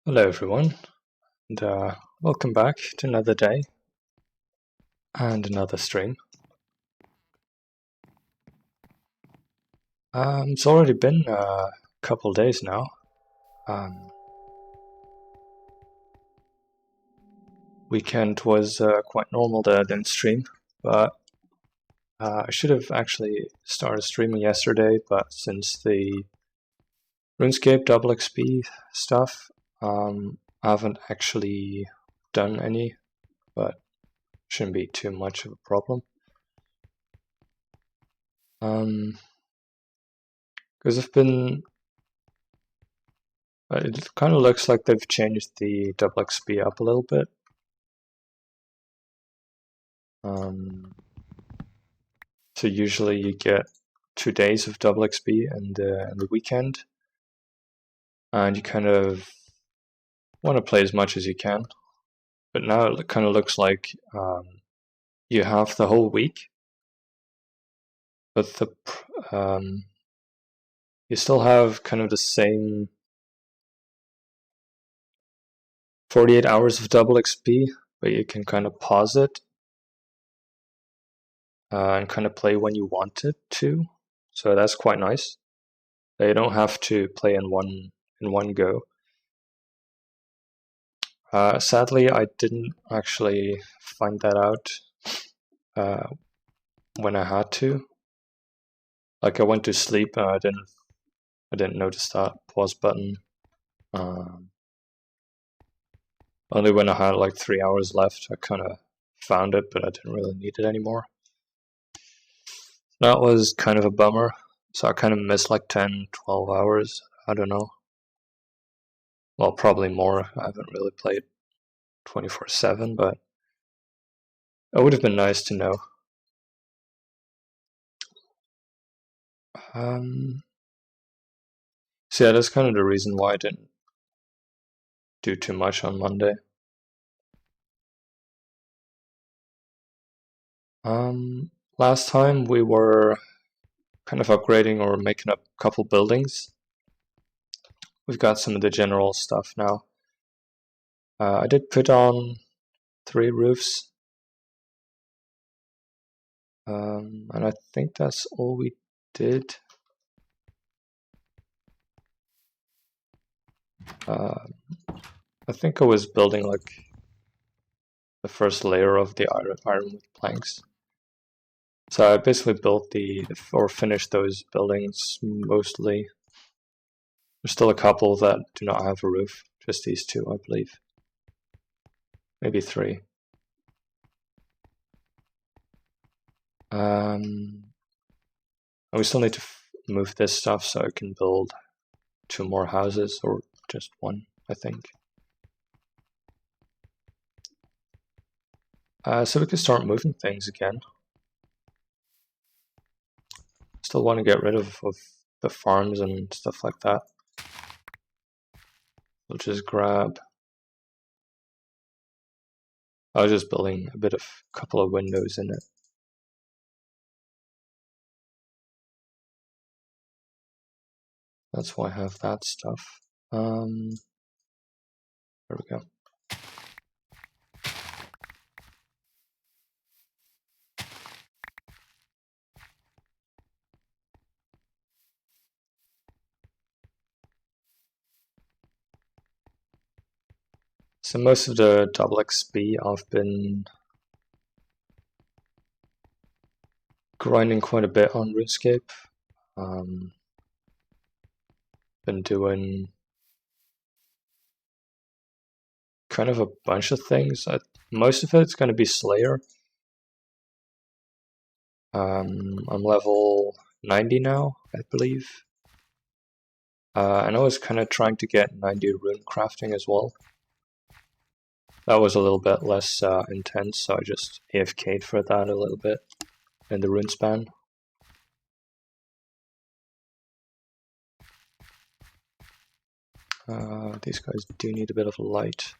Hello everyone, and welcome back to another day and another stream. It's already been a couple days now. Weekend was quite normal that I didn't stream, but I should have actually started streaming yesterday, but since the RuneScape double XP stuff, I haven't actually done any, but shouldn't be too much of a problem. Because I've been... It kind of looks like they've changed the double XP up a little bit. So usually you get 2 days of double XP and the weekend, and you kind of want to play as much as you can. But now it kind of looks like you have the whole week, but you still have kind of the same 48 hours of double XP, but you can kind of pause it and kind of play when you want it to. So that's quite nice. You don't have to play in one go. Sadly, I didn't actually find that out when I had to. Like I went to sleep and I didn't notice that pause button. Only when I had like 3 hours left, I kind of found it, but I didn't really need it anymore. That was kind of a bummer. So I kind of missed like 10, 12 hours. I don't know. Well, probably more. I haven't really played 24/7, but it would have been nice to know. So yeah, that's kind of the reason why I didn't do too much on Monday. Last time we were kind of upgrading or making up a couple buildings. We've got some of the general stuff now. I did put on 3 roofs. And I think that's all we did. I think I was building like the first layer of the iron with planks. So I basically built or finished those buildings mostly. There's still a couple that do not have a roof, just these 2, I believe. Maybe 3. And we still need to move this stuff so I can build 2 more houses, or just 1, I think. So we can start moving things again. Still want to get rid of the farms and stuff like that. We'll just grab... I was just building a couple of windows in it. That's why I have that stuff. There we go. So most of the double XP I've been grinding quite a bit on RuneScape. Been doing kind of a bunch of things. Most of it's going to be Slayer. I'm level 90 now, I believe. And I was kind of trying to get 90 rune crafting as well. That was a little bit less intense, so I just AFK'd for that a little bit in the rune span. These guys do need a bit of light.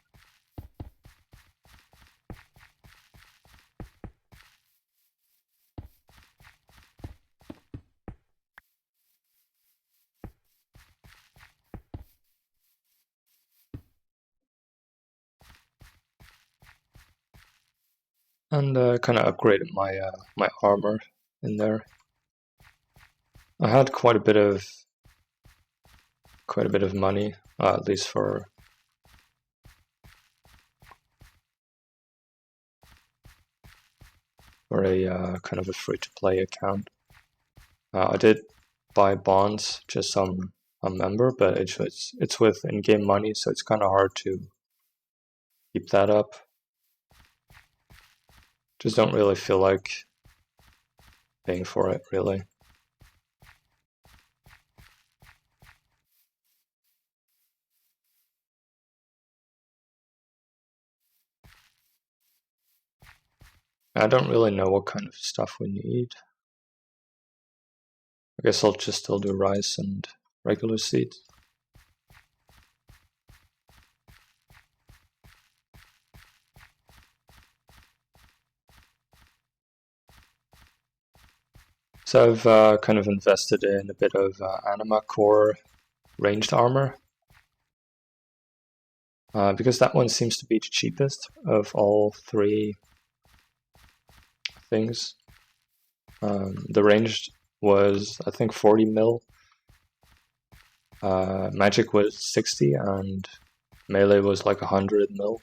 And kind of upgraded my my armor in there. I had quite a bit of money, at least for a kind of a free-to-play account. I did buy bonds just so I'm a member, but it's with in-game money, so it's kind of hard to keep that up. Just don't really feel like paying for it, really. I don't really know what kind of stuff we need. I guess I'll just still do rice and regular seeds. So I've kind of invested in a bit of anima core ranged armor. Because that one seems to be the cheapest of all three things. The ranged was, I think, 40 mil. Magic was 60, and melee was like 100 mil.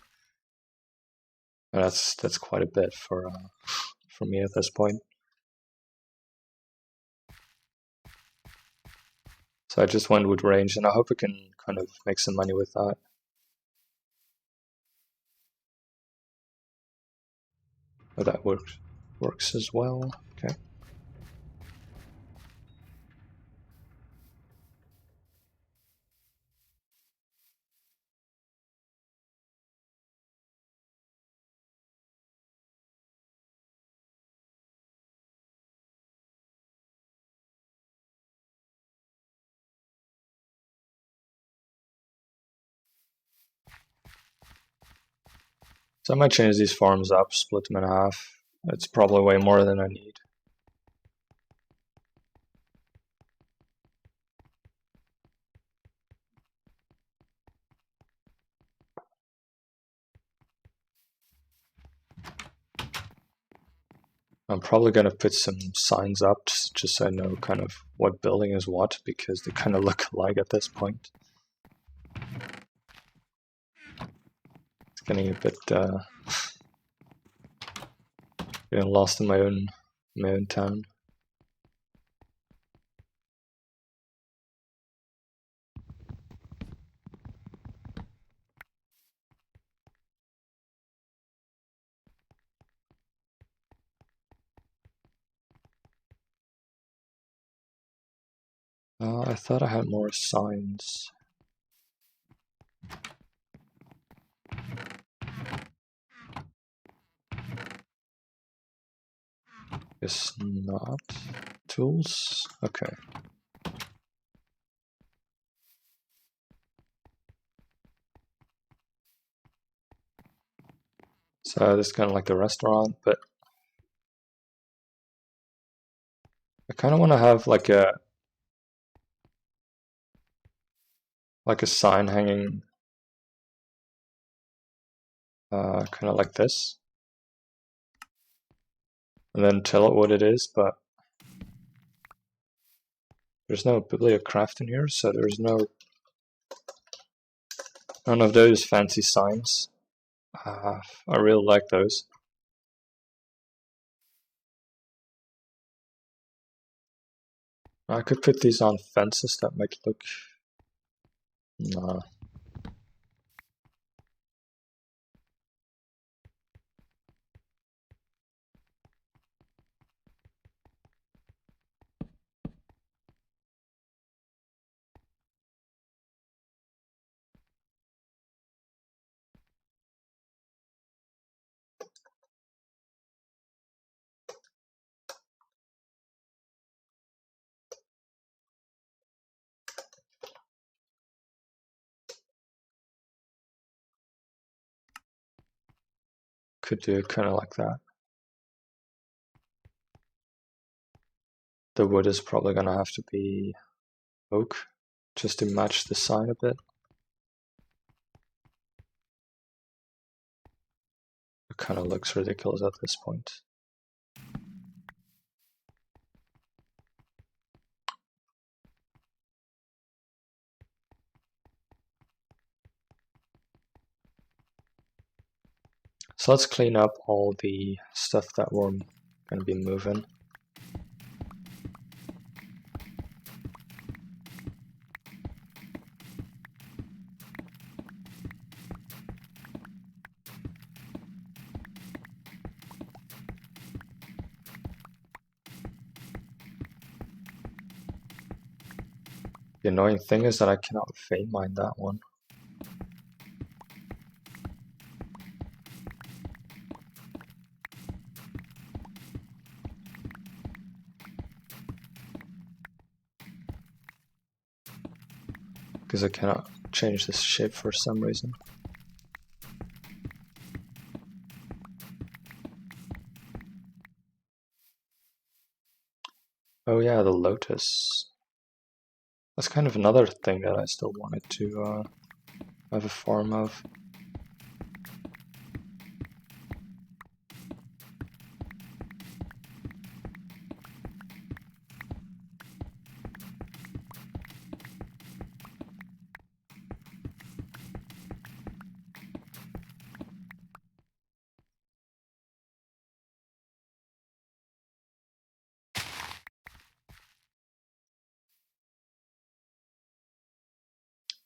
And that's quite a bit for me at this point. So I just went with range, and I hope I can kind of make some money with that. Oh, that works as well. Okay. So I might change these farms up, split them in half. It's probably way more than I need. I'm probably going to put some signs up just so I know kind of what building is what, because they kind of look alike at this point. It's getting a bit getting lost in my own town. I thought I had more signs. Guess not. Tools? Okay. So this is kind of like the restaurant, but I kind of want to have like a sign hanging kind of like this, and then tell it what it is, but there's no bibliocraft in here, so there's none of those fancy signs. I really like those. I could put these on fences, that might look... Nah. Could do it kind of like that. The wood is probably going to have to be oak, just to match the sign a bit. I kind of looks ridiculous at this point. So let's clean up all the stuff that we're going to be moving. The annoying thing is that I cannot vein mine that one. Because I cannot change this shape for some reason. Oh yeah, the lotus. That's kind of another thing that I still wanted to have a farm of.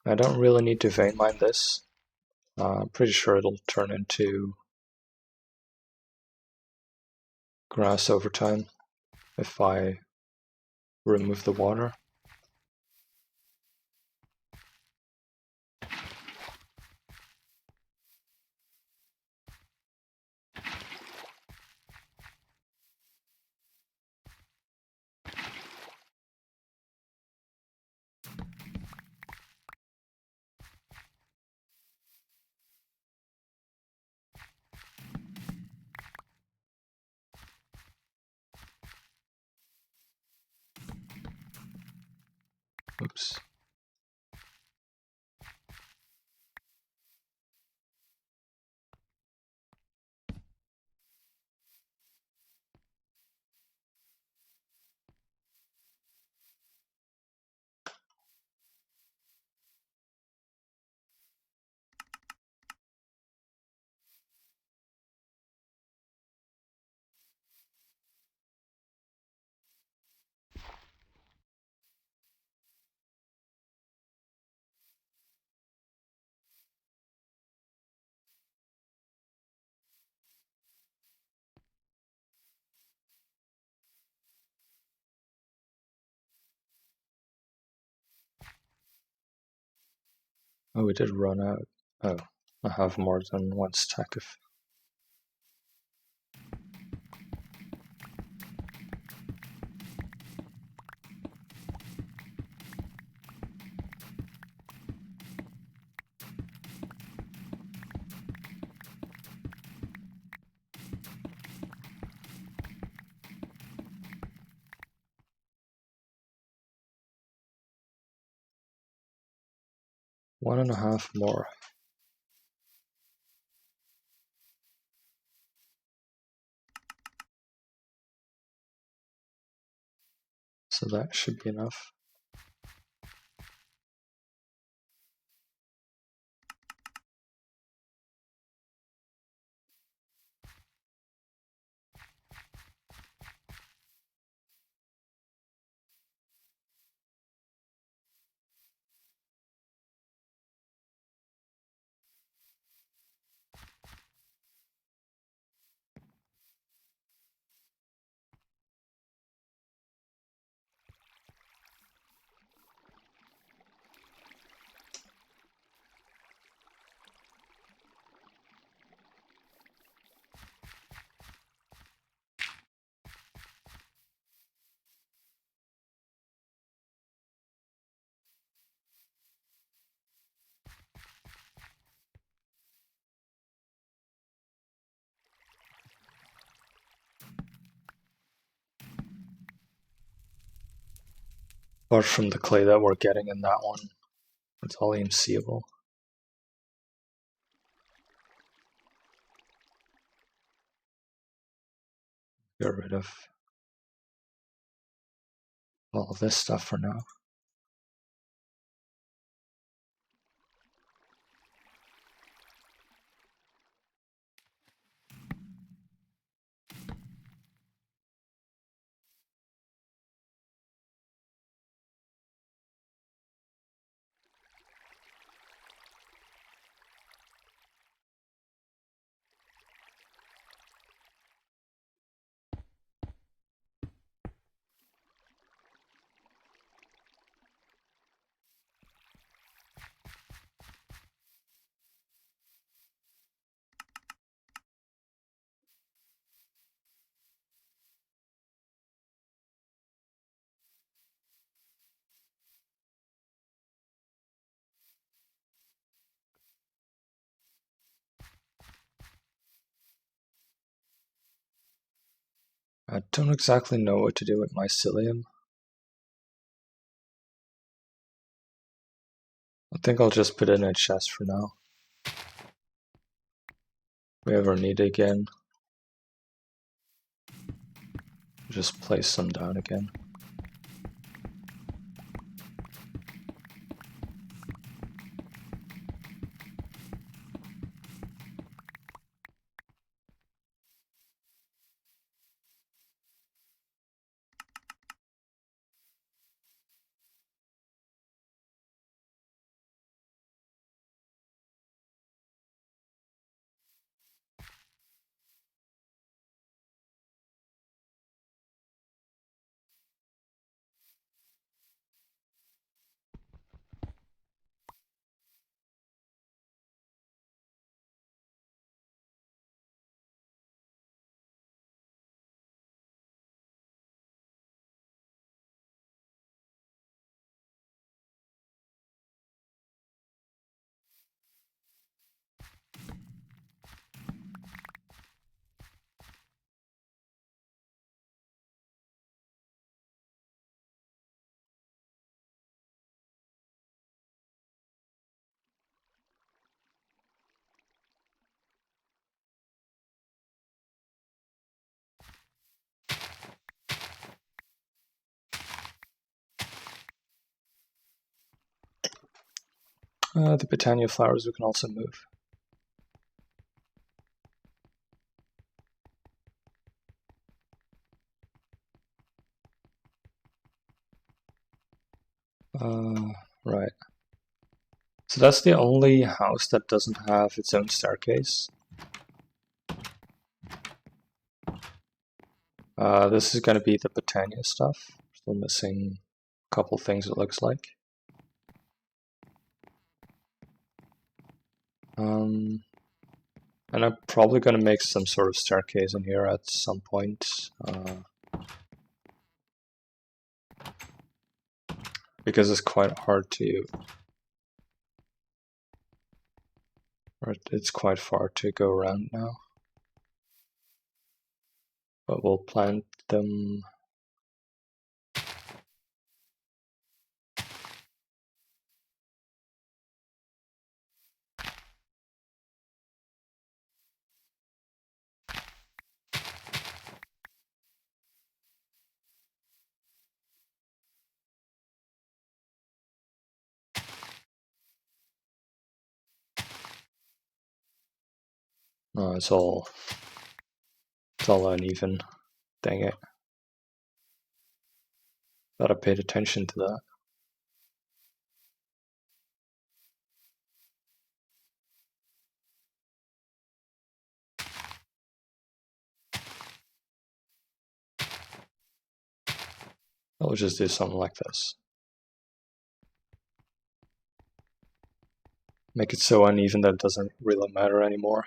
I don't really need to vein mine this. I'm pretty sure it'll turn into grass over time if I remove the water. Oops. Oh, we did run out. Oh, I have more than one stack of. One and a half more. So that should be enough. Apart from the clay that we're getting in that one, it's all unseeable. Get rid of all this stuff for now. I don't exactly know what to do with mycelium. I think I'll just put it in a chest for now. If we ever need it again, just place some down again. The Britannia flowers we can also move. Right. So that's the only house that doesn't have its own staircase. This is going to be the Britannia stuff. Still missing a couple things, it looks like. And I'm probably going to make some sort of staircase in here at some point. Because it's quite hard to... It's quite far to go around now. But we'll plant them... No, it's all uneven. Dang it. Thought I paid attention to that. I'll just do something like this. Make it so uneven that it doesn't really matter anymore.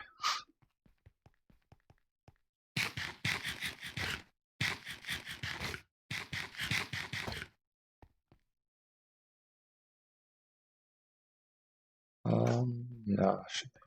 No, should be.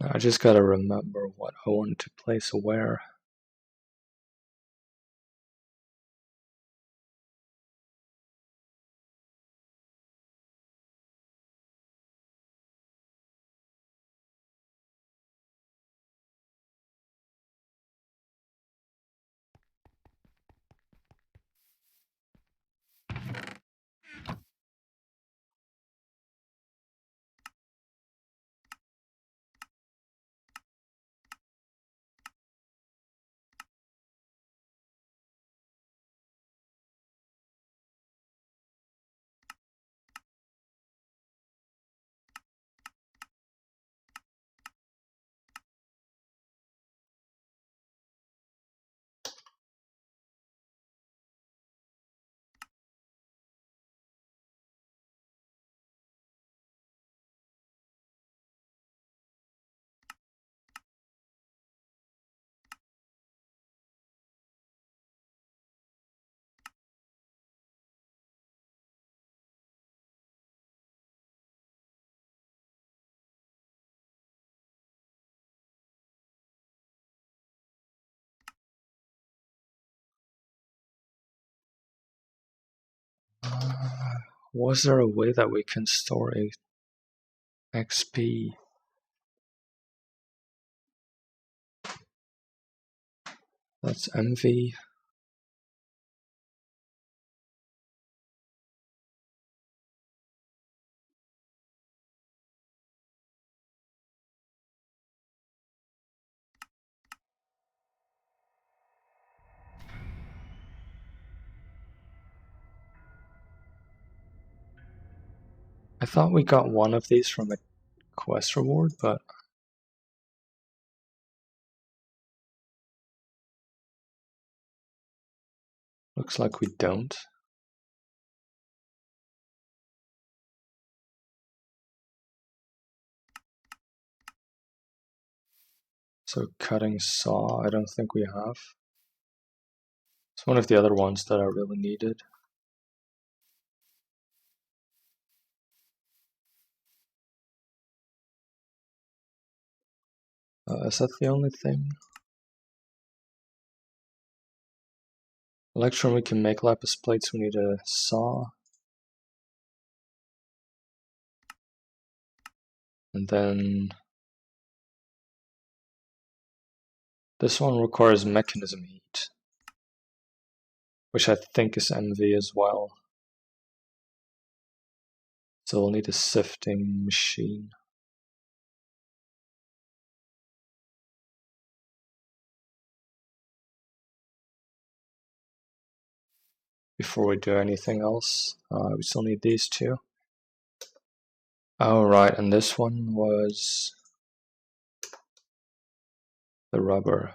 I just gotta remember what I want to place where. Was there a way that we can store a XP? That's MV. I thought we got one of these from a quest reward, but looks like we don't. So cutting saw, I don't think we have. It's one of the other ones that I really needed. Is that the only thing? Electron, we can make lapis plates, we need a saw. And then this one requires mechanism heat, which I think is MV as well. So we'll need a sifting machine. Before we do anything else, we still need these two. Oh right, and this one was the rubber.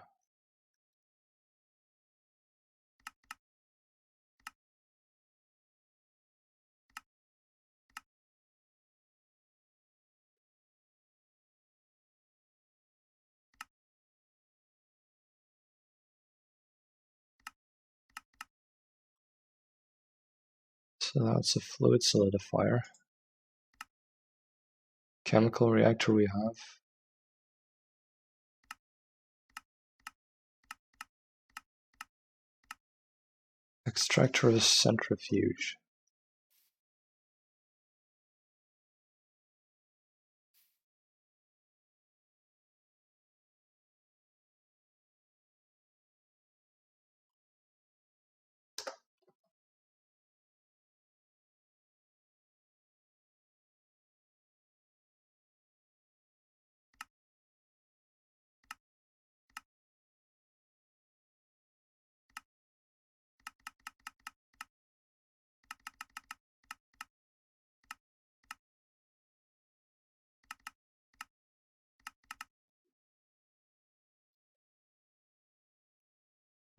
So that's a fluid solidifier. Chemical reactor we have. Extractor is centrifuge.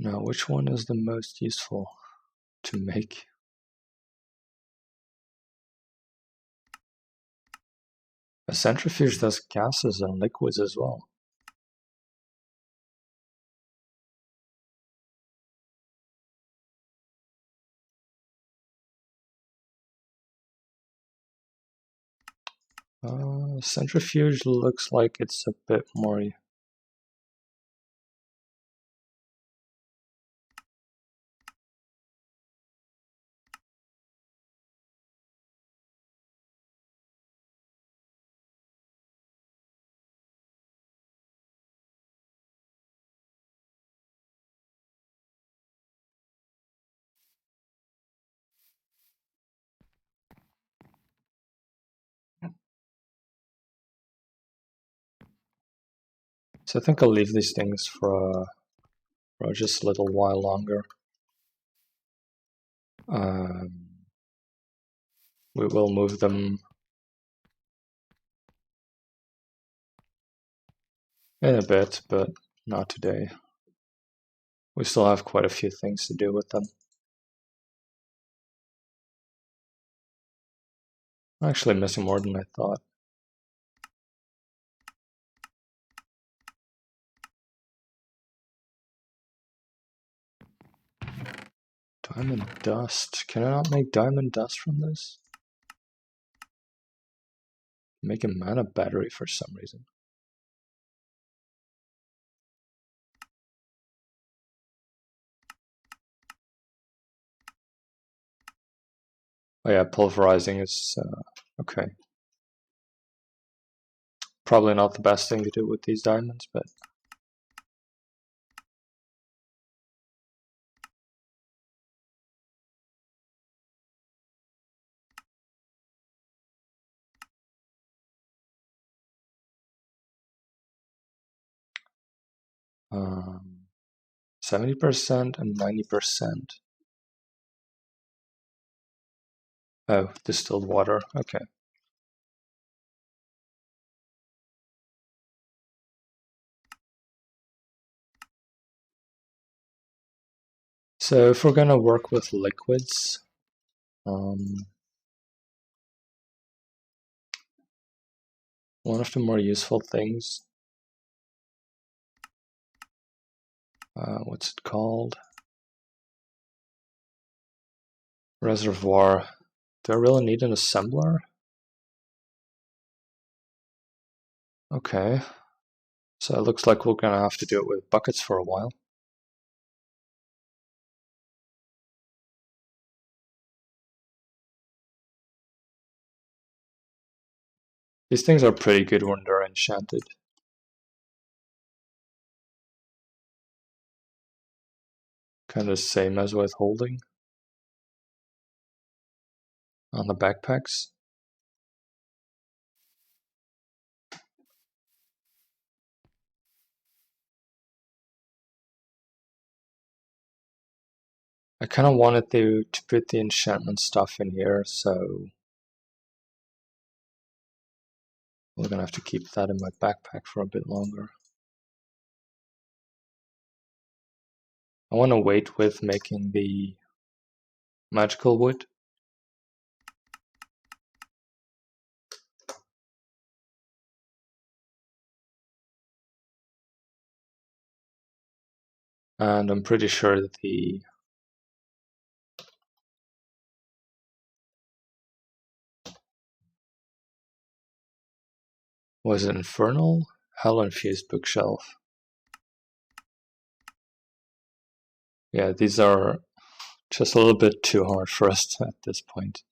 Now, which one is the most useful to make? A centrifuge does gases and liquids as well. Centrifuge looks like it's a bit more. So I think I'll leave these things for just a little while longer. We will move them in a bit, but not today. We still have quite a few things to do with them. I'm actually missing more than I thought. Diamond dust. Can I not make diamond dust from this? Make a mana battery for some reason. Oh yeah, pulverizing is okay. Probably not the best thing to do with these diamonds, but um, 70% and 90%. Oh, distilled water. Okay. So if we're gonna work with liquids, one of the more useful things, what's it called? Reservoir. Do I really need an assembler? Okay. So it looks like we're gonna have to do it with buckets for a while. These things are pretty good when they're enchanted. Kind of the same as with holding on the backpacks. I kind of wanted to put the enchantment stuff in here, so we're gonna have to keep that in my backpack for a bit longer. I want to wait with making the magical wood. And I'm pretty sure that was it Infernal? Hell Infused Bookshelf. Yeah, these are just a little bit too hard for us at this point.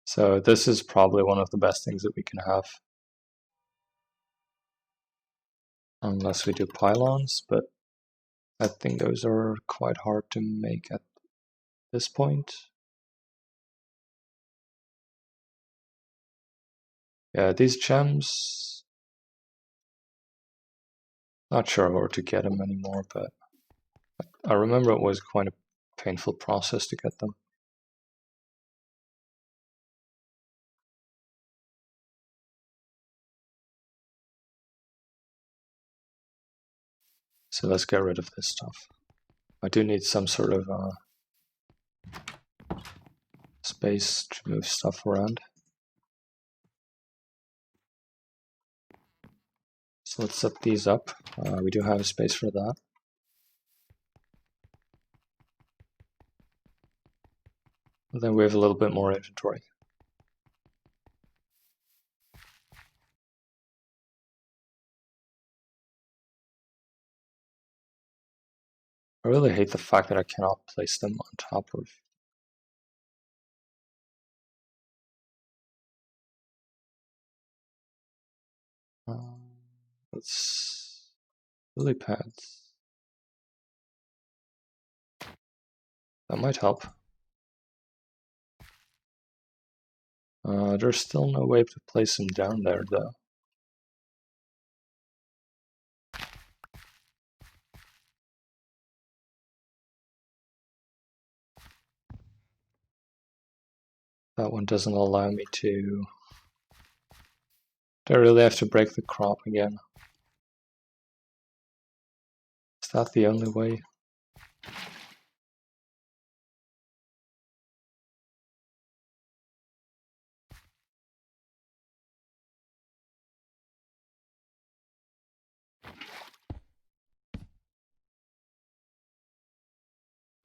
So this is probably one of the best things that we can have. Unless we do pylons, but I think those are quite hard to make at this point. Yeah, these gems, not sure where to get them anymore, but I remember it was quite a painful process to get them. So let's get rid of this stuff. I do need some sort of space to move stuff around. So let's set these up. We do have space for that. And then we have a little bit more inventory. I really hate the fact that I cannot place them on top of. Let's lily pads. That might help. There's still no way to place them down there though. That one doesn't allow me to. Do I really have to break the crop again? Is that the only way?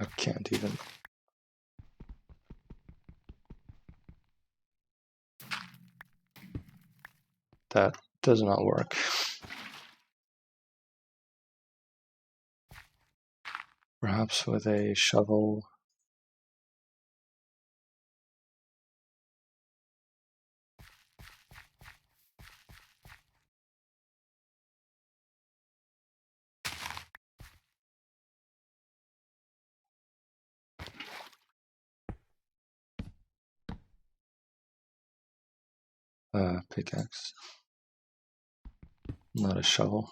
I can't even. That does not work. Perhaps with a shovel. Pickaxe. Not a shovel.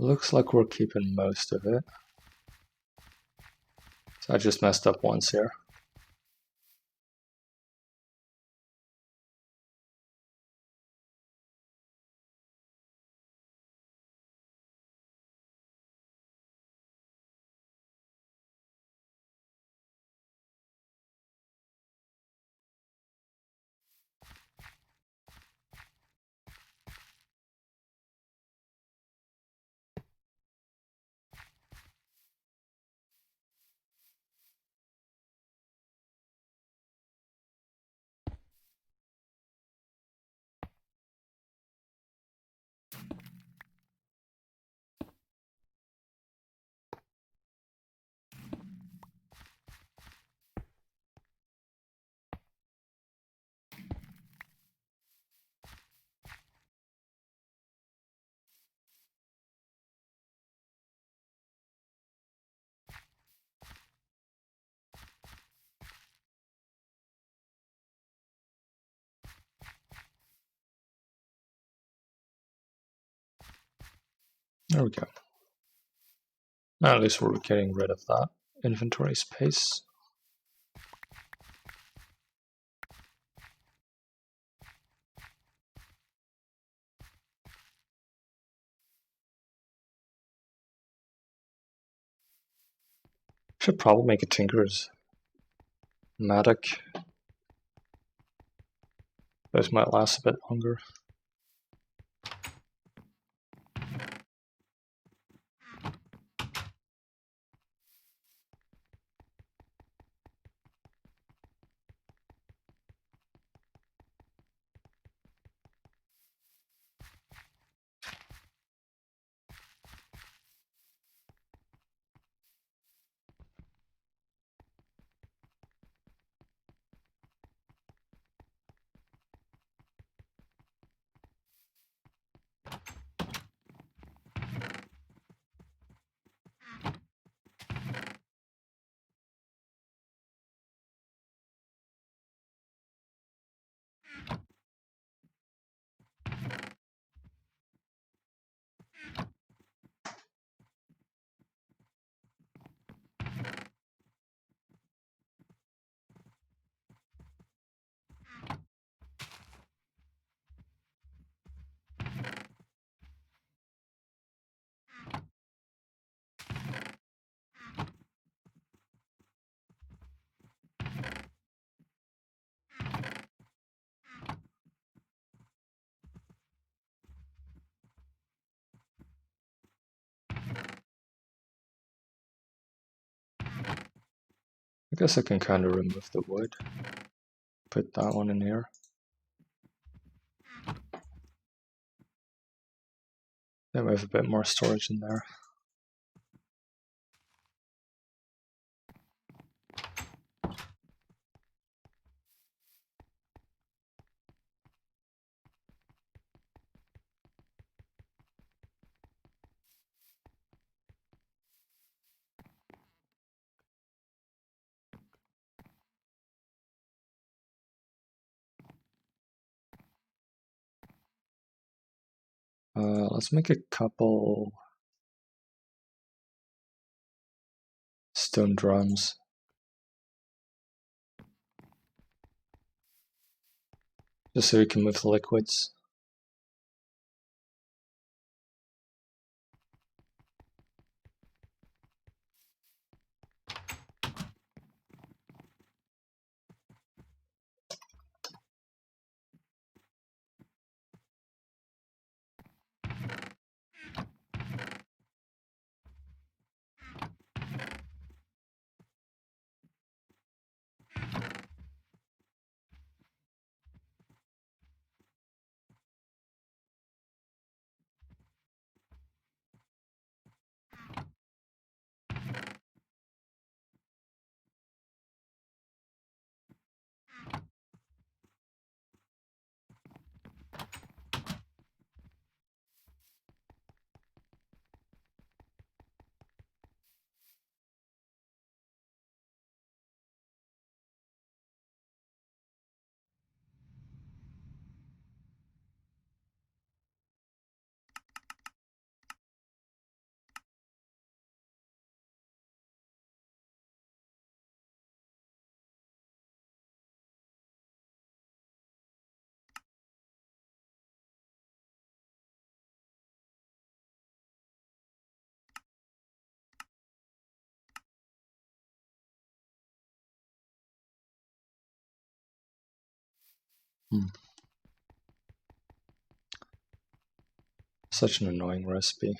Looks like we're keeping most of it. So I just messed up once here. There we go. Now at least we're getting rid of that inventory space. Should probably make a tinker's mattock. Those might last a bit longer. I guess I can kind of remove the wood. Put that one in here. Then we have a bit more storage in there. Let's make a couple stone drums. Just so we can move the liquids. Such an annoying recipe.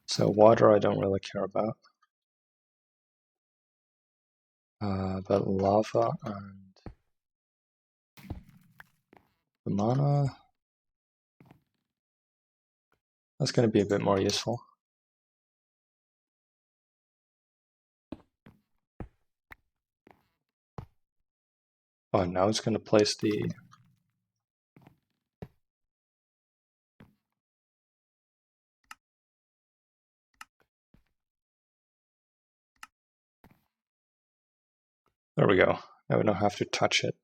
So water I don't really care about. But lava and the mana, that's going to be a bit more useful. Oh, now it's going to place the... There we go. Now we don't have to touch it.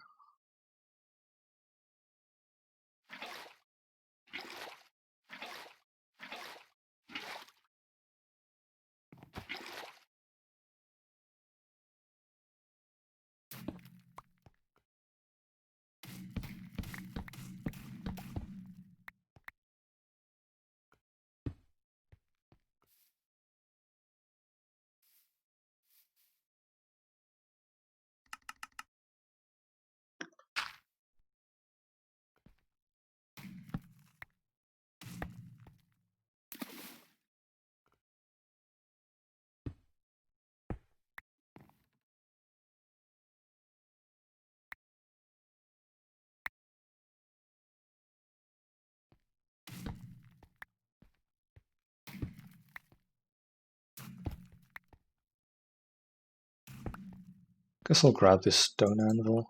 Guess I'll grab this stone anvil.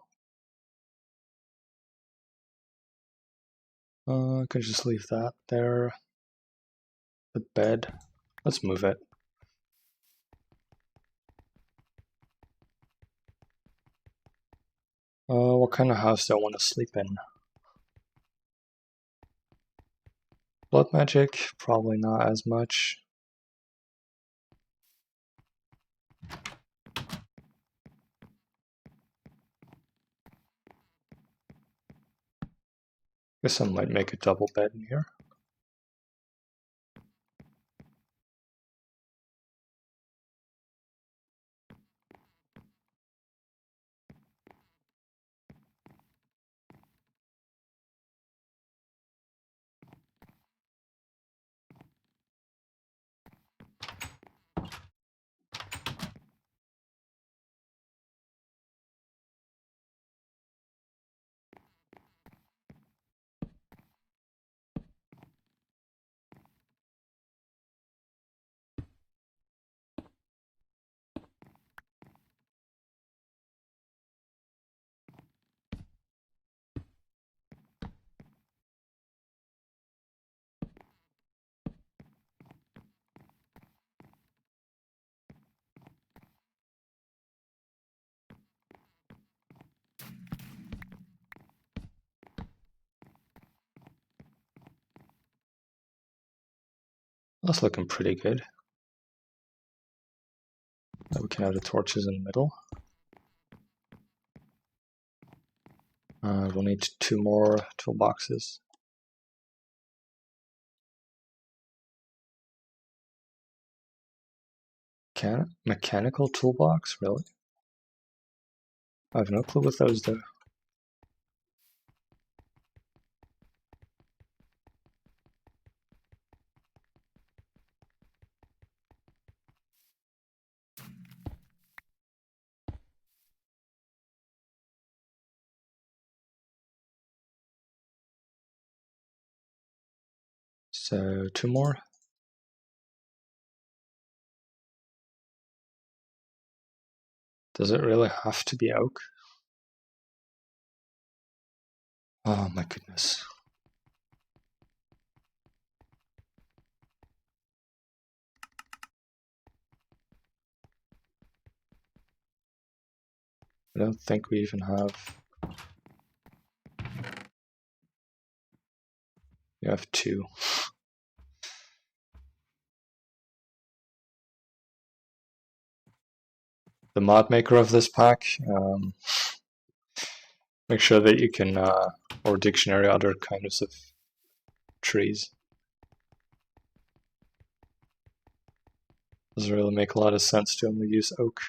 I could just leave that there. The bed. Let's move it. What kind of house do I want to sleep in? Blood magic? Probably not as much. Guess I might make a double bed in here. That's looking pretty good. Now we can have the torches in the middle. We'll need 2 more toolboxes. Mechanical toolbox? Really? I have no clue what those do. So 2 more. Does it really have to be oak? Oh my goodness. I don't think we even have... We have 2. The mod maker of this pack, make sure that you can, or dictionary other kinds of trees. Doesn't really make a lot of sense to only use oak.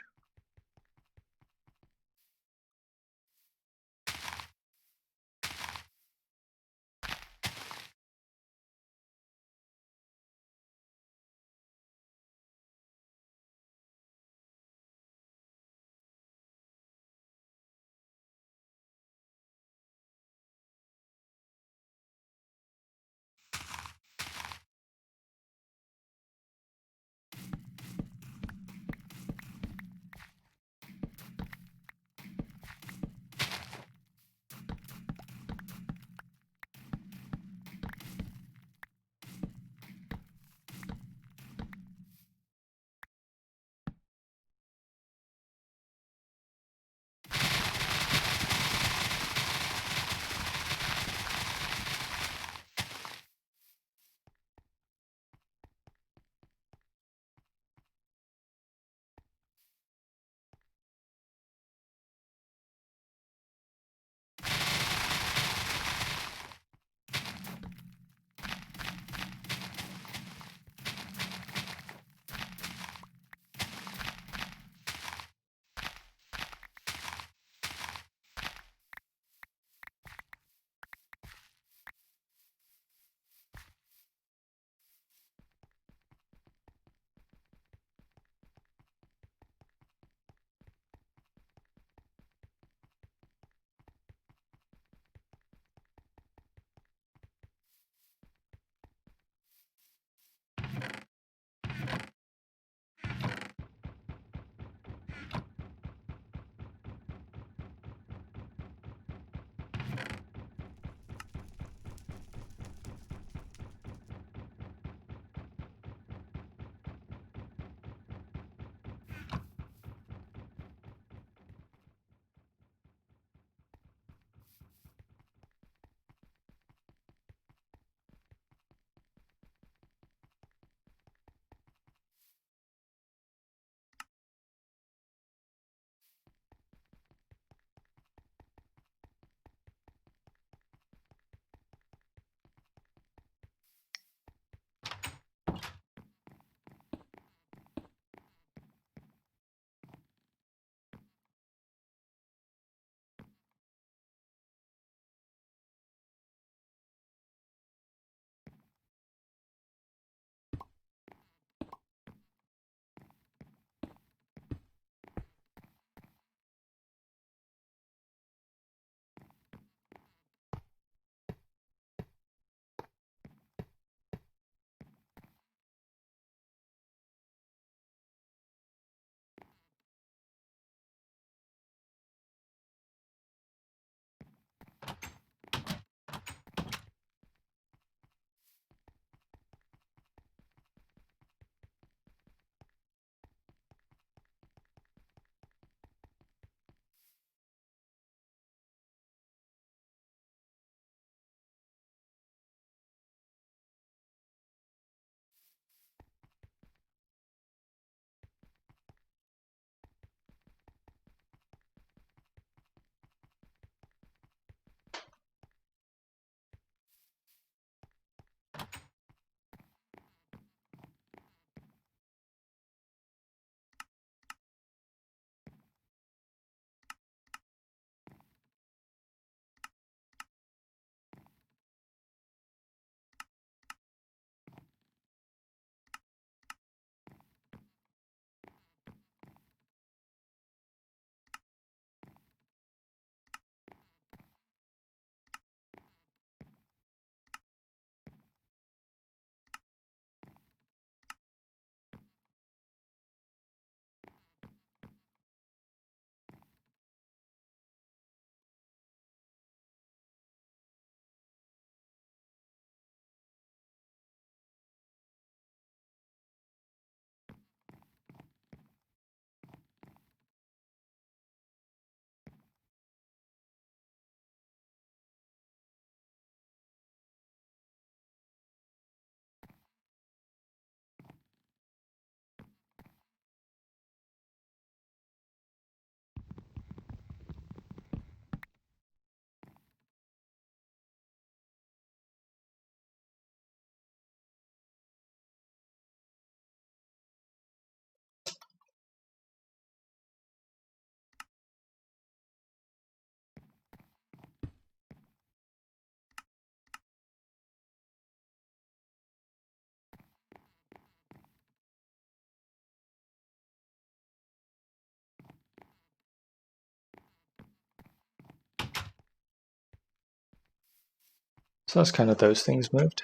So that's kind of those things moved.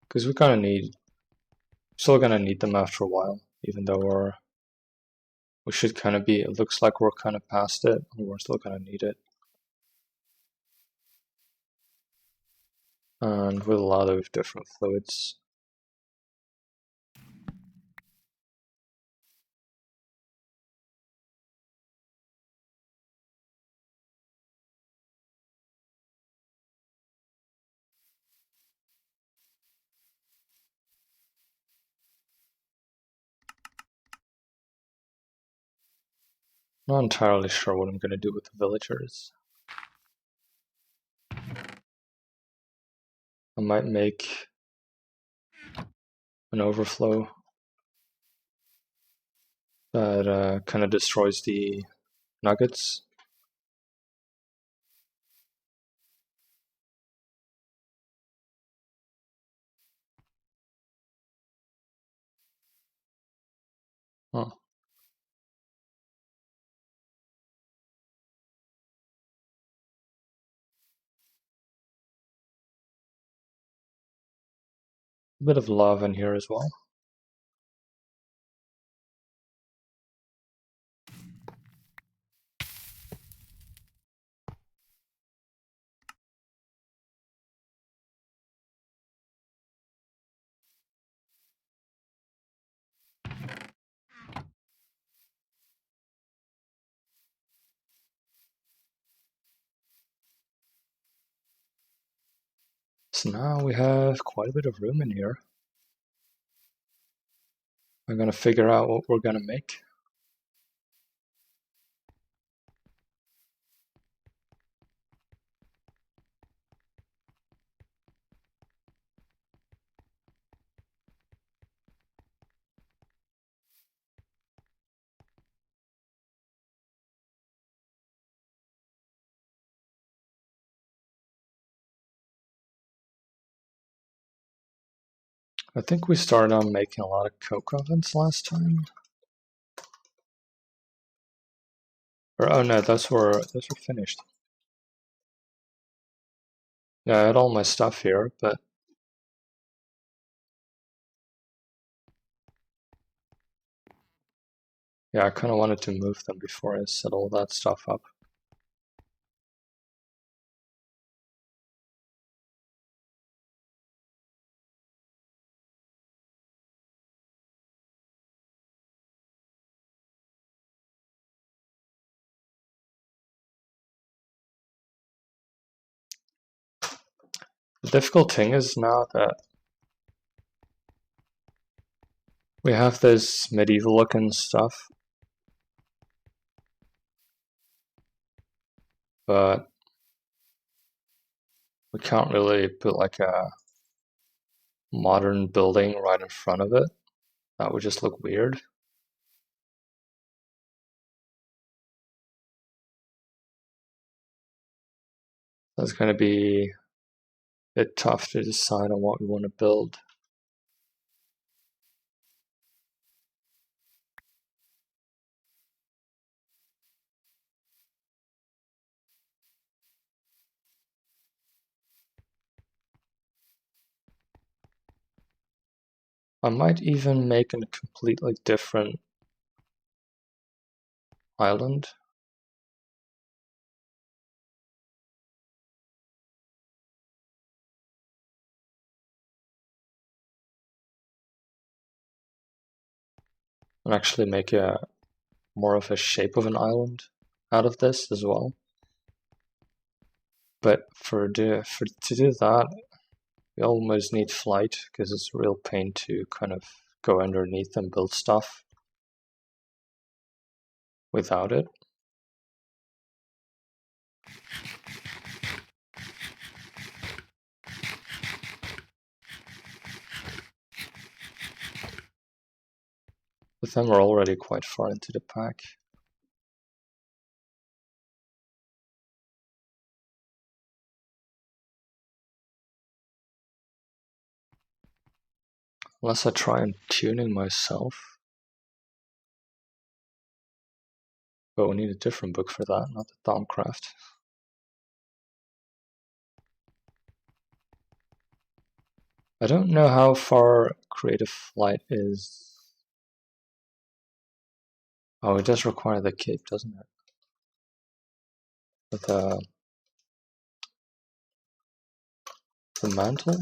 Because we're still gonna need them after a while, even though we should kind of be, it looks like we're kind of past it, and we're still gonna need it. And with a lot of different fluids. Not entirely sure what I'm gonna do with the villagers. I might make an overflow that kind of destroys the nuggets. Oh. A bit of lava in here as well. So now we have quite a bit of room in here. I'm gonna figure out what we're gonna make. I think we started on making a lot of coke ovens last time. Or oh no, those were finished. Yeah, I had all my stuff here, but yeah, I kind of wanted to move them before I set all that stuff up. The difficult thing is now that we have this medieval looking stuff, but we can't really put like a modern building right in front of it. That would just look weird. That's going to be a bit tough to decide on what we want to build. I might even make a completely different island. And actually make a more of a shape of an island out of this as well. But to do that, we almost need flight because it's a real pain to kind of go underneath and build stuff without it. But then we're already quite far into the pack. Unless I try and tuning myself. But we need a different book for that, not the Thaumcraft. I don't know how far creative flight is. Oh, it does require the cape, doesn't it? With the mantle?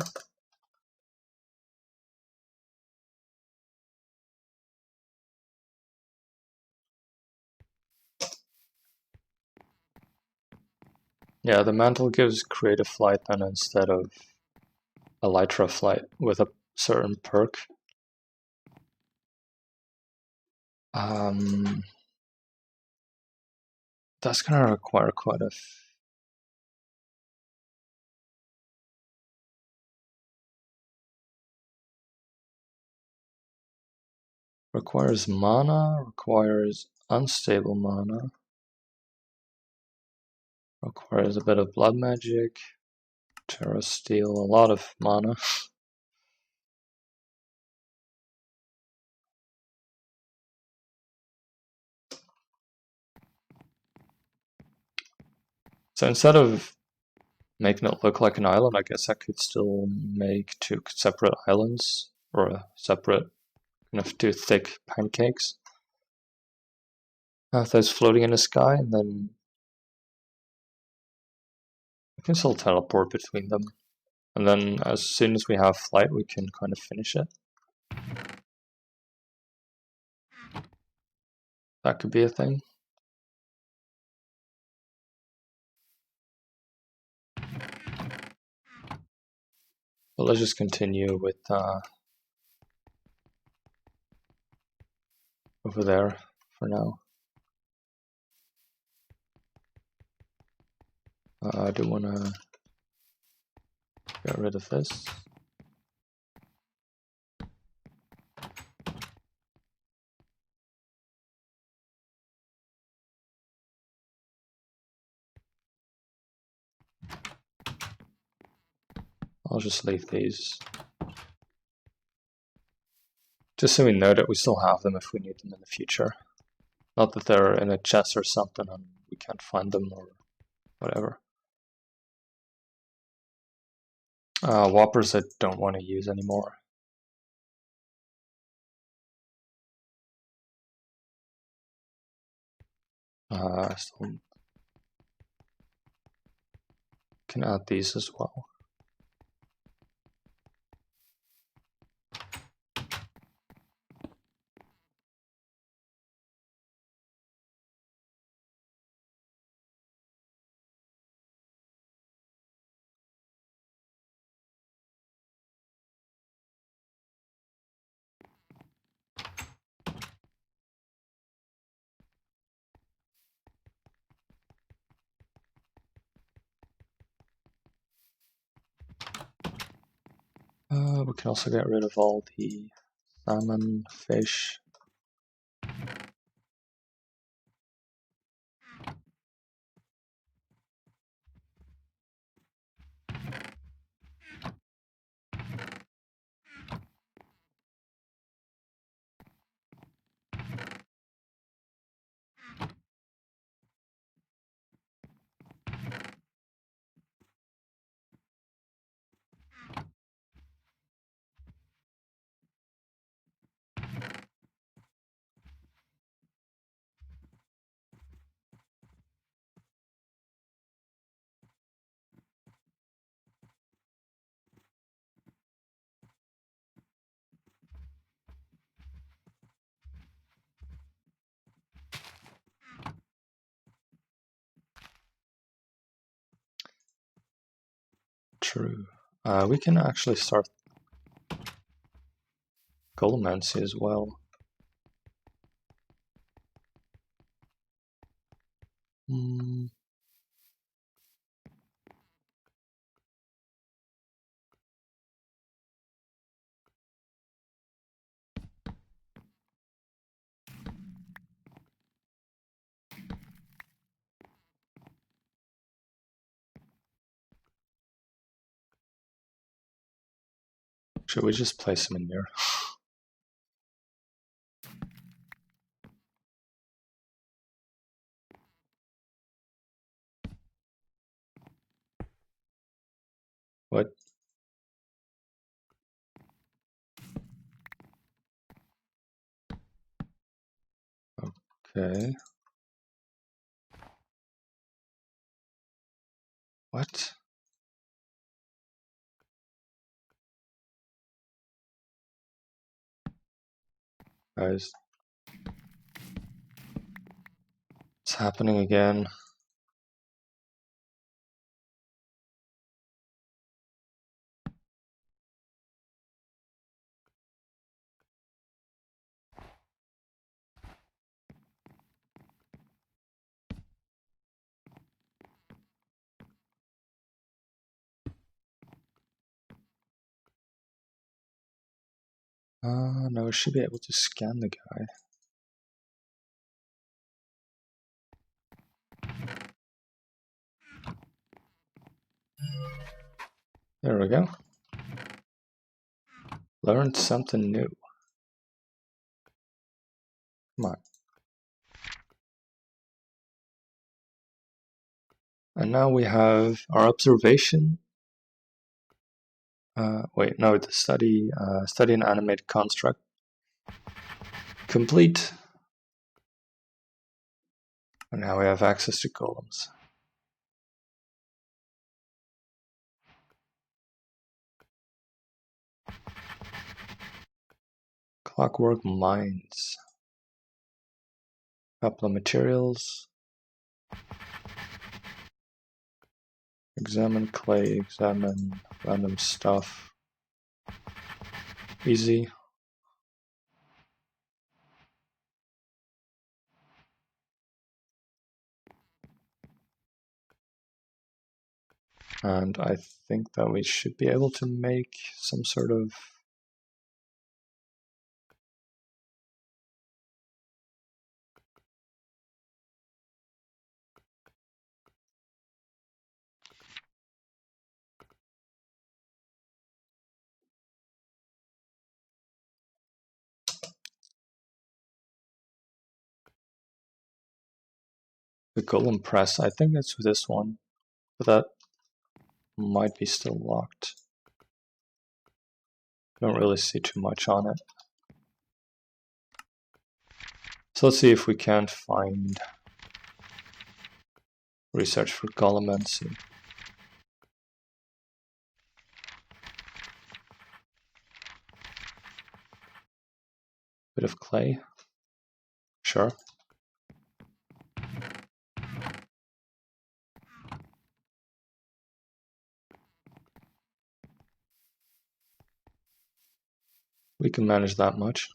Yeah, the mantle gives creative flight then instead of elytra flight with a certain perk. That's gonna require quite a requires mana, requires unstable mana, requires a bit of blood magic, Terra Steel, a lot of mana. So instead of making it look like an island, I guess I could still make two separate islands, or a separate kind of two thick pancakes. Have those floating in the sky, and then we can still teleport between them. And then as soon as we have flight, we can kind of finish it. That could be a thing. But let's just continue with over there for now. I do want to get rid of this. I'll just leave these. Just so we know that we still have them if we need them in the future. Not that they're in a chest or something and we can't find them or whatever. Whoppers I don't want to use anymore. So can add these as well. We can also get rid of all the salmon, fish. True. We can actually start Golemancy as well. Should we just place them in here? What? Okay. What? Guys. It's happening again. No, we should be able to scan the guy. There we go. Learned something new. Come on. And now we have our observation. Wait, no, the study an animated construct. Complete. And now we have access to golems. Clockwork mines. Couple of materials. Examine clay, examine random stuff. Easy. And I think that we should be able to make some sort of the golem press. I think it's this one, but that might be still locked. Don't really see too much on it. So let's see if we can't find research for golemancy. Bit of clay. Sure. We can manage that much.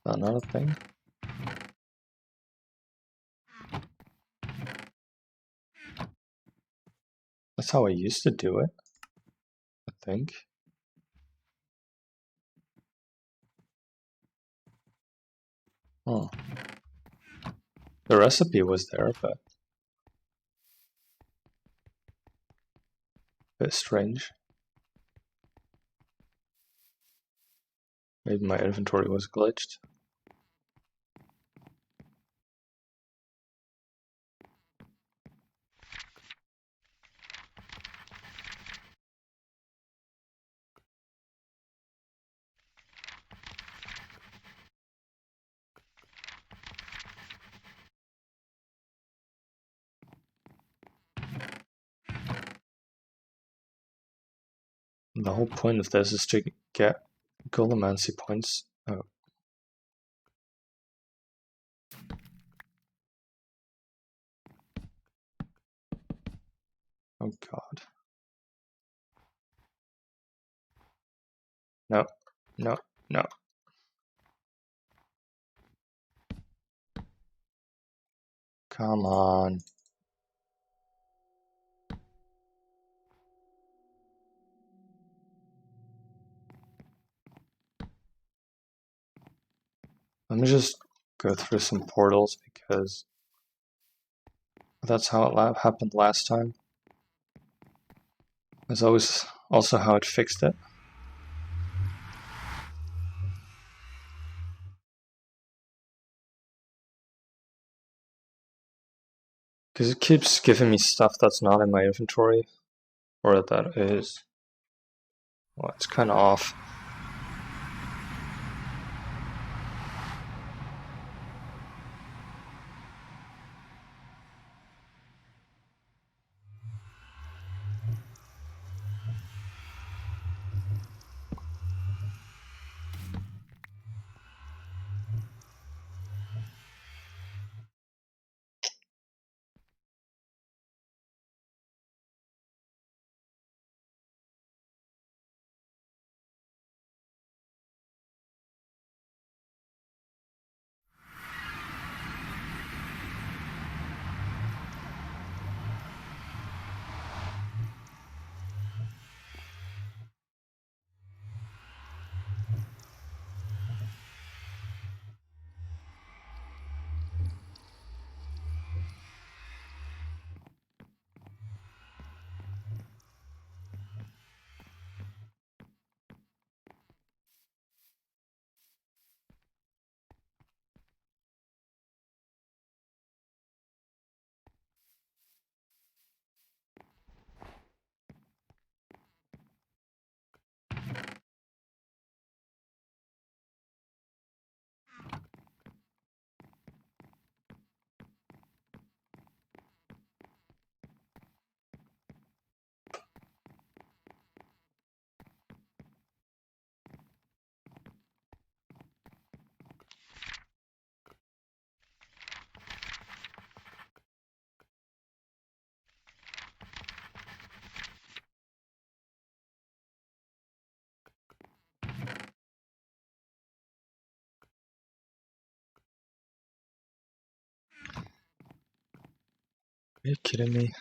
Another thing. That's how I used to do it, I think. Oh. The recipe was there, but a bit strange. Maybe my inventory was glitched. The whole point of this is to get golemancy points. Oh. Oh god. No, no, no. Come on. Let me just go through some portals because that's how it happened last time. That's always also how it fixed it. Because it keeps giving me stuff that's not in my inventory. Or that is. Well, it's kind of off. Are you kidding me?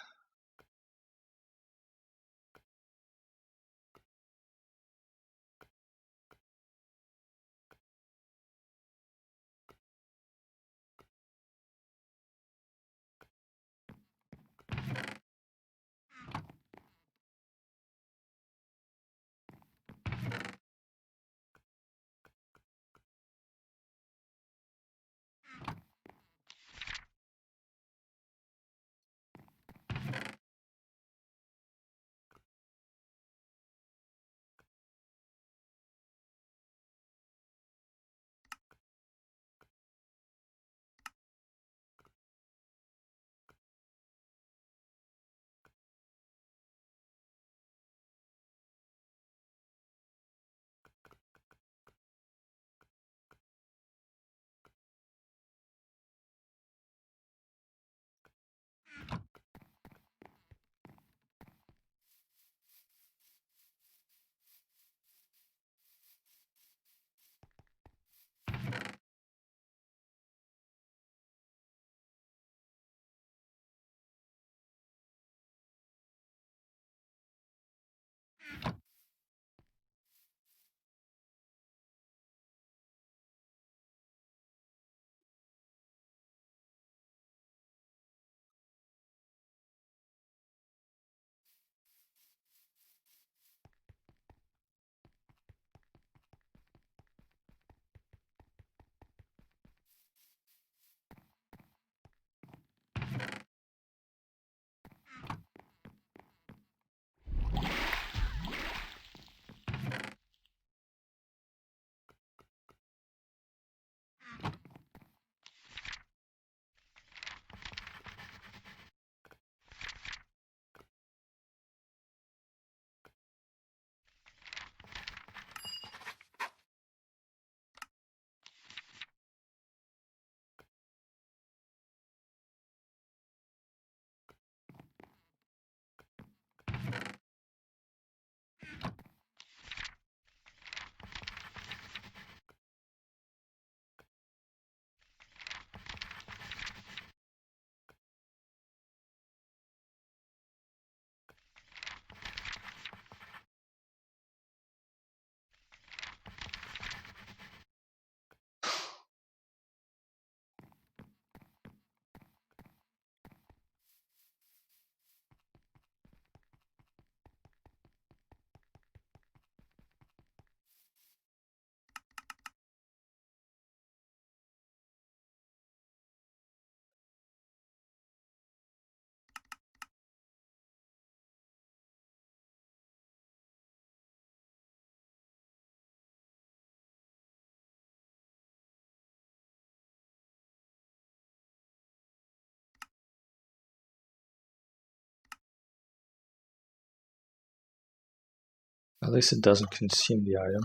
At least it doesn't consume the item,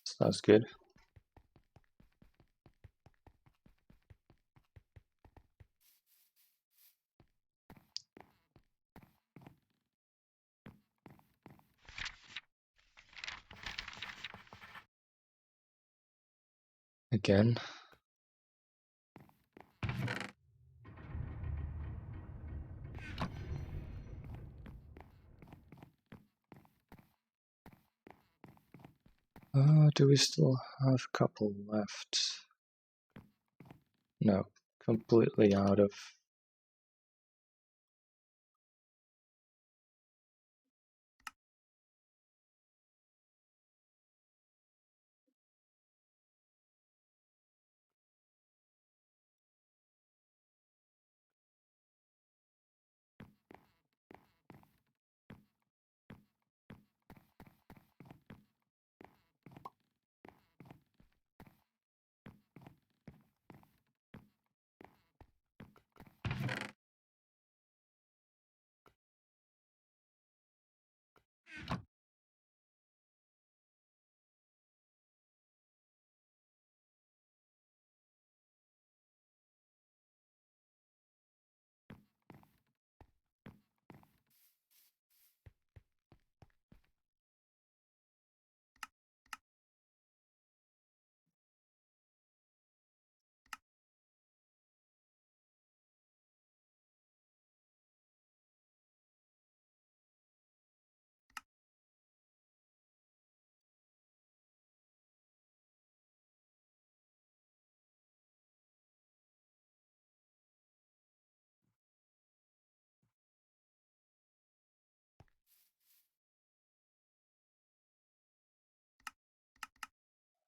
so that's good. Again. Do we still have a couple left? No, completely out of.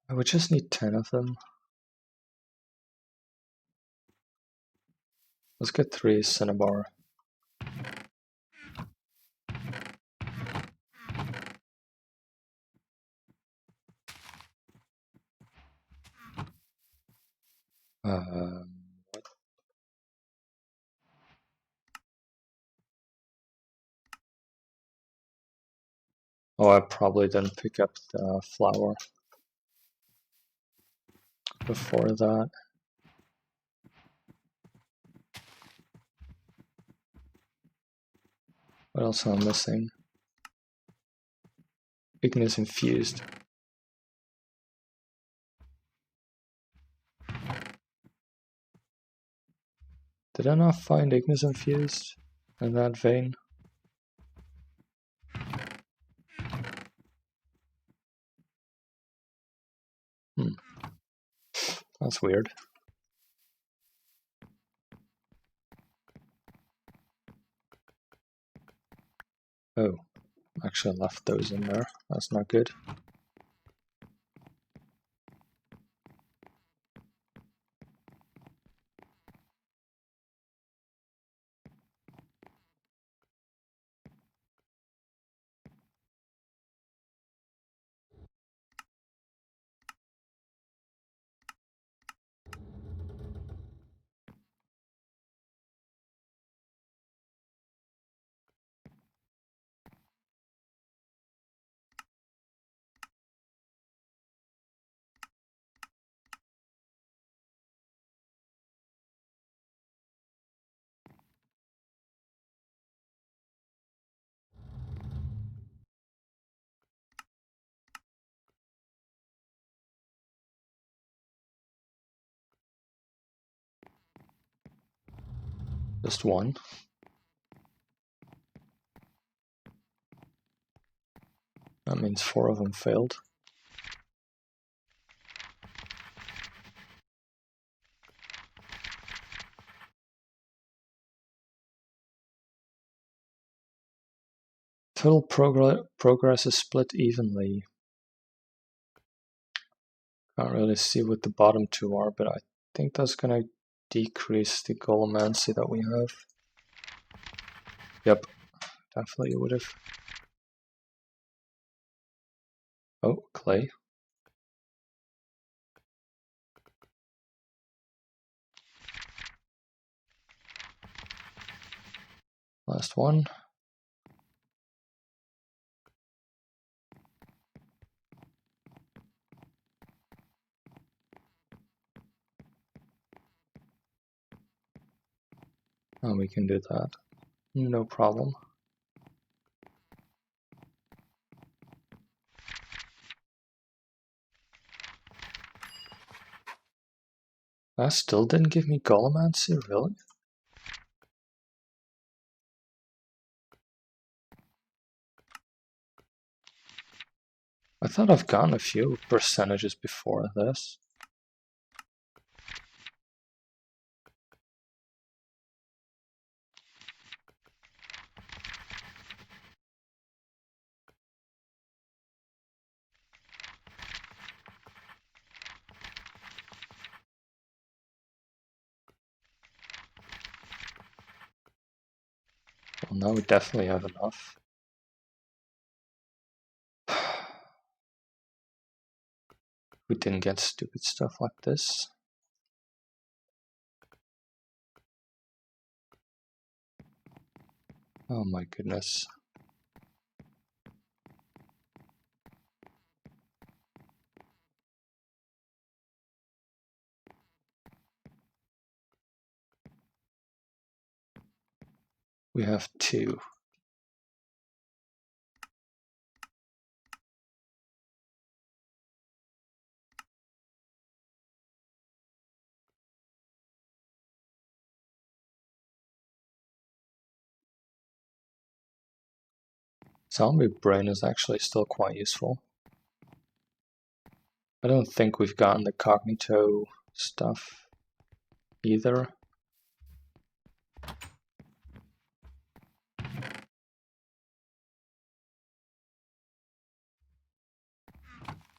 I would just need 10 of them. Let's get 3 cinnabar. Oh, I probably didn't pick up the flower before that. What else am I missing? Ignis infused. Did I not find Ignis infused in that vein? That's weird. Oh, actually I left those in there. That's not good. Just one. That means 4 of them failed. Total progress is split evenly. Can't really see what the bottom 2 are, but I think that's gonna decrease the Golomancy that we have. Yep, definitely would have. Oh, clay. Last one. And we can do that. No problem. That still didn't give me Golemancy, really? I thought I've gotten a few percentages before this. Well, now we definitely have enough. We didn't get stupid stuff like this. Oh my goodness. We have 2. Zombie Brain is actually still quite useful. I don't think we've gotten the Cognito stuff either.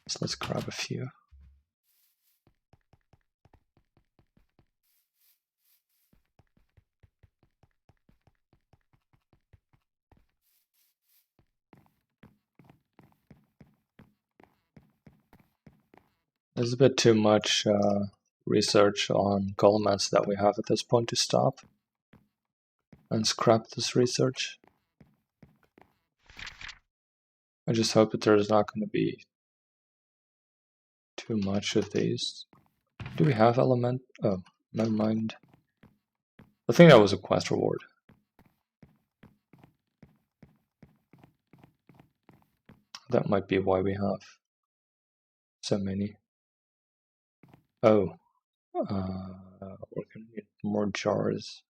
So let's grab a few. There's a bit too much research on Golemancy that we have at this point to stop and scrap this research. I just hope that there's not going to be too much of these. Do we have element? Oh, never mind. I think that was a quest reward. That might be why we have so many. Oh, we're going to need more jars.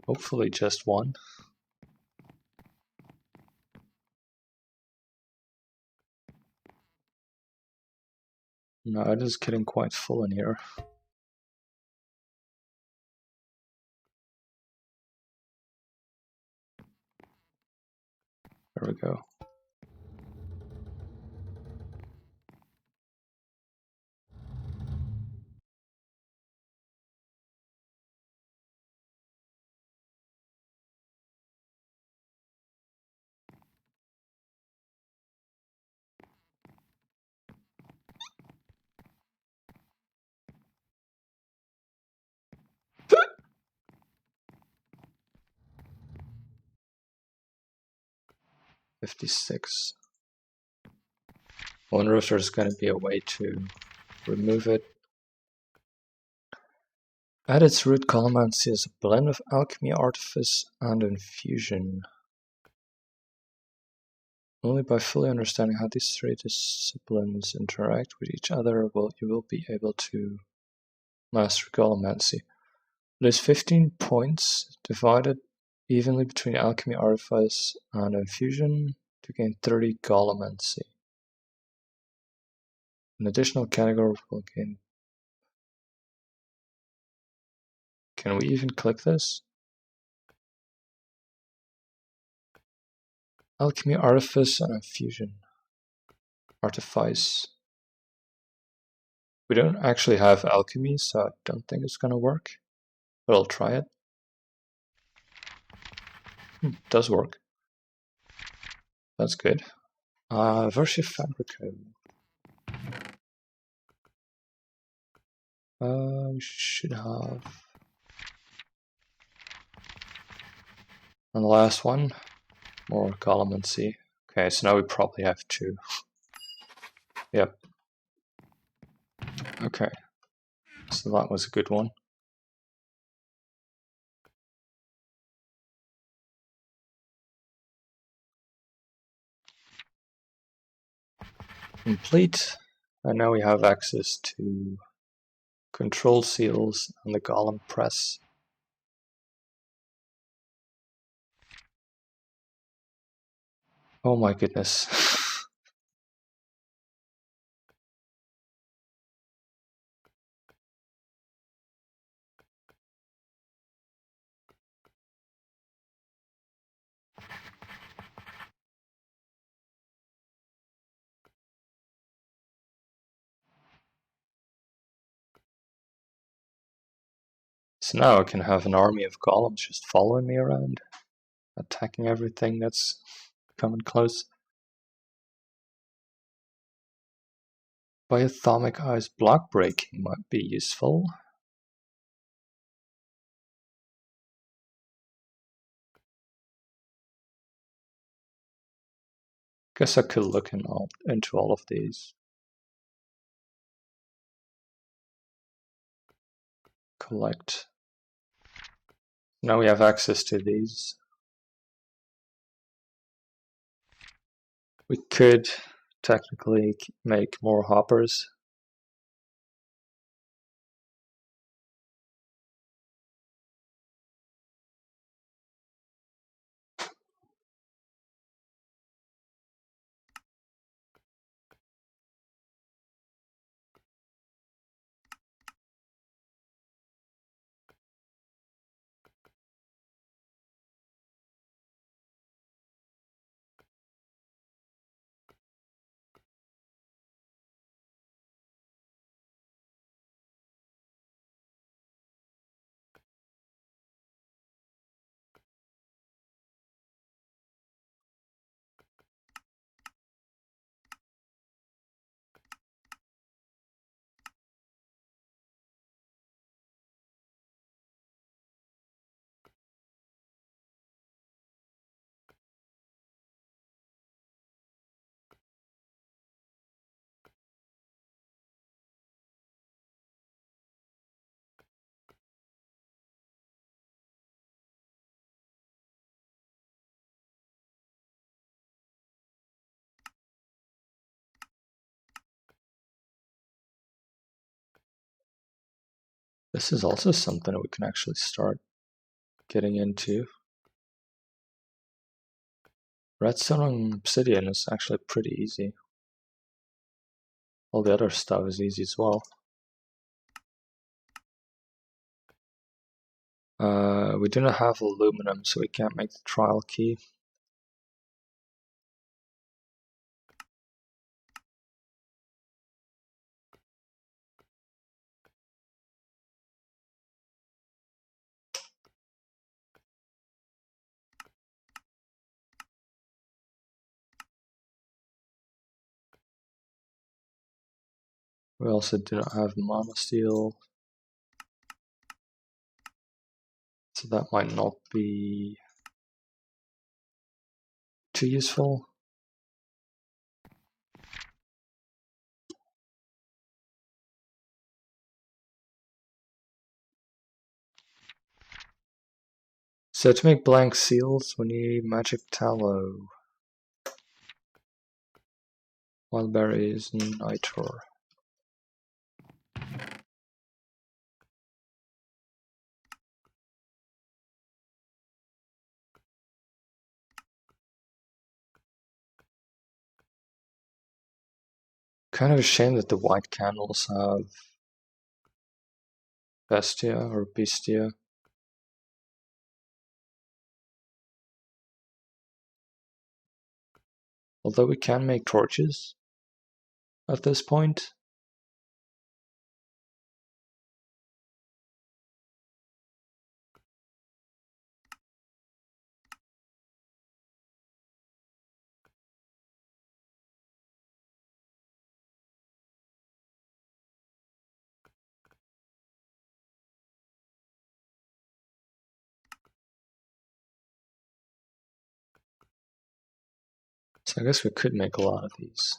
Hopefully just one. No, it is getting quite full in here. There we go. $56. I wonder if there's going to be a way to remove it. At its root, Colomancy is a blend of alchemy, artifice, and infusion. Only by fully understanding how these 3 disciplines interact with each other you will be able to master Colomancy. It is 15 points divided evenly between alchemy, artifice, and infusion to gain 30 Colomancy. An additional category will gain Can we even click this? Alchemy, Artifice, and Infusion. Artifice. We don't actually have alchemy, so I don't think it's gonna work. But I'll try it. It does work. That's good. Versi Fabrico. We should have. And the last one, more Galamancy. Okay, so now we probably have 2. Yep. Okay. So that was a good one. Complete. And now we have access to control seals and the golem press. Oh my goodness. So now I can have an army of golems just following me around, attacking everything that's coming close. Biothomic Eyes block breaking might be useful. Guess I could look into all of these. Collect. Now we have access to these. We could technically make more hoppers. This is also something that we can actually start getting into. Redstone and obsidian is actually pretty easy. All the other stuff is easy as well. We do not have aluminum, so we can't make the trial key. We also do not have monosteel, so that might not be too useful. So to make blank seals, we need magic tallow, wild berries, and nitor. Kind of a shame that the white candles have Bestia or Bestia. Although we can make torches at this point. So I guess we could make a lot of these.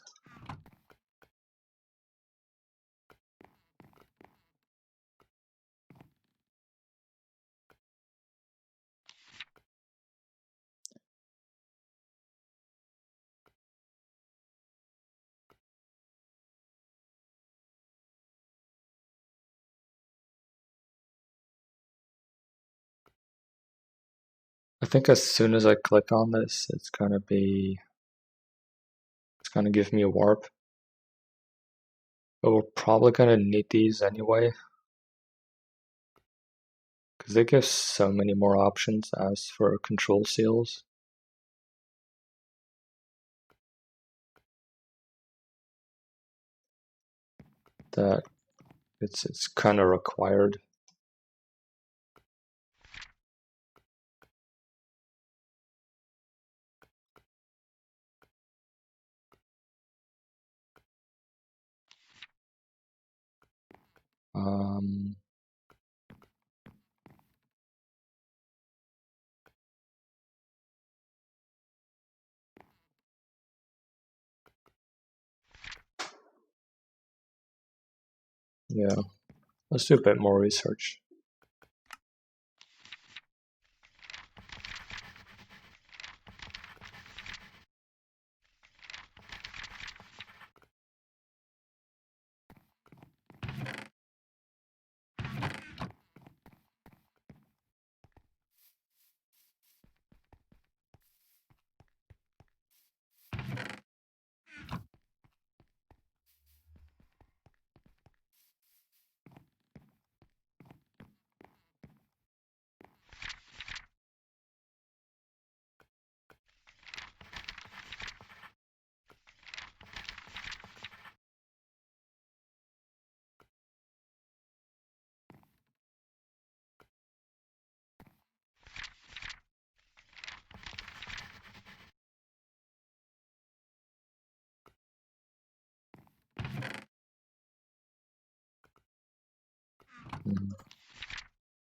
I think as soon as I click on this, it's gonna give me a warp. But we're probably gonna need these anyway, because they give so many more options as for control seals. That it's kind of required. Yeah, let's do a bit more research.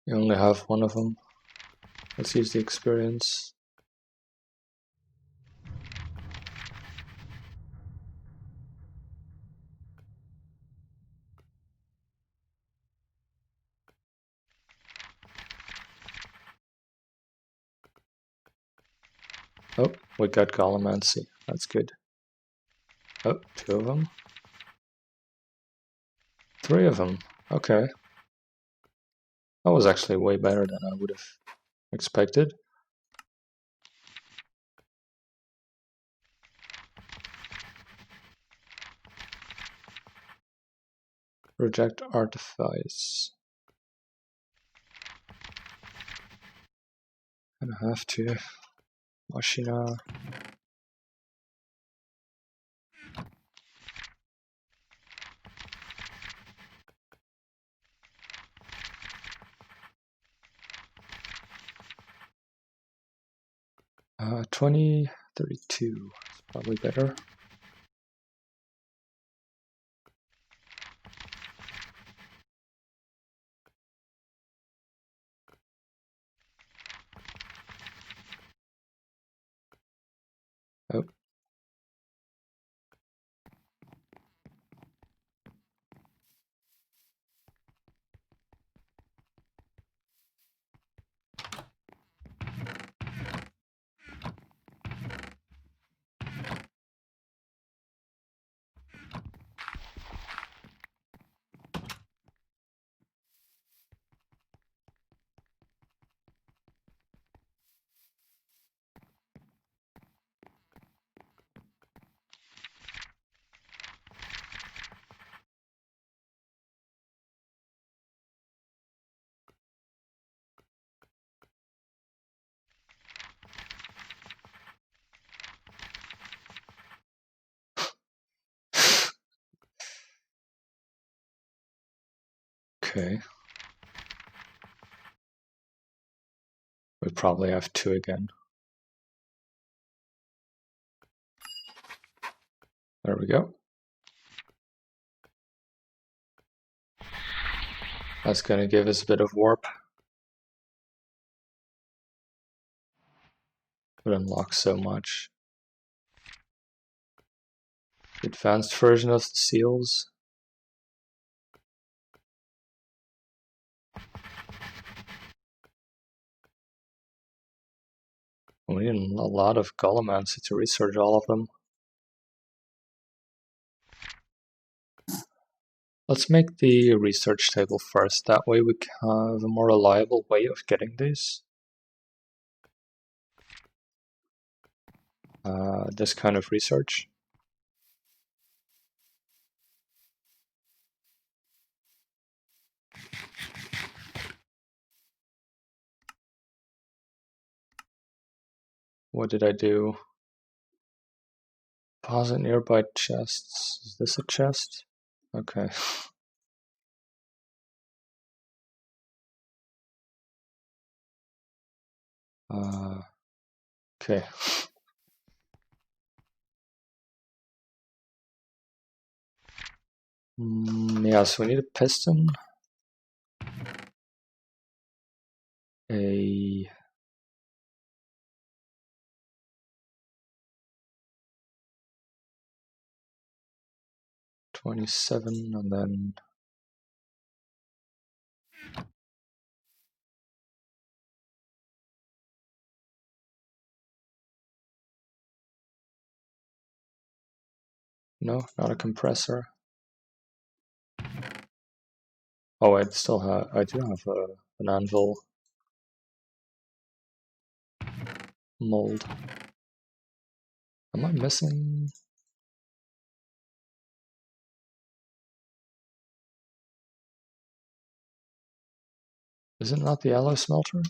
You only have one of them. Let's use the experience. Oh, we got Galamancy. That's good. Oh, 2 of them. 3 of them. Okay. That was actually way better than I would have expected. Reject artifice. Gonna have to. Machina. Uh, 20, 32 is probably better. Oh. Okay. We probably have 2 again. There we go. That's going to give us a bit of warp. It unlocks so much. Advanced version of the seals. We need a lot of Golemancy to research all of them. Let's make the research table first. That way we can have a more reliable way of getting these. This kind of research. What did I do? Deposit nearby chests. Is this a chest? Okay. Okay. Yeah, so we need a piston. A 27 and then no, not a compressor. Oh, I do have an anvil mold. Am I missing? Is it not the alloy smelter?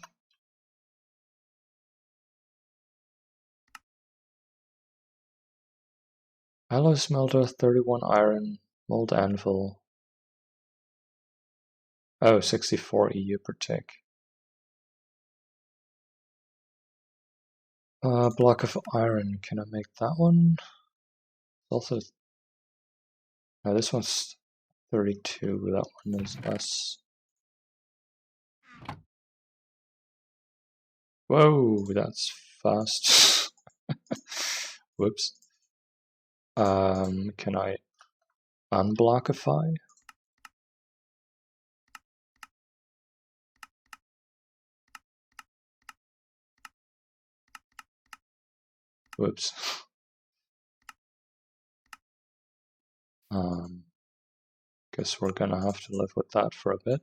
Alloy smelter, 31 iron, mold anvil. Oh, 64 EU per tick. Block of iron, can I make that one? Also, no, this one's 32, that one is less. Whoa, that's fast. Whoops. Can I unblockify? Whoops. Guess we're gonna have to live with that for a bit.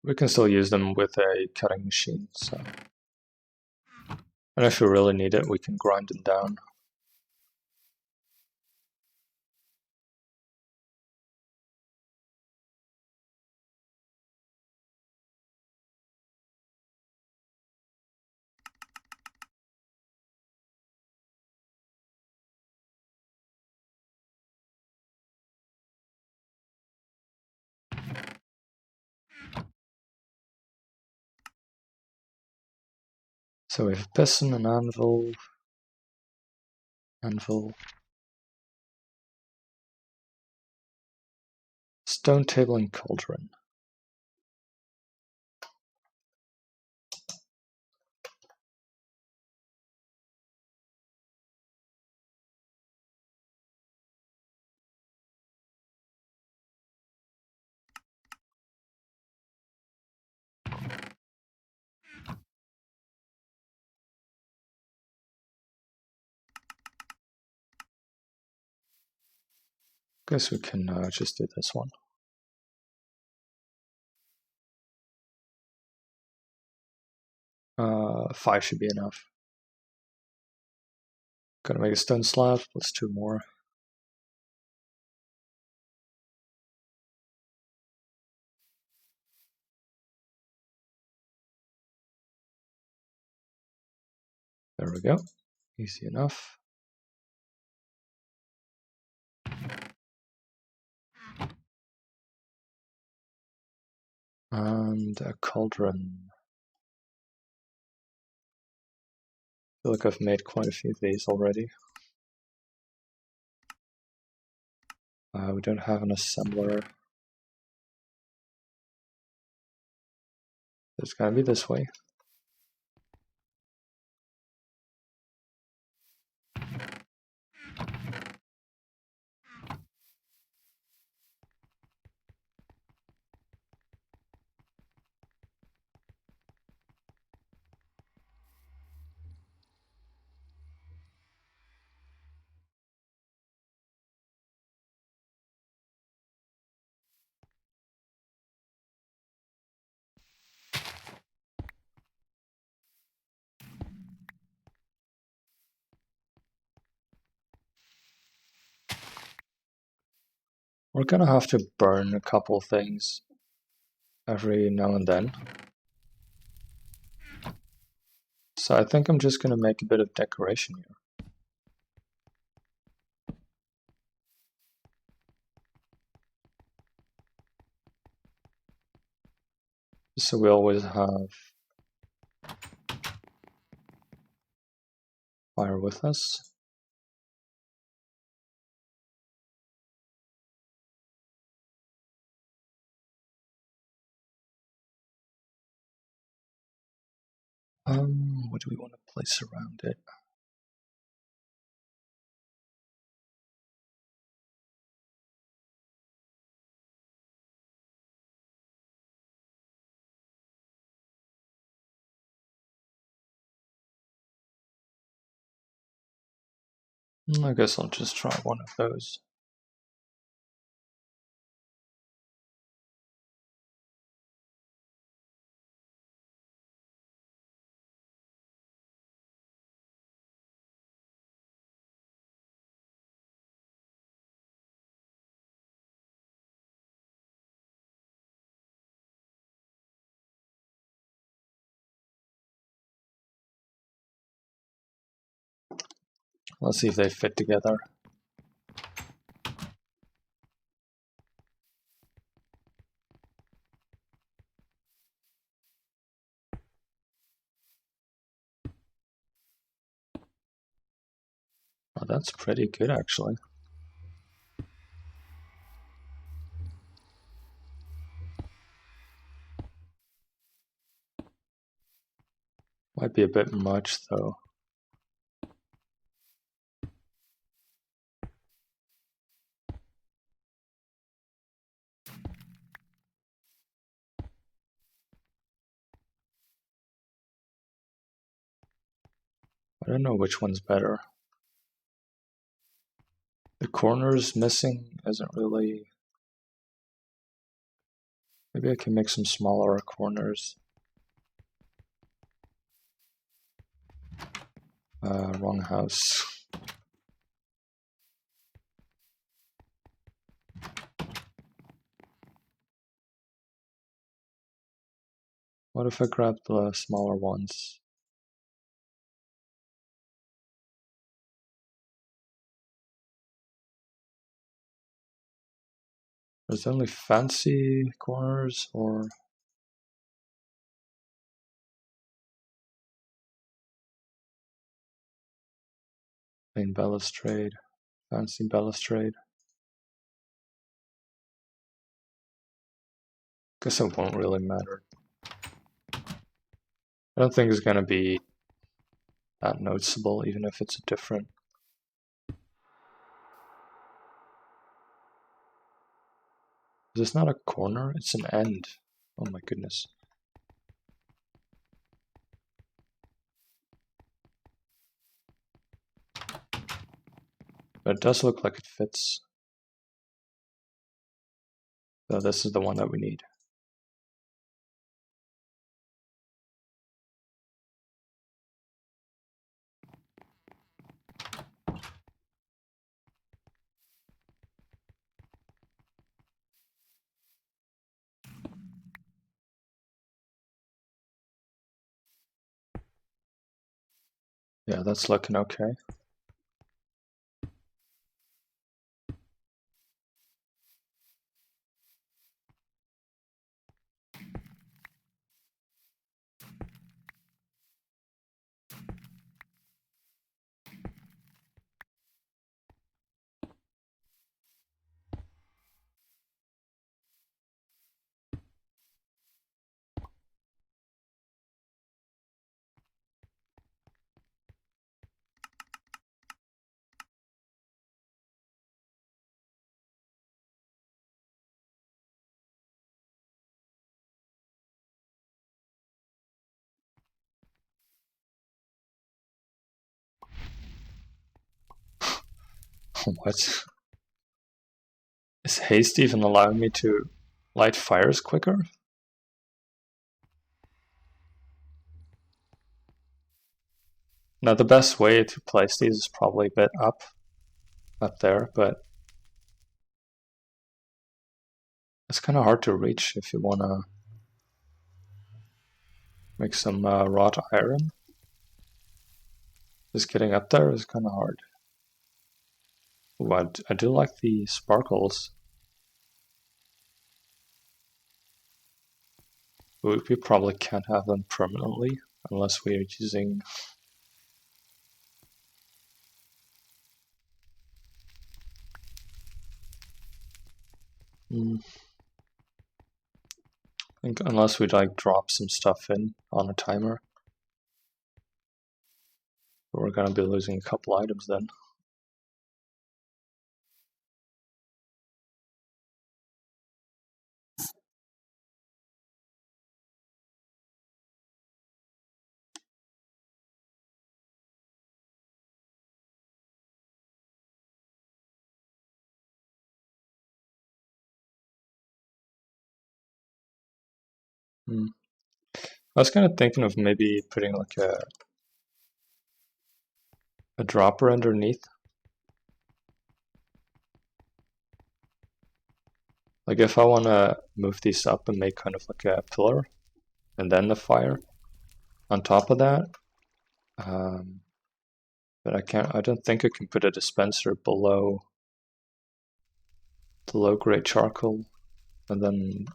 We can still use them with a cutting machine, so. And if we really need it, we can grind them down. So we have piston and anvil. Stone table and cauldron. Guess we can just do this one. Five should be enough. Gonna make a stone slab, plus 2 more. There we go. Easy enough. And a cauldron. I feel like I've made quite a few of these already. We don't have an assembler. It's gonna be this way. We're gonna have to burn a couple things every now and then. So I think I'm just gonna make a bit of decoration here. So we always have fire with us. What do we want to place around it? I guess I'll just try one of those. Let's see if they fit together. Oh, that's pretty good, actually. Might be a bit much, though. I don't know which one's better. The corners missing isn't really... Maybe I can make some smaller corners. Wrong house. What if I grab the smaller ones? There's only fancy corners, or... plain balustrade, fancy balustrade. Guess it won't really matter. I don't think it's gonna be that noticeable, even if it's different. Is this not a corner? It's an end. Oh my goodness. But it does look like it fits. So this is the one that we need. Yeah, that's looking okay. What? Is haste even allowing me to light fires quicker? Now the best way to place these is probably a bit up there, but it's kind of hard to reach if you want to make some wrought iron. Just getting up there is kind of hard. Ooh, I do like the sparkles. We probably can't have them permanently unless we are using... I think unless we like drop some stuff in on a timer. But we're gonna be losing a couple items then. I was kind of thinking of maybe putting like a dropper underneath. Like if I want to move these up and make kind of like a pillar and then the fire on top of that. But I don't think I can put a dispenser below the low grade charcoal and then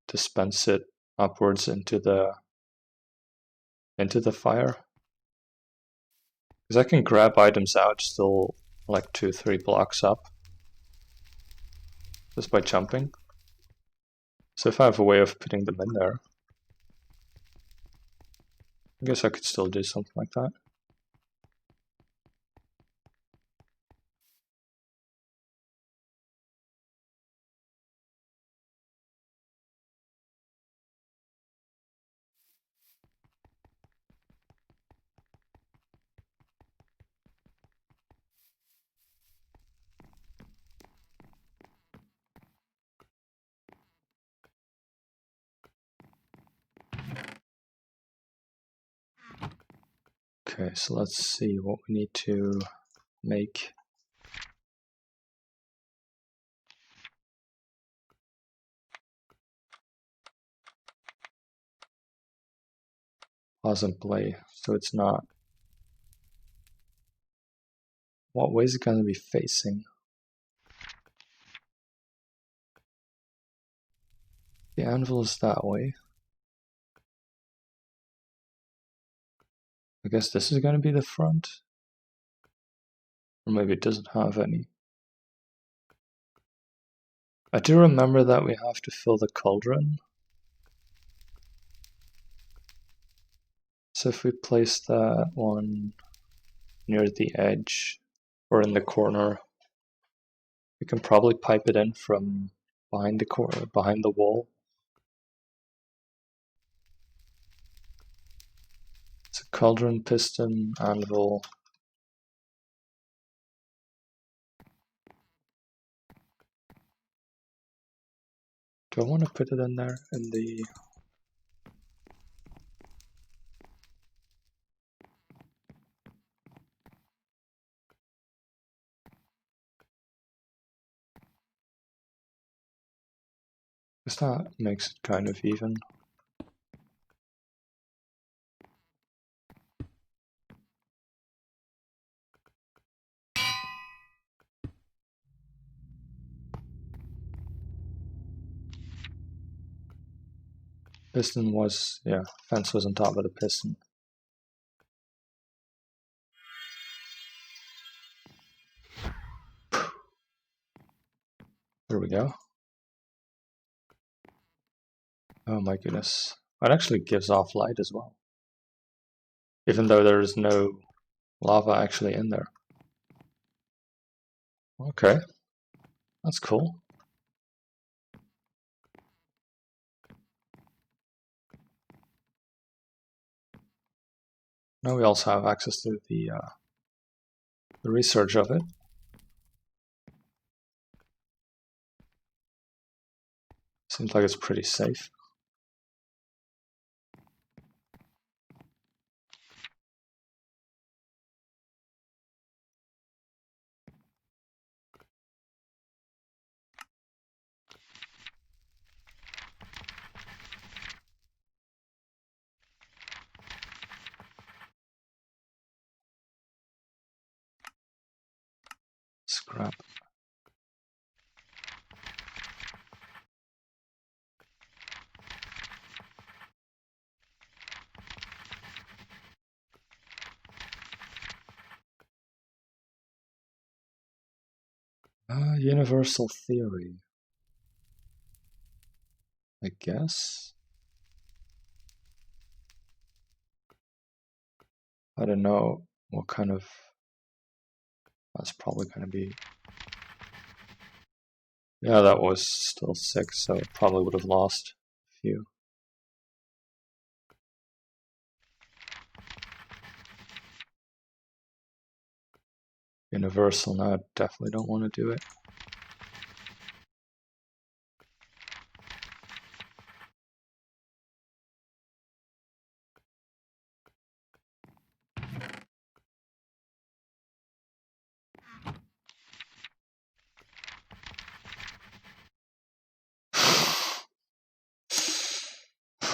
dispense it upwards into the fire. Because I can grab items out still like 2-3 blocks up just by jumping. So if I have a way of putting them in there, I guess I could still do something like that. Okay, so let's see what we need to make. Possibly, so it's not. What way is it going to be facing? The anvil is that way. I guess this is going to be the front. Or maybe it doesn't have any. I do remember that we have to fill the cauldron. So if we place that one near the edge or in the corner, we can probably pipe it in from behind the wall. It's a cauldron, piston, anvil. Do I want to put it in there in the... Because that makes it kind of even. Piston was, yeah, fence was on top of the piston. There we go. Oh my goodness. It actually gives off light as well. Even though there's no lava actually in there. Okay. That's cool. Now we also have access to the research of it. Seems like it's pretty safe. Scrap. Universal theory. I guess. I don't know what kind of. That's probably going to be. Yeah, that was still 6, so probably would have lost a few. Universal, no, I definitely don't want to do it.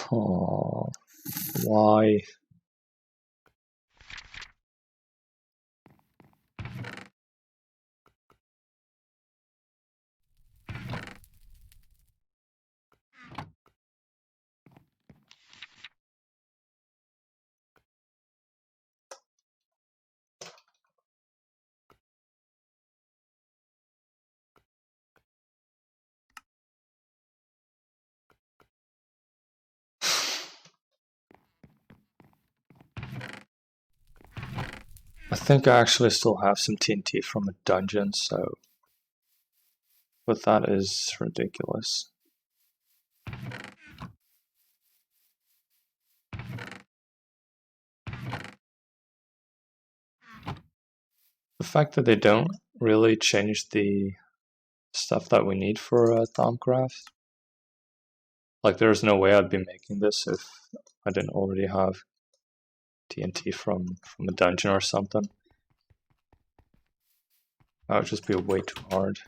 Oh, why? I think I actually still have some TNT from a dungeon, so. But that is ridiculous. The fact that they don't really change the stuff that we need for Thaumcraft. Like, there's no way I'd be making this if I didn't already have TNT from a dungeon or something. That would just be way too hard.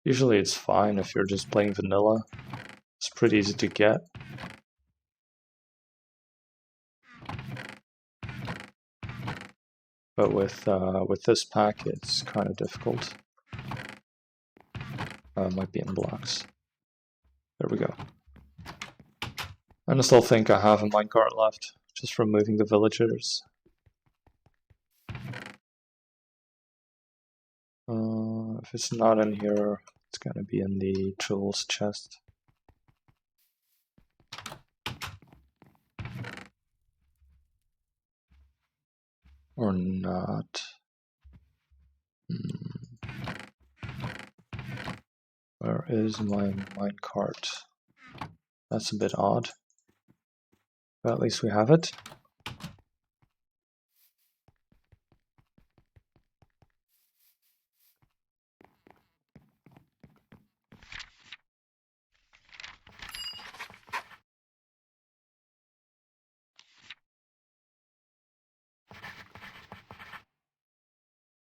Usually it's fine if you're just playing vanilla. It's pretty easy to get. But with this pack, it's kind of difficult. Might be in blocks. There we go. And I still think I have a minecart left, just from moving the villagers. If it's not in here, it's gonna be in the tools chest. Or not. Where is my minecart? That's a bit odd. But at least we have it.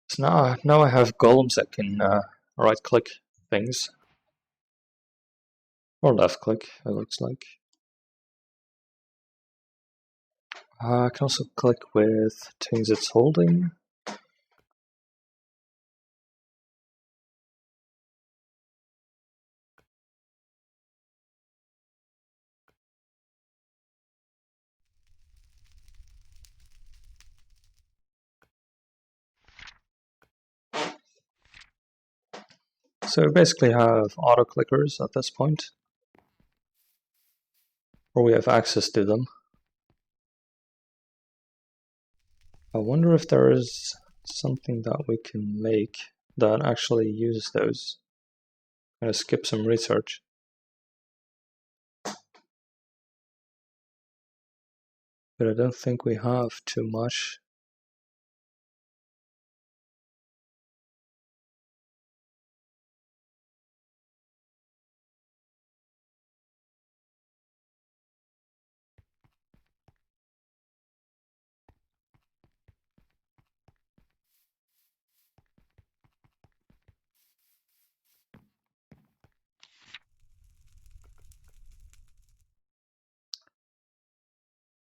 So now I have golems that can right click things. Or left click, it looks like. I can also click with things it's holding. So we basically have auto clickers at this point. Or we have access to them. I wonder if there is something that we can make that actually uses those. I'm gonna skip some research. But I don't think we have too much.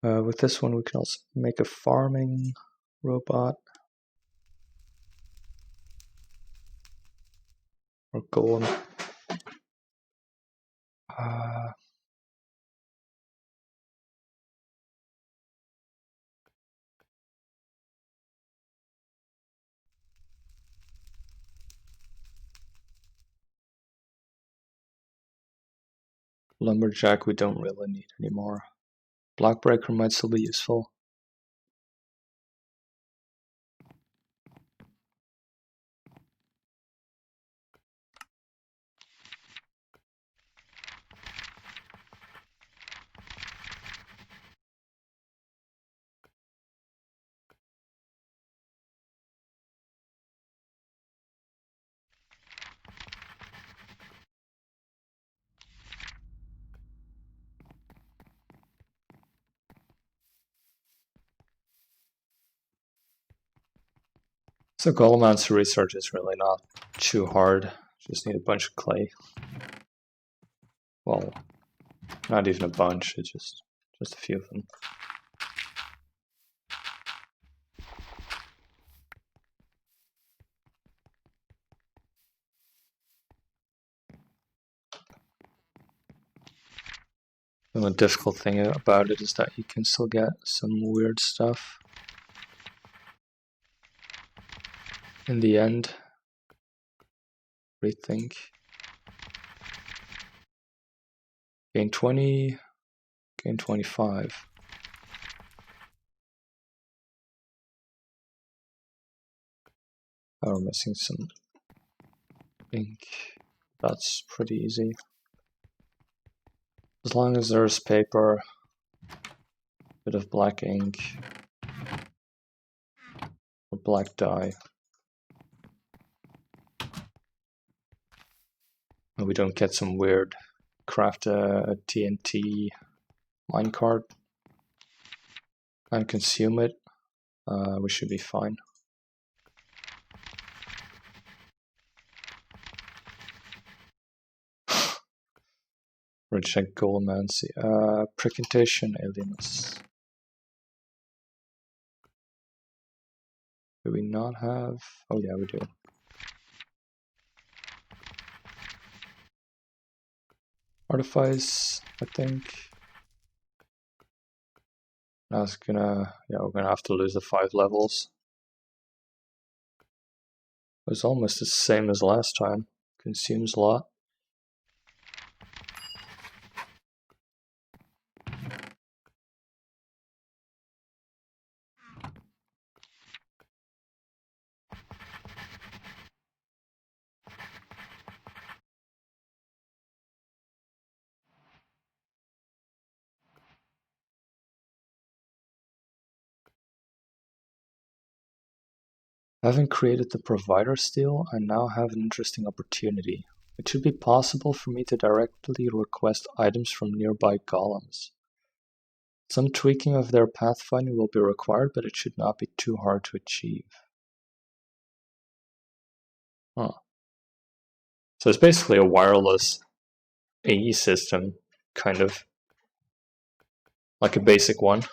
With this one, we can also make a farming robot or golem. Lumberjack we don't really need anymore. Blockbreaker might still be useful. So Golemancer research is really not too hard. Just need a bunch of clay. Well, not even a bunch, it's just a few of them. And the difficult thing about it is that you can still get some weird stuff in the end. Rethink. Gain 20, gain 25. Oh, we're missing some ink. That's pretty easy. As long as there's paper, a bit of black ink, or black dye. And we don't get some weird craft a TNT minecart and consume it, we should be fine. Reject Golemancy. Precantation aliens. Do we not have? Oh yeah, we do. Artifice, I think. Now it's gonna, yeah, we're gonna have to lose the 5 levels. It was almost the same as last time. Consumes a lot. Having created the provider steel, I now have an interesting opportunity. It should be possible for me to directly request items from nearby golems. Some tweaking of their pathfinding will be required, but it should not be too hard to achieve. Huh. So it's basically a wireless AE system, kind of. Like a basic one.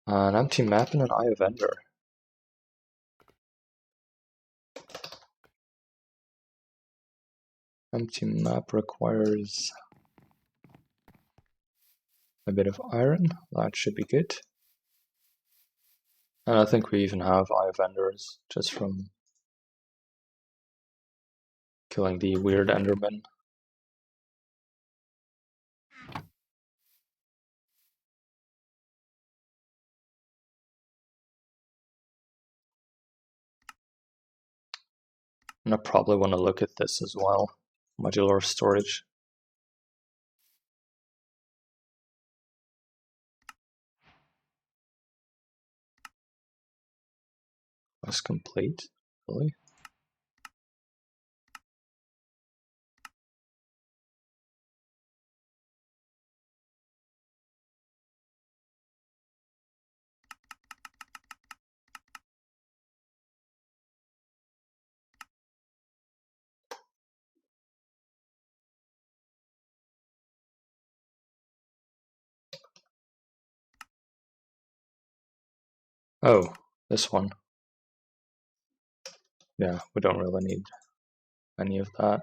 An empty map and an eye of Ender. Empty map requires a bit of iron. That should be good. And I think we even have eye of Enders just from killing the weird Enderman. And I probably want to look at this as well. Modular storage. Was complete, really? Oh, this one. Yeah, we don't really need any of that.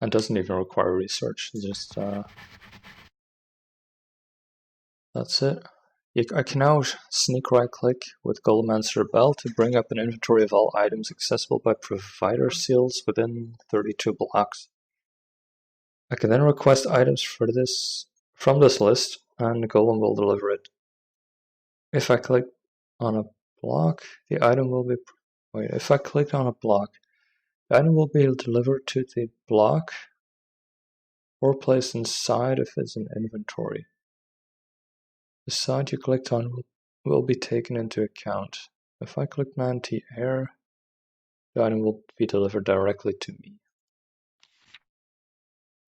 It doesn't even require research, it's just that's it. I can now sneak right click with Golem Answer Bell to bring up an inventory of all items accessible by provider seals within 32 blocks. I can then request items from this list, and Golem will deliver it. If I click on a block, the item will be... Wait, if I click on a block, the item will be delivered to the block or placed inside if it's an inventory. The site you clicked on will be taken into account. If I click anti-air, the item will be delivered directly to me.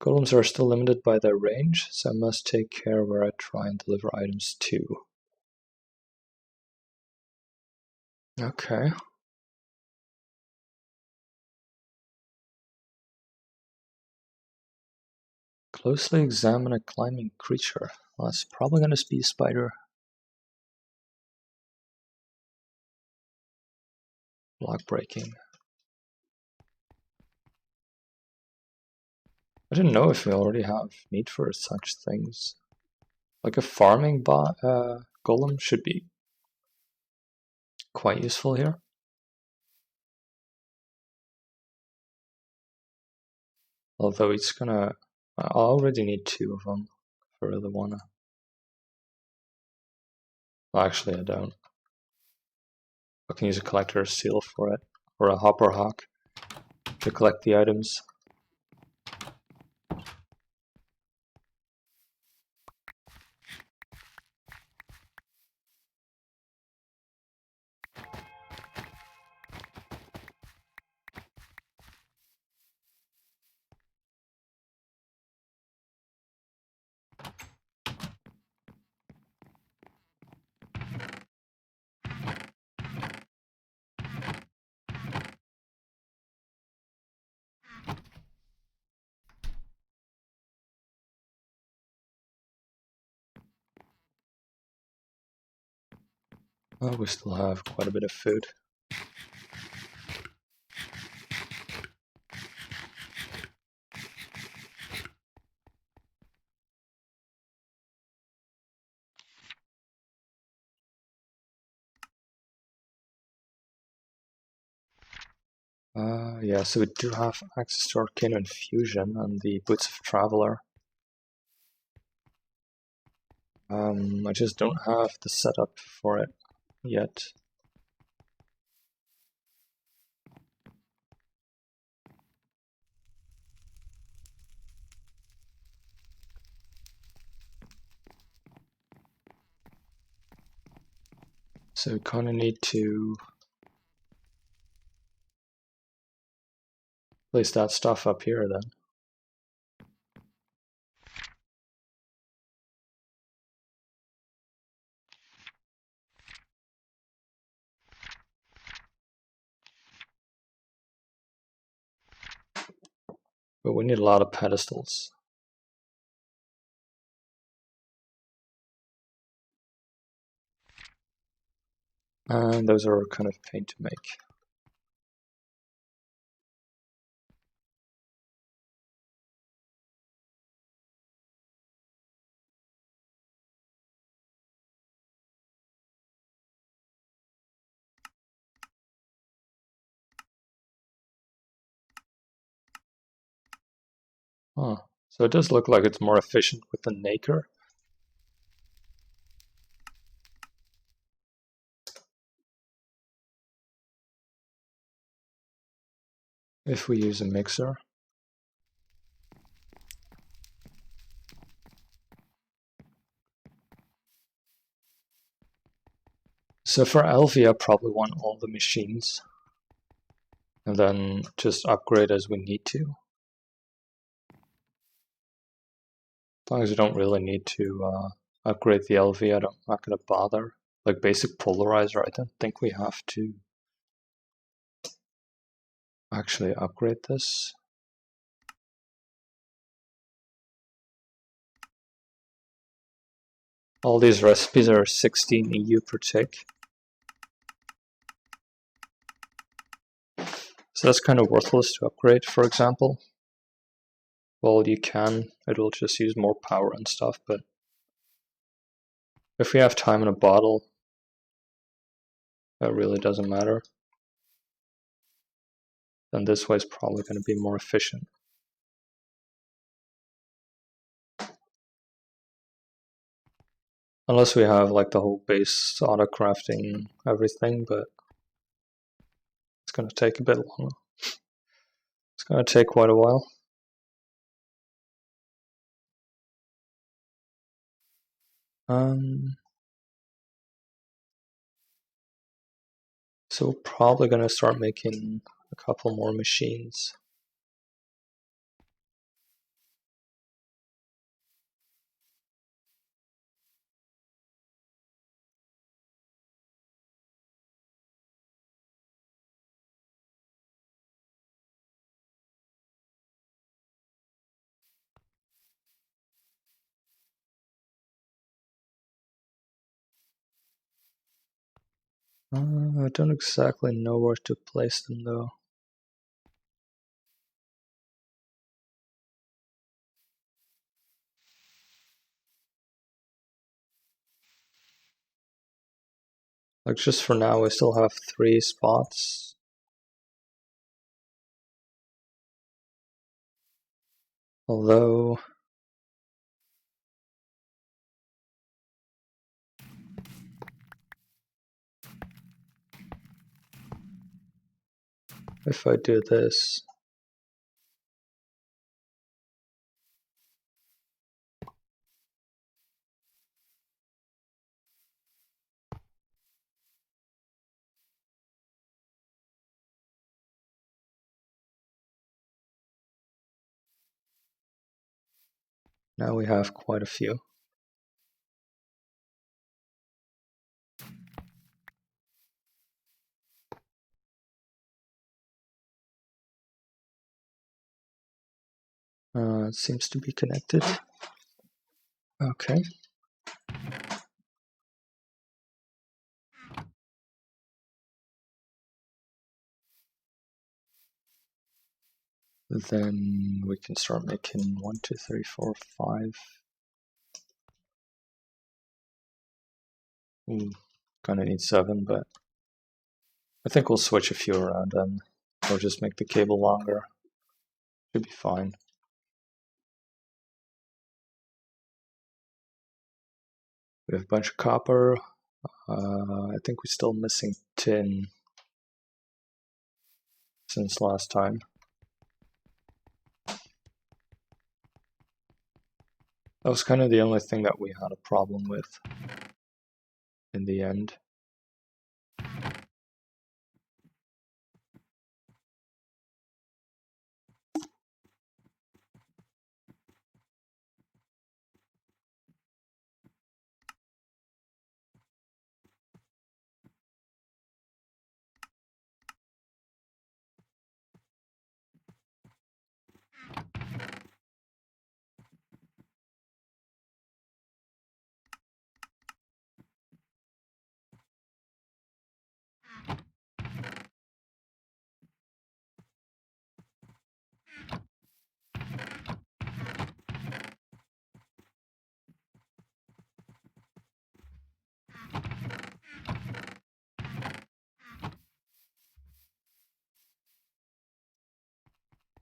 Golems are still limited by their range, so I must take care where I try and deliver items to. Okay. Closely examine a climbing creature. Well, that's probably going to be a spider. Block breaking. I didn't know if we already have need for such things. Like a farming golem should be quite useful here. Although it's gonna... I already need 2 of them if I really wanna. Well, actually, I don't. I can use a collector's seal for it, or a hopper hawk to collect the items. Oh, we still have quite a bit of food. Yeah, so we do have access to Arcane Infusion and the Boots of Traveler. I just don't have the setup for it yet. So we kind of need to place that stuff up here then. But we need a lot of pedestals. And those are kind of pain to make. Huh. So it does look like it's more efficient with the Naker. If we use a mixer. So for Elvia, I probably want all the machines. And then just upgrade as we need to. long as you don't really need to upgrade the LV, I'm not going to bother. Like basic polarizer, I don't think we have to actually upgrade this. All these recipes are 16 EU per tick. So that's kind of worthless to upgrade, for example. Well, you can, it will just use more power and stuff, but if we have time in a bottle, that really doesn't matter. Then this way is probably going to be more efficient. Unless we have like the whole base auto crafting everything, but it's going to take a bit longer. It's going to take quite a while. So we're probably going to start making a couple more machines. I don't exactly know where to place them though. Like just for now, we still have 3 spots. Although if I do this, now we have quite a few. It seems to be connected. Okay. Then we can start making 1, 2, 3, 4, 5. Gonna need 7, but I think we'll switch a few around and or just make the cable longer. Should be fine. We have a bunch of copper. I think we're still missing tin since last time. That was kind of the only thing that we had a problem with in the end.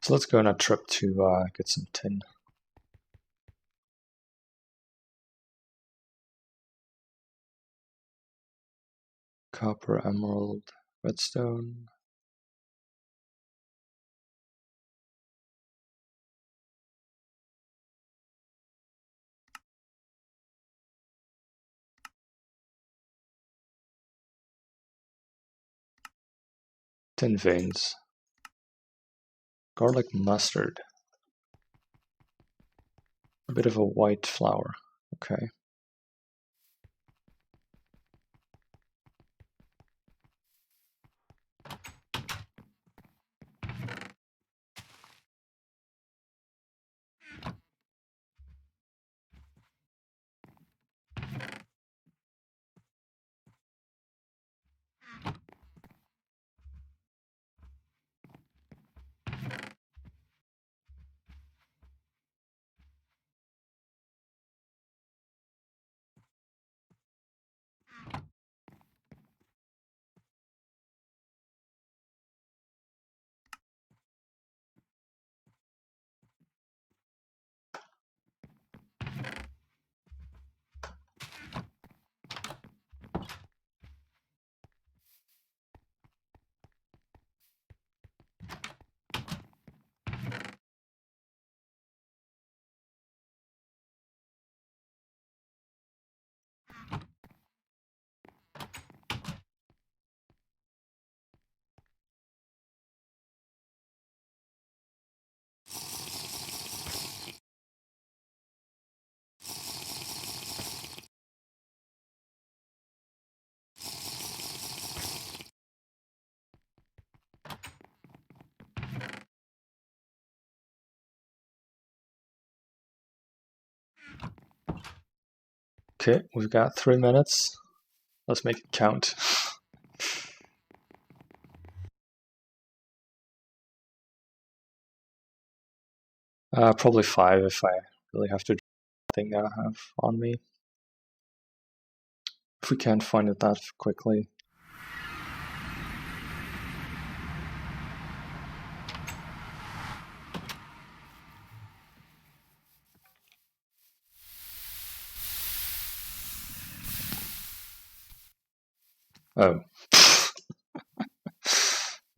So let's go on a trip to get some tin. Copper, emerald, redstone. Tin veins. Garlic mustard. A bit of a white flower. Okay. Okay, we've got 3 minutes. Let's make it count. Probably 5 if I really have to do the thing that I have on me. If we can't find it that quickly. Oh.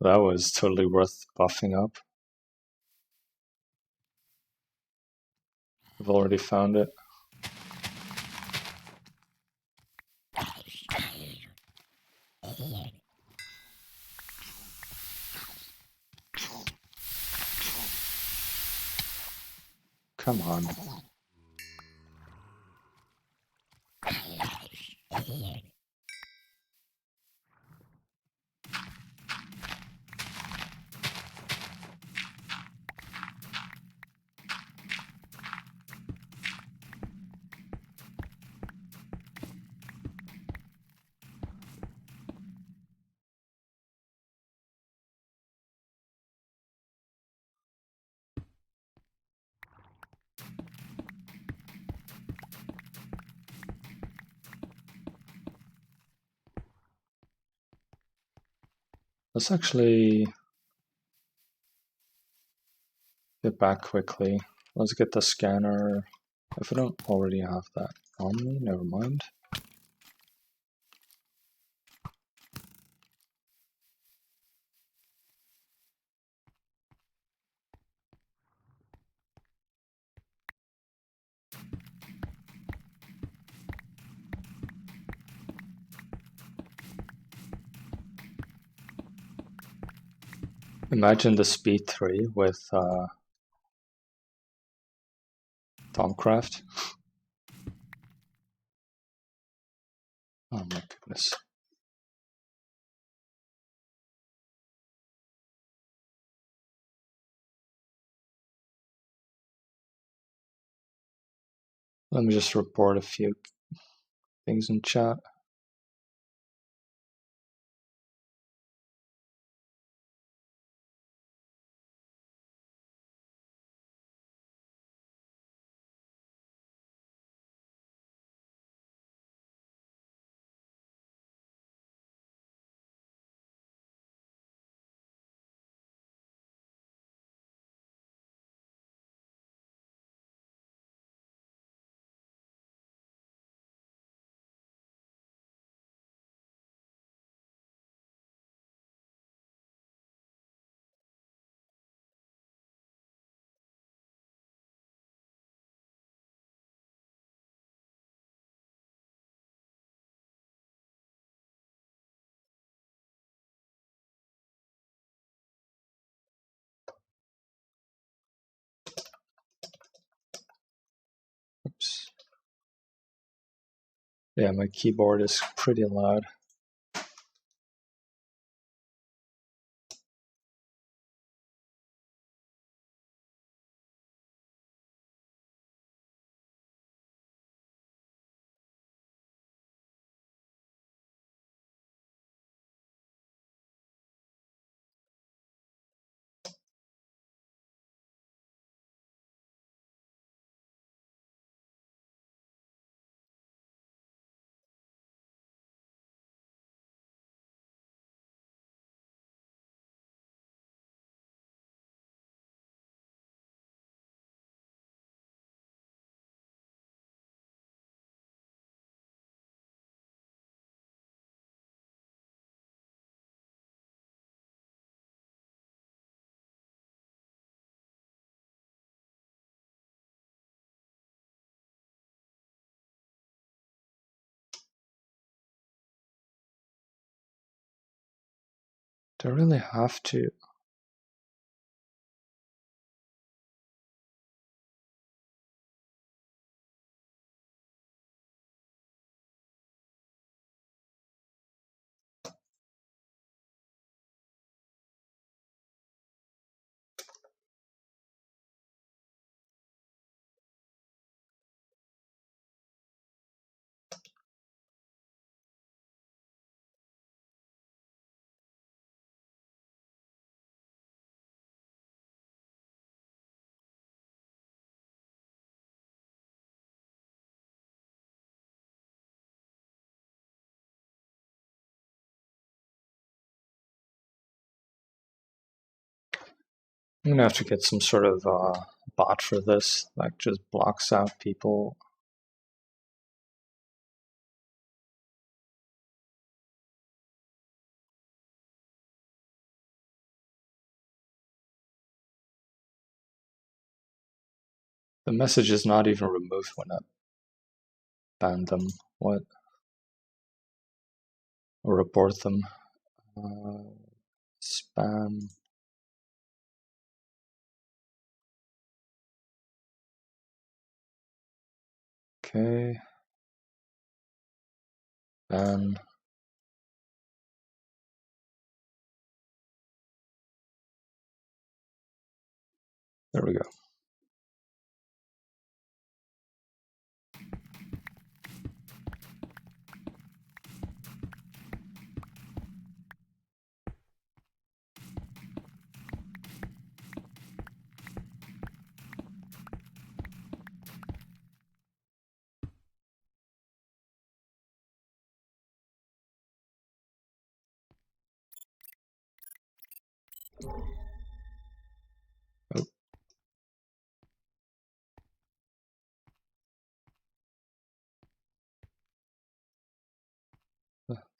That was totally worth buffing up. I've already found it. Come on. Let's actually get back quickly. Let's get the scanner. If I don't already have that on me, never mind. Imagine the Speed 3 with Thaumcraft. Oh my goodness. Let me just report a few things in chat. Yeah, my keyboard is pretty loud. Do I really have to? I'm gonna have to get some sort of bot for this, like just blocks out people. The message is not even removed when I ban them. What? Or report them. Spam. Okay. Ban. There we go. Oh.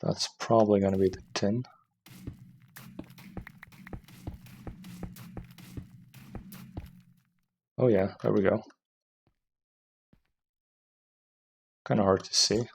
That's probably going to be the tin. Oh yeah, there we go. Kind of hard to see.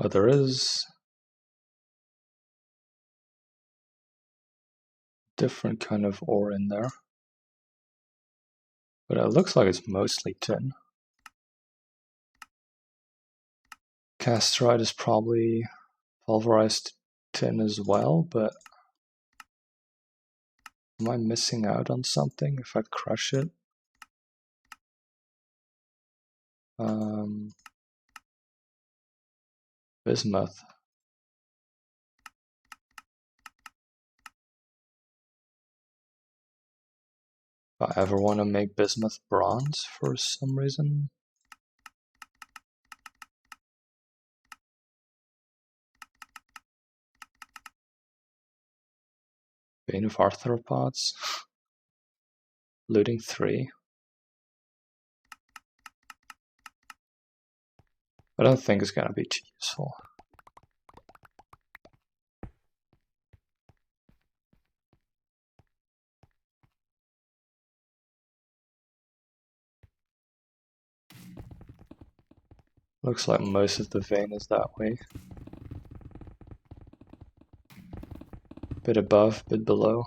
But there is different kind of ore in there. But it looks like it's mostly tin. Casterite is probably pulverized tin as well, but am I missing out on something if I crush it? Bismuth. If I ever want to make bismuth bronze for some reason. Vein of arthropods. Looting 3. I don't think it's gonna be too useful. Looks like most of the vein is that way. Bit above, bit below.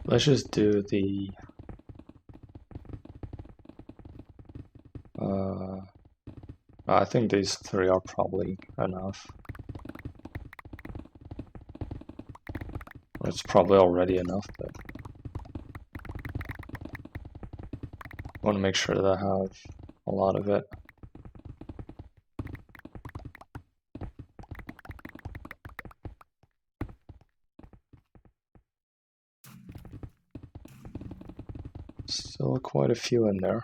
Let's just do the I think these 3 are probably enough. It's probably already enough, but I want to make sure that I have a lot of it. Still quite a few in there.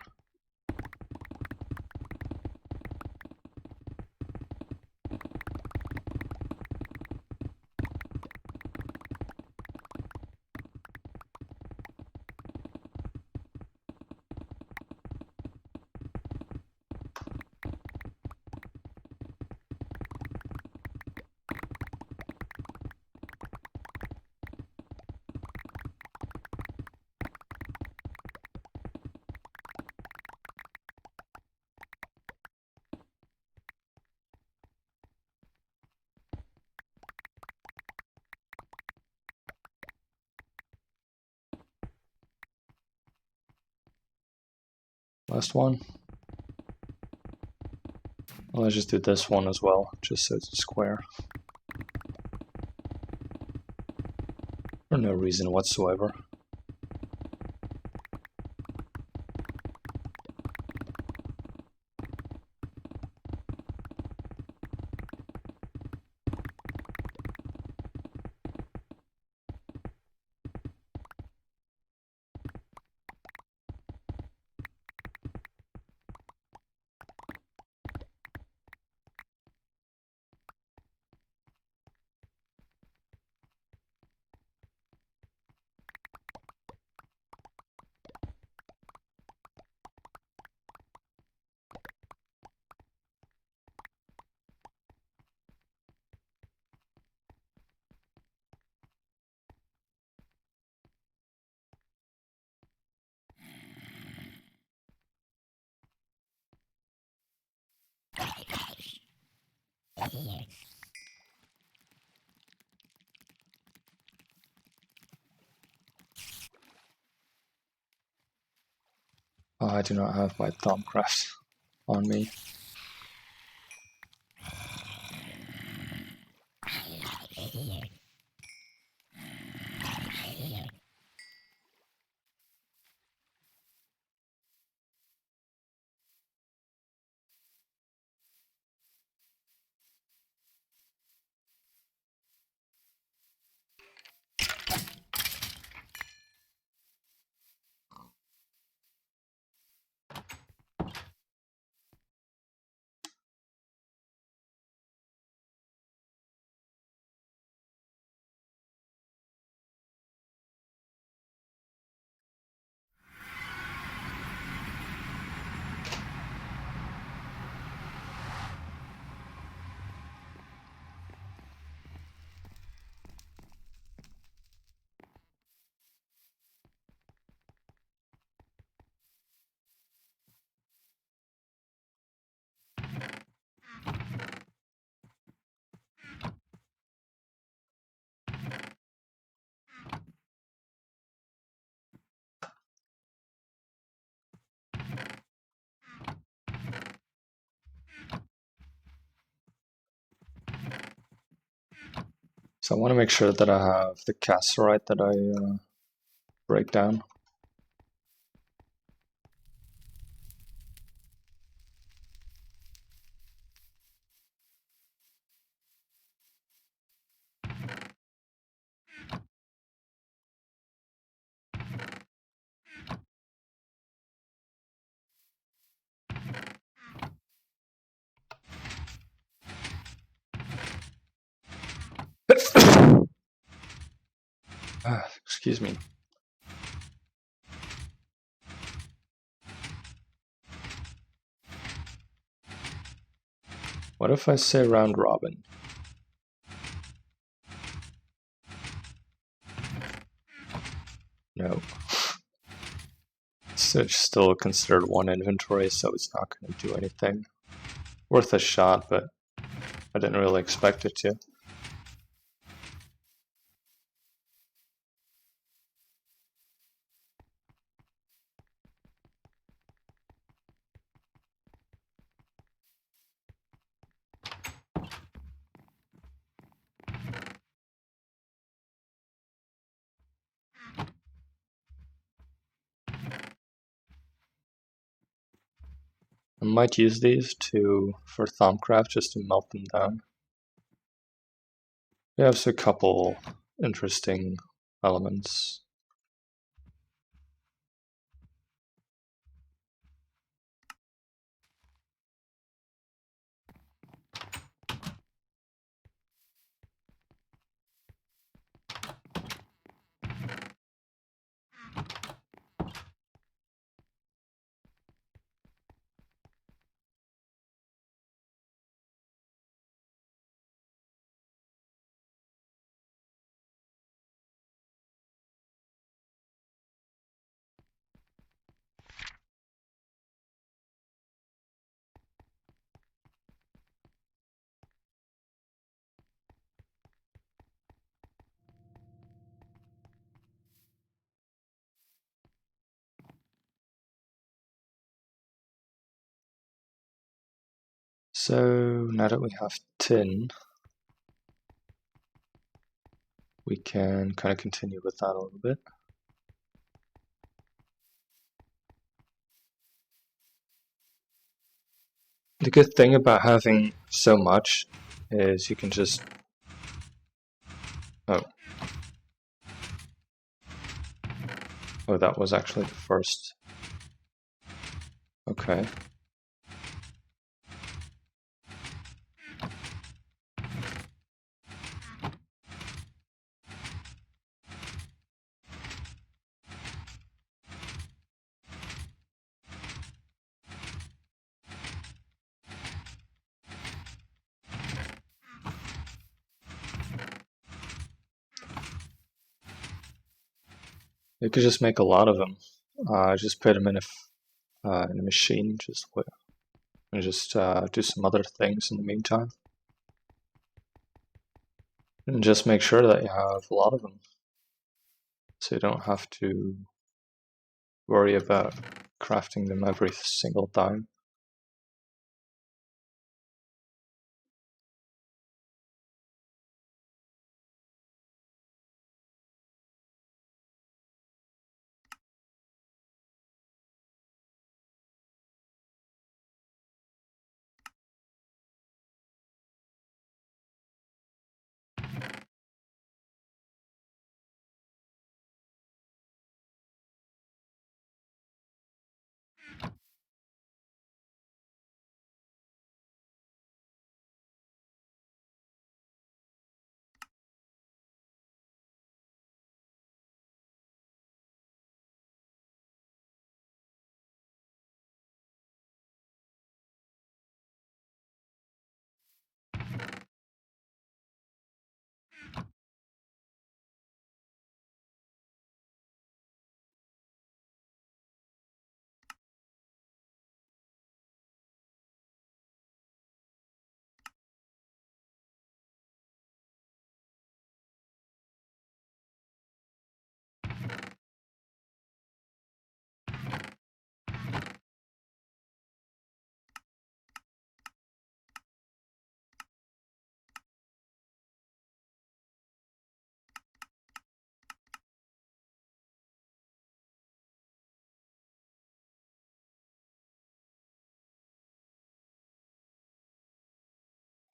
Last one. Well, let's just do this one as well, just so it's a square. For no reason whatsoever. Oh, I do not have my Thaumcraft on me. So I want to make sure that I have the cassiterite that I break down. Excuse me. What if I say round robin? No. So it's still considered one inventory, so it's not going to do anything. Worth a shot, but I didn't really expect it to. I might use these for Thaumcraft just to melt them down. We have a couple interesting elements. So now that we have tin, we can kind of continue with that a little bit. The good thing about having so much is you can just... Oh, that was actually the first. Okay. You could just make a lot of them. Just put them in a machine, and just do some other things in the meantime. And just make sure that you have a lot of them, so you don't have to worry about crafting them every single time.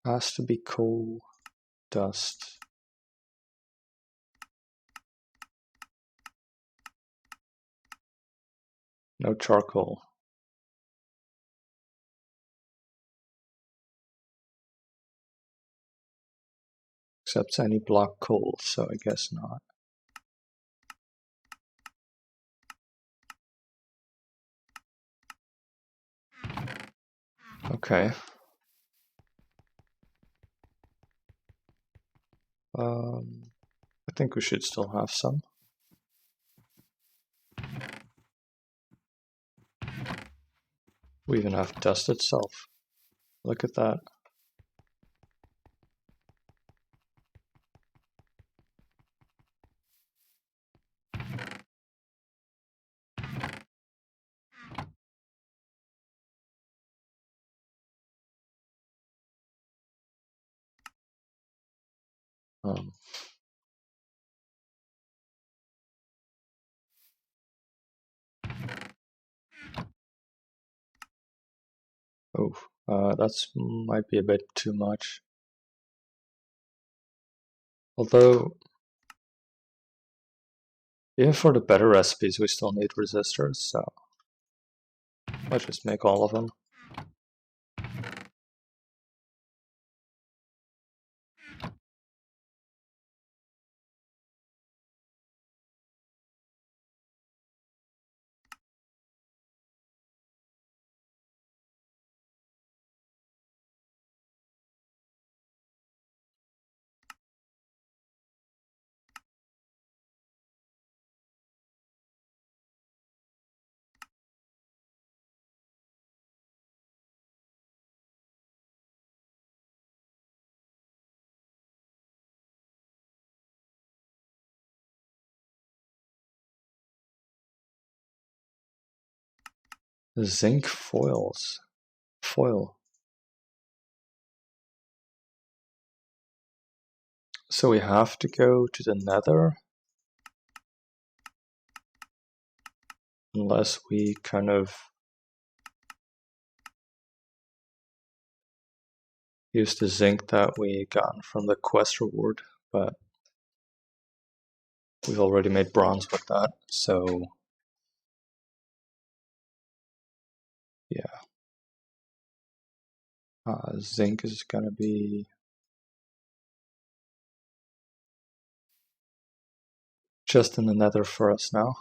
Has to be coal dust. No charcoal. Except any black coal, so I guess not. Okay. I think we should still have some. We even have dust itself. Look at that. Um, that's might be a bit too much. Although, even for the better recipes, we still need resistors, so let's just make all of them. Zinc foils. Foil. So we have to go to the Nether, unless we kind of use the zinc that we got from the quest reward, but we've already made bronze with that, so yeah. Zinc is gonna be just in the Nether for us now.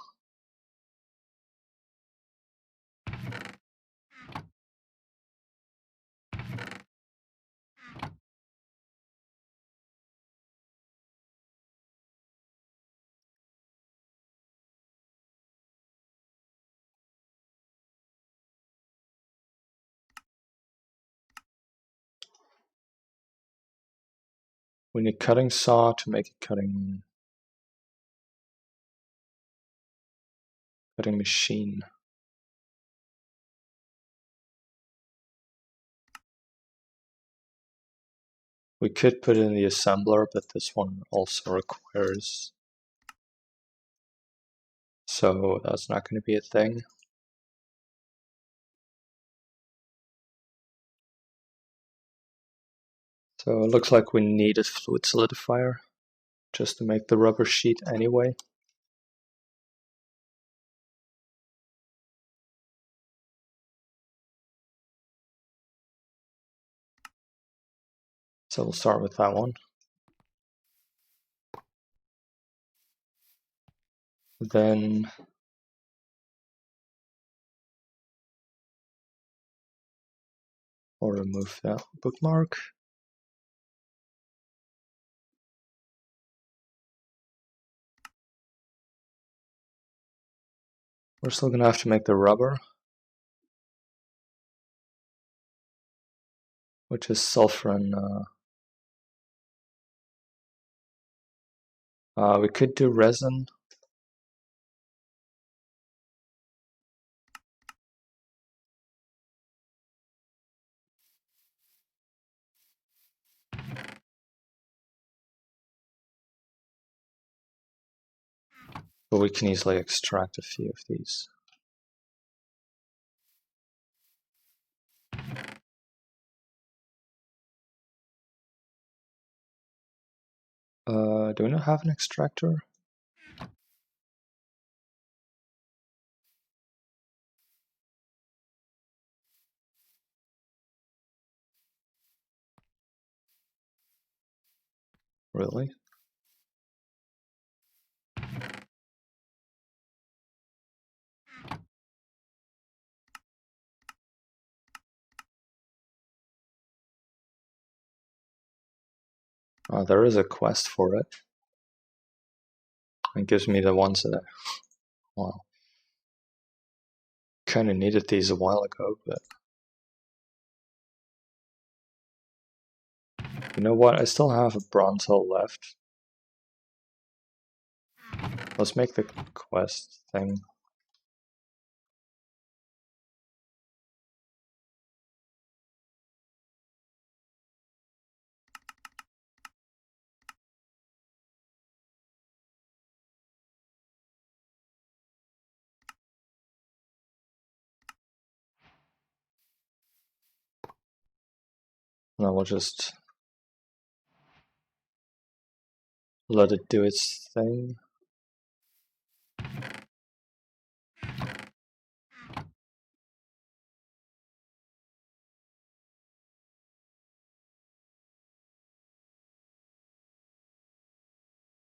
We need cutting saw to make a cutting machine. We could put in the assembler, but this one also requires, so that's not going to be a thing. So it looks like we need a fluid solidifier just to make the rubber sheet anyway. So we'll start with that one. Then we'll remove that bookmark. We're still going to have to make the rubber, which is sulfur and we could do resin. But we can easily extract a few of these. Do we not have an extractor? Really? There is a quest for it. It gives me the ones that well, kind of needed these a while ago, but you know what? I still have a bronze hull left. Let's make the quest thing. And then we'll just let it do its thing.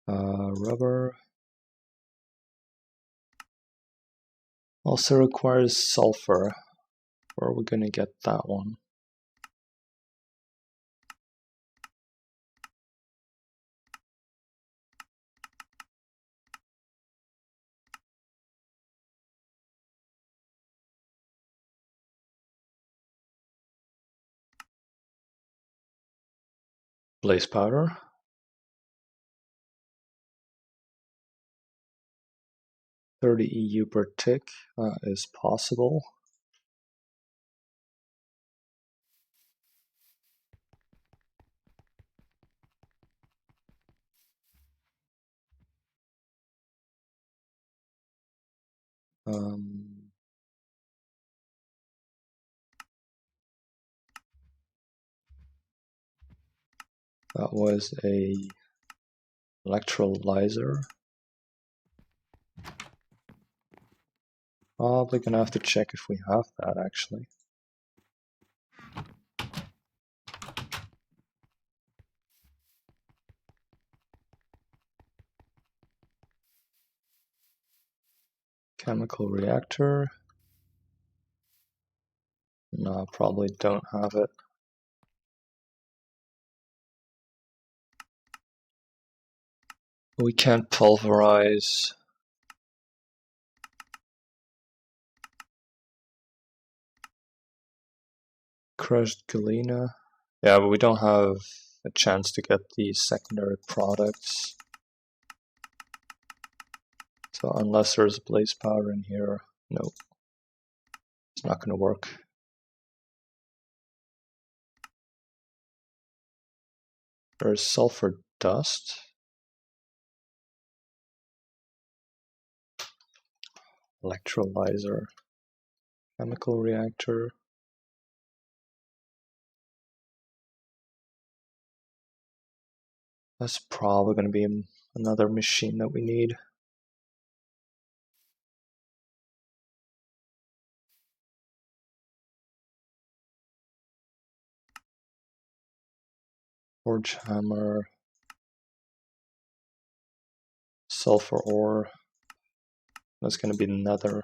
Rubber also requires sulfur. Where are we gonna get that one? Blaze powder. 30 EU per tick is possible. That was a electrolyzer. Probably gonna have to check if we have that actually. Chemical reactor. No, probably don't have it. We can't pulverize. Crushed galena. Yeah, but we don't have a chance to get the secondary products. So unless there's blaze powder in here, no, it's not going to work. There's sulfur dust. Electrolyzer. Chemical reactor. That's probably going to be another machine that we need. Forge hammer. Sulfur ore. That's going to be nether.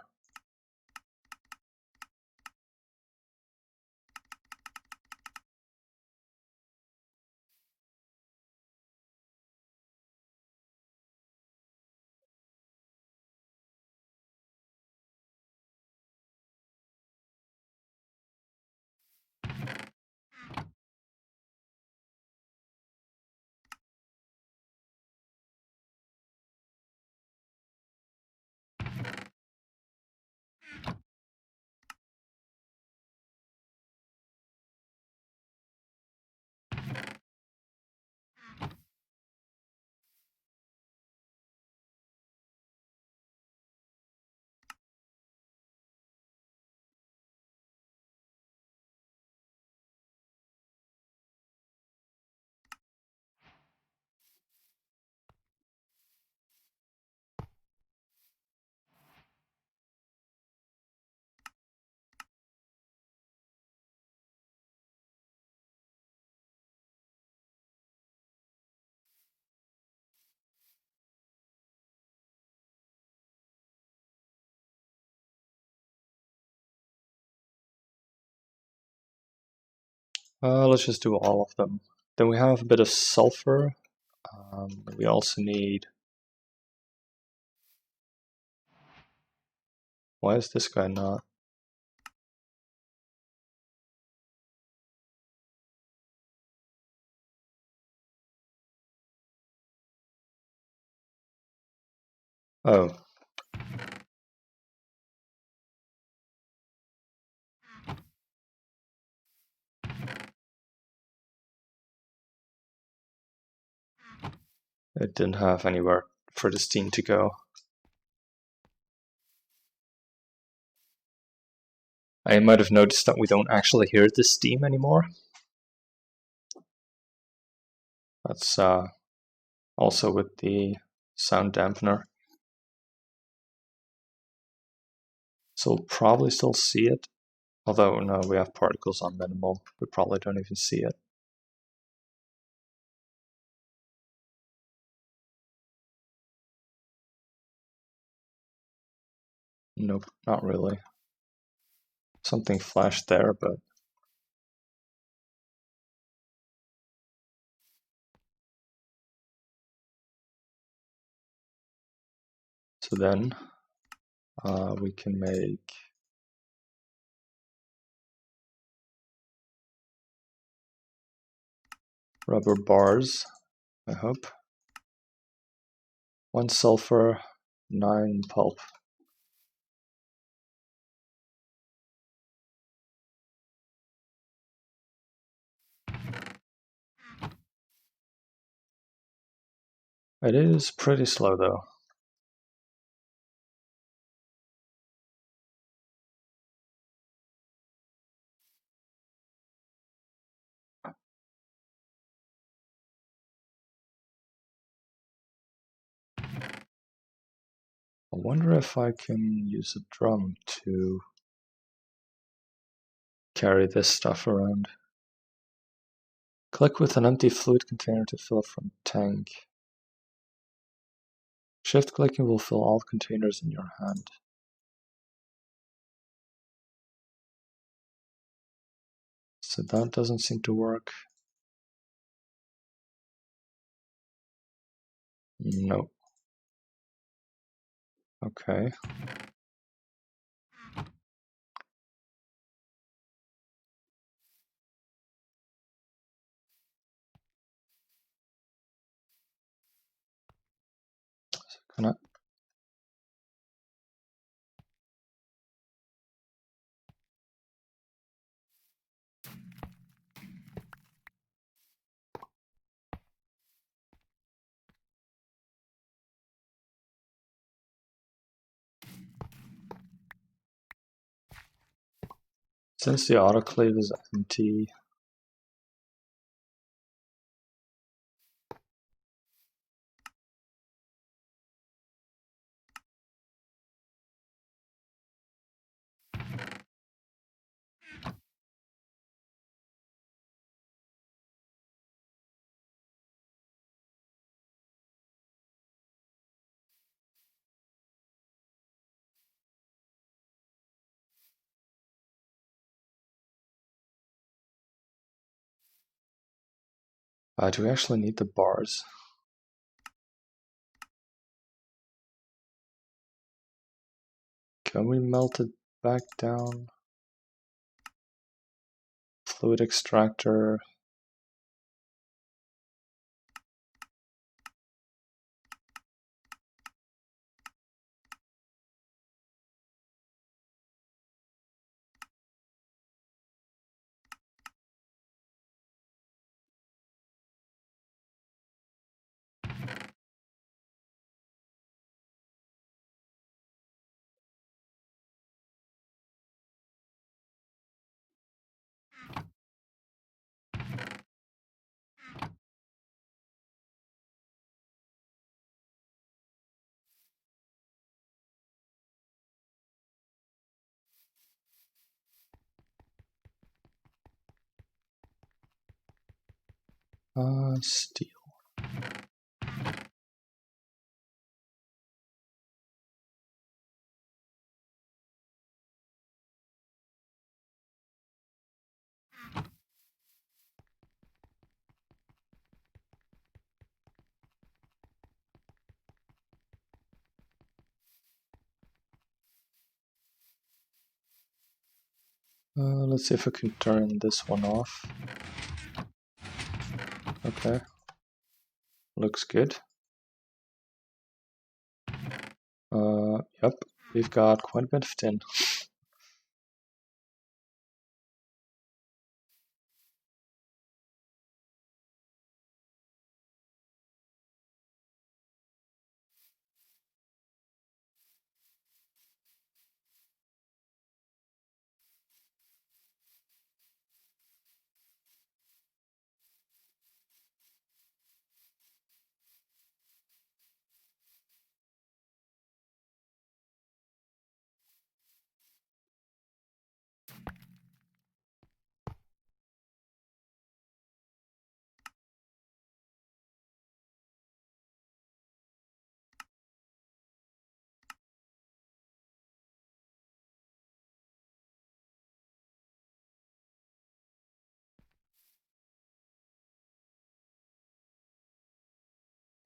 Let's just do all of them. Then we have a bit of sulfur. We also need... Why is this guy not? Oh. It didn't have anywhere for the steam to go. I might have noticed that we don't actually hear the steam anymore. That's also with the sound dampener. So we'll probably still see it. Although, no, we have particles on minimal. We probably don't even see it. Nope, not really. Something flashed there, but... So then, we can make... rubber bars, I hope. 1 sulfur, 9 pulp. It is pretty slow though. I wonder if I can use a drum to carry this stuff around. Click with an empty fluid container to fill it from tank. Shift clicking will fill all containers in your hand. So that doesn't seem to work. Nope. Okay. Can I? Since the autoclave is empty, do we actually need the bars? Can we melt it back down? Fluid extractor. Steel. Let's see if I can turn this one off. Okay. Looks good. Yep, we've got quite a bit of tin.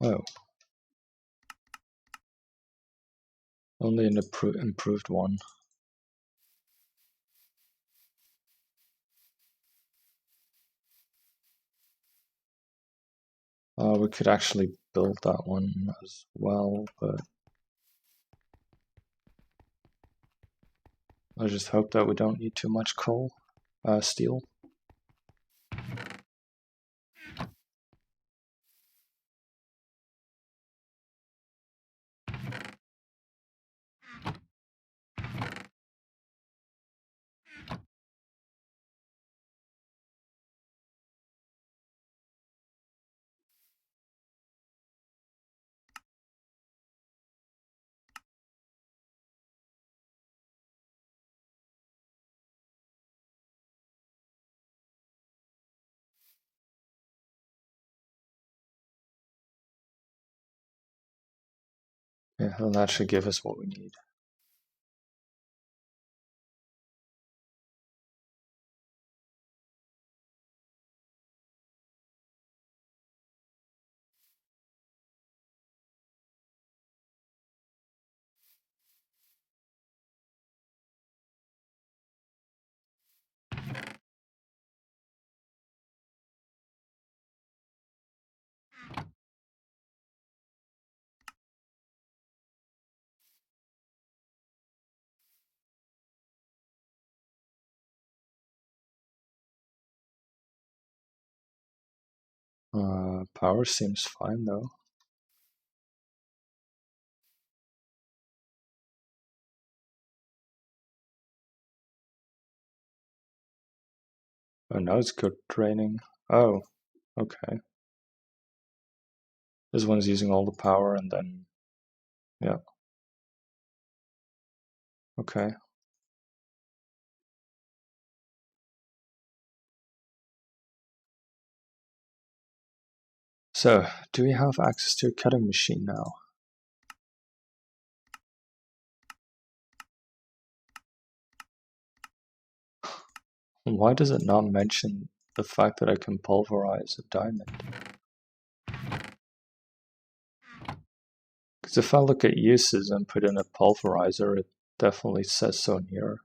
Oh, only an improved one. We could actually build that one as well, but I just hope that we don't need too much coal, steel. Yeah, and that should give us what we need. Power seems fine though. Oh, now it's good draining. Oh, okay. This one's using all the power and then, yeah. Okay. So, do we have access to a cutting machine now? Why does it not mention the fact that I can pulverize a diamond? Because if I look at uses and put in a pulverizer, it definitely says so in here.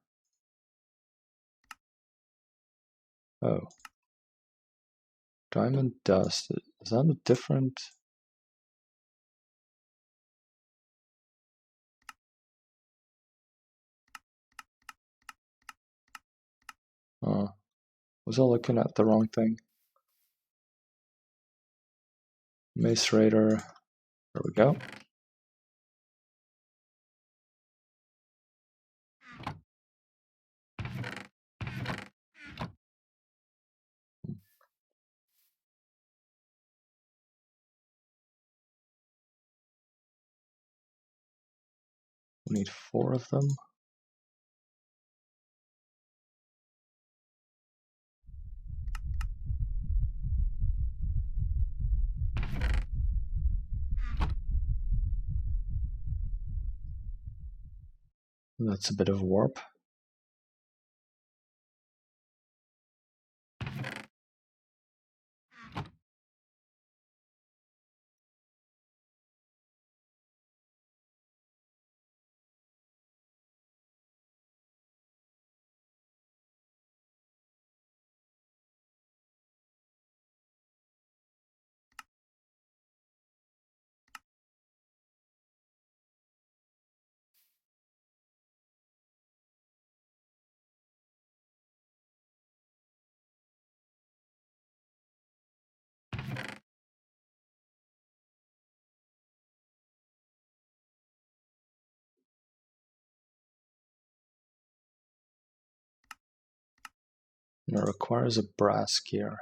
Oh. Diamond dust. Is that a different... was I looking at the wrong thing? Mace Raider. There we go. We need 4 of them. That's a bit of warp. And it requires a brass gear.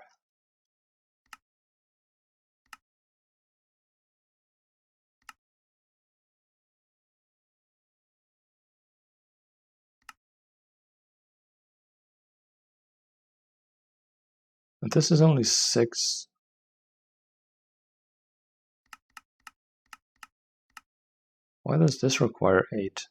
And this is only 6. Why does this require 8?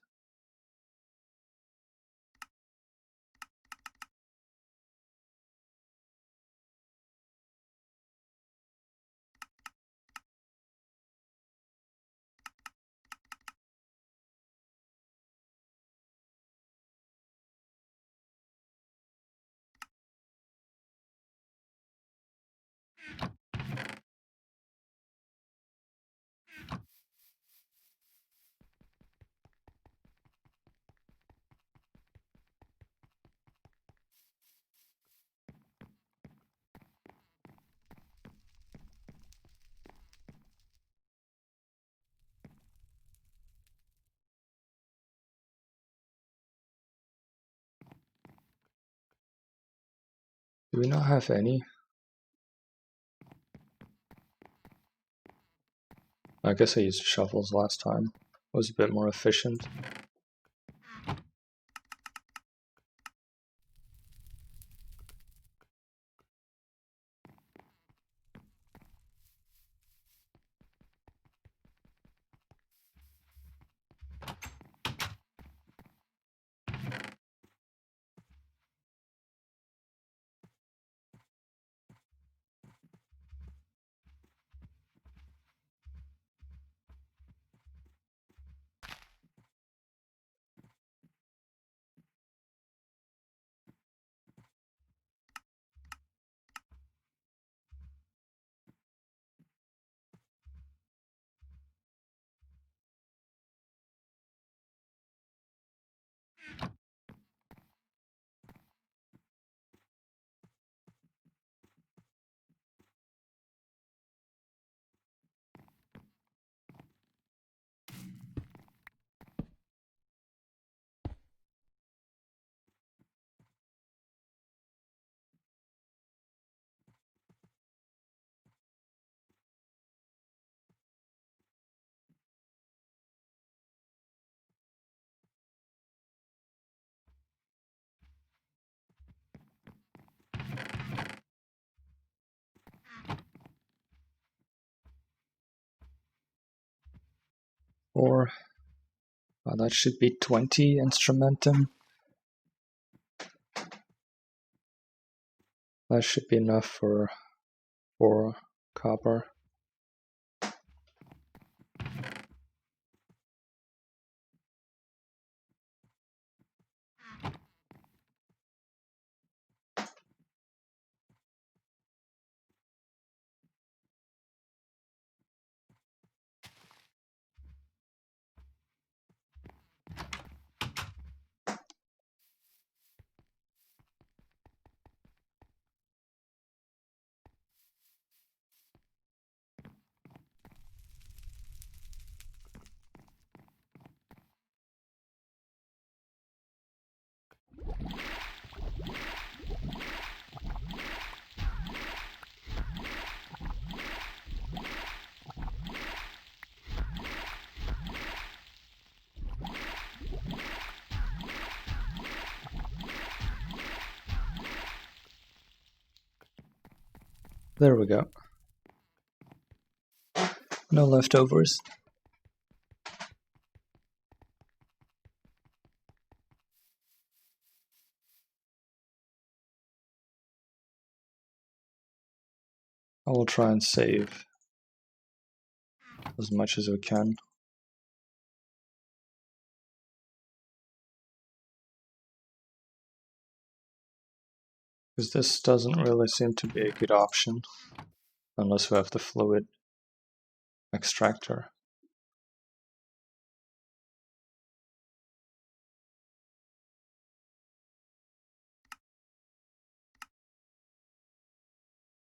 Do we not have any? I guess I used shovels last time. It was a bit more efficient. Or that should be 20 instrumentum. That should be enough for 4 copper. There we go. No leftovers. I will try and save as much as we can. Because this doesn't really seem to be a good option unless we have the fluid extractor.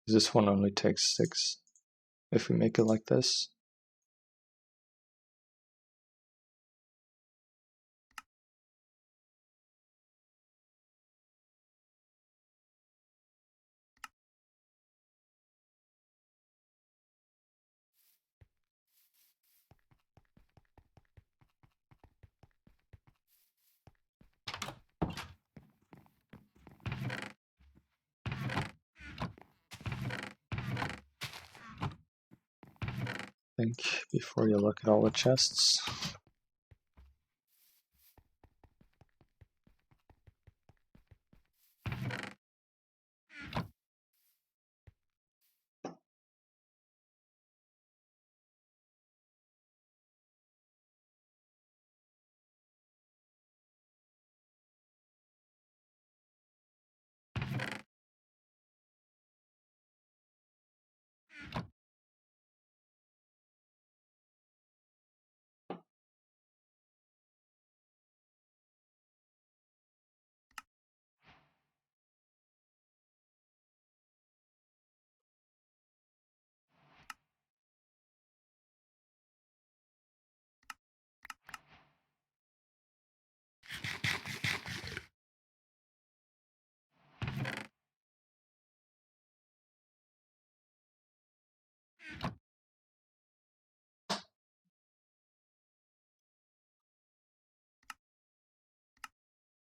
This one only takes 6 if we make it like this. Think before you look at all the chests.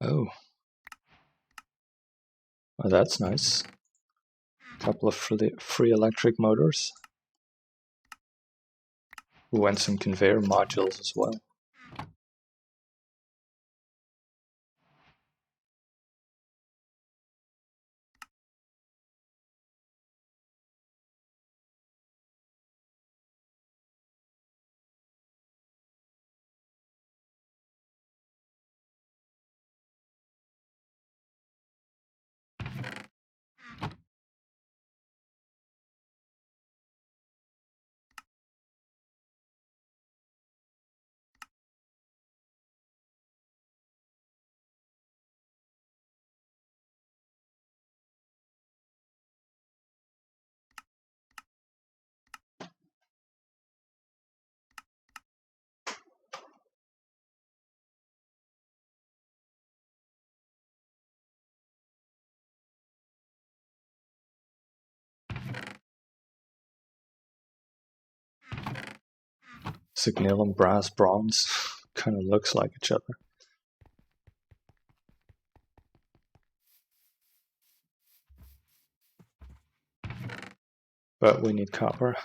Oh, well, that's nice. A couple of free electric motors. Ooh, and some conveyor modules as well. Signalum, brass, bronze. Kind of looks like each other. But we need copper.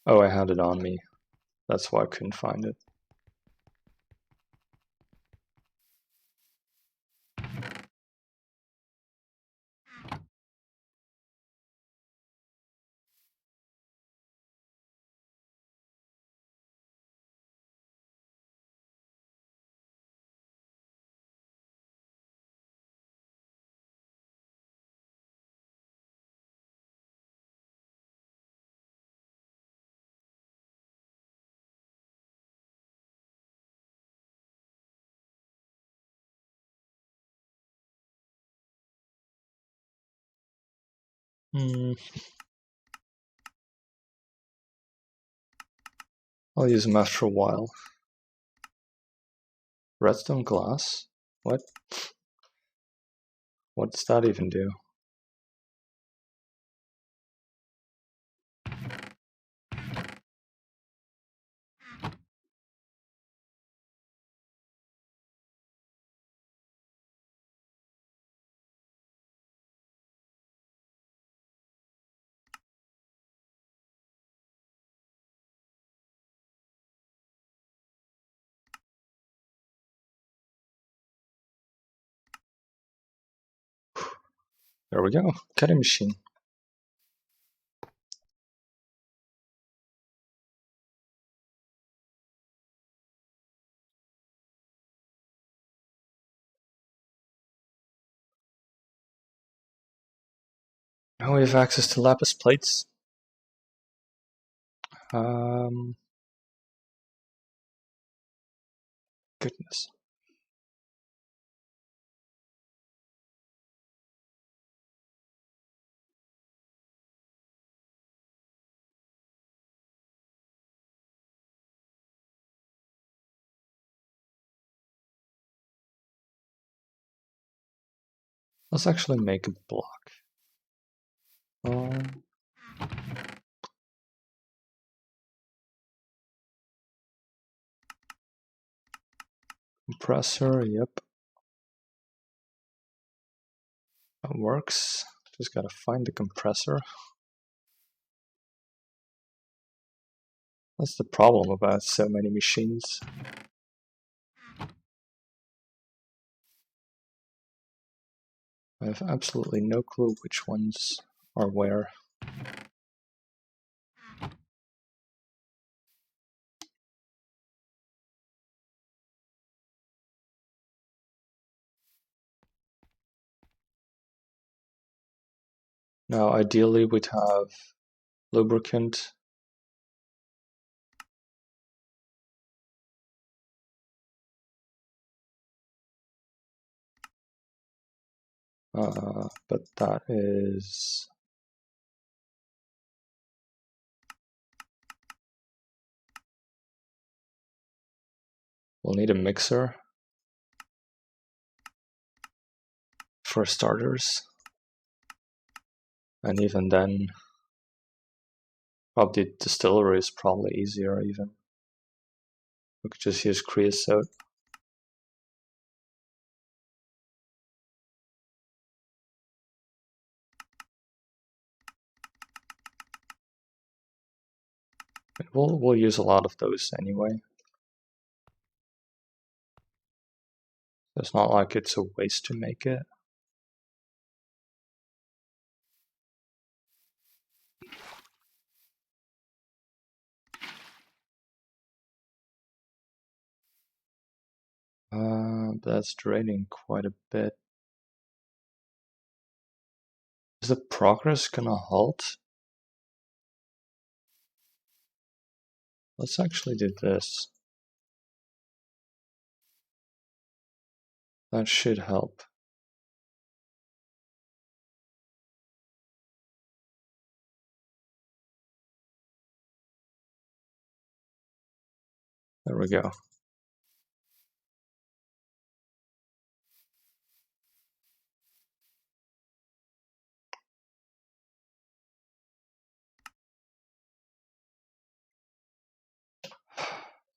Oh, I had it on me. That's why I couldn't find it. I'll use them after a while. Redstone glass? What? What does that even do? There we go. Cutting machine. Now we have access to lapis plates. Goodness. Let's actually make a block. Compressor, yep. That works. Just gotta find the compressor. That's the problem about so many machines. I have absolutely no clue which ones are where. Now, ideally, we'd have lubricant. But that is... We'll need a mixer for starters. And even then, probably distillery is probably easier even. We could just use creosote. We'll use a lot of those anyway. It's not like it's a waste to make it. That's draining quite a bit. Is the progress gonna halt? Let's actually do this. That should help. There we go.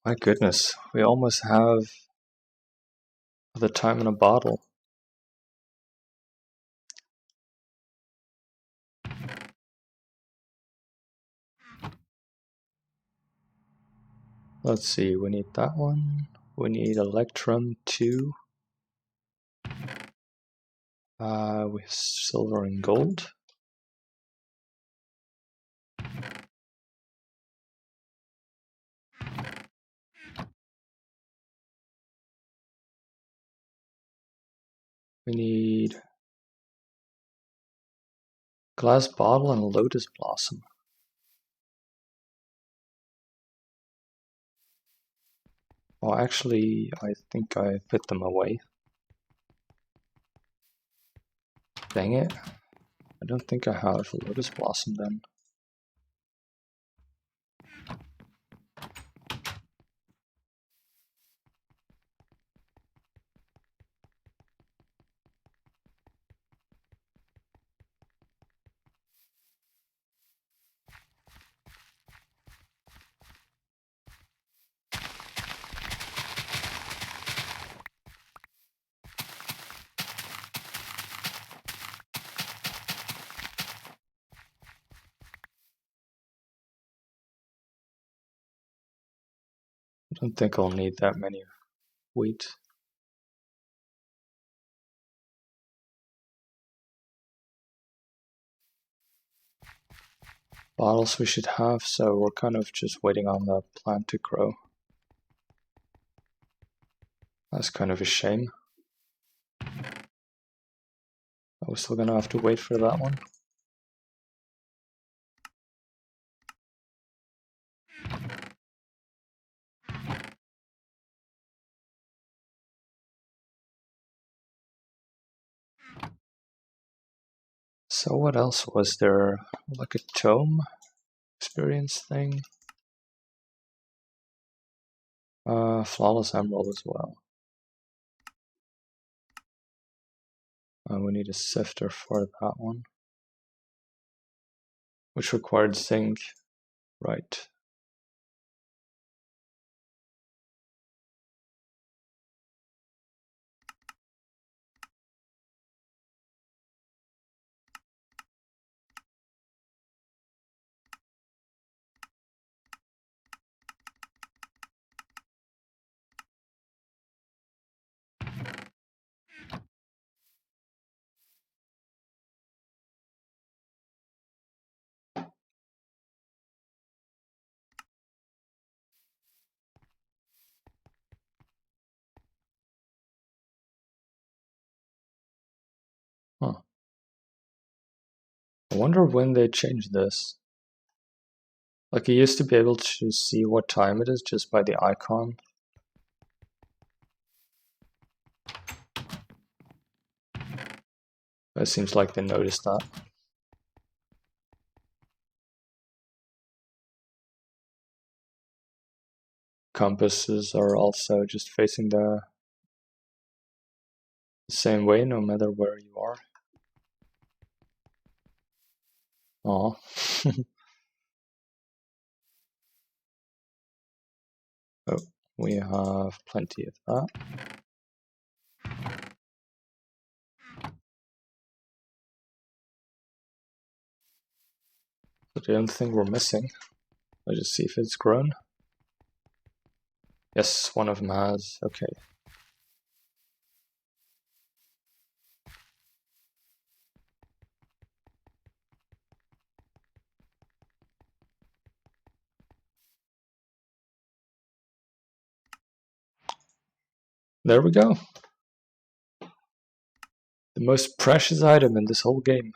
My goodness, we almost have the time in a bottle. Let's see, we need that one. We need electrum 2. We have silver and gold. We need glass bottle and lotus blossom. Well, actually, I think I put them away. Dang it. I don't think I have a lotus blossom then. I don't think I'll need that many wheat. Bottles we should have, so we're kind of just waiting on the plant to grow. That's kind of a shame. Are we still gonna have to wait for that one? So what else was there? Like a tome experience thing? Flawless emerald as well. We need a sifter for that one, which required zinc, right? Huh. I wonder when they changed this. Like, you used to be able to see what time it is just by the icon. It seems like they noticed that. Compasses are also just facing the same way no matter where you are. Aw. Oh, we have plenty of that. But the only thing we're missing, let's just see if it's grown. Yes, one of them has. Okay. There we go. The most precious item in this whole game.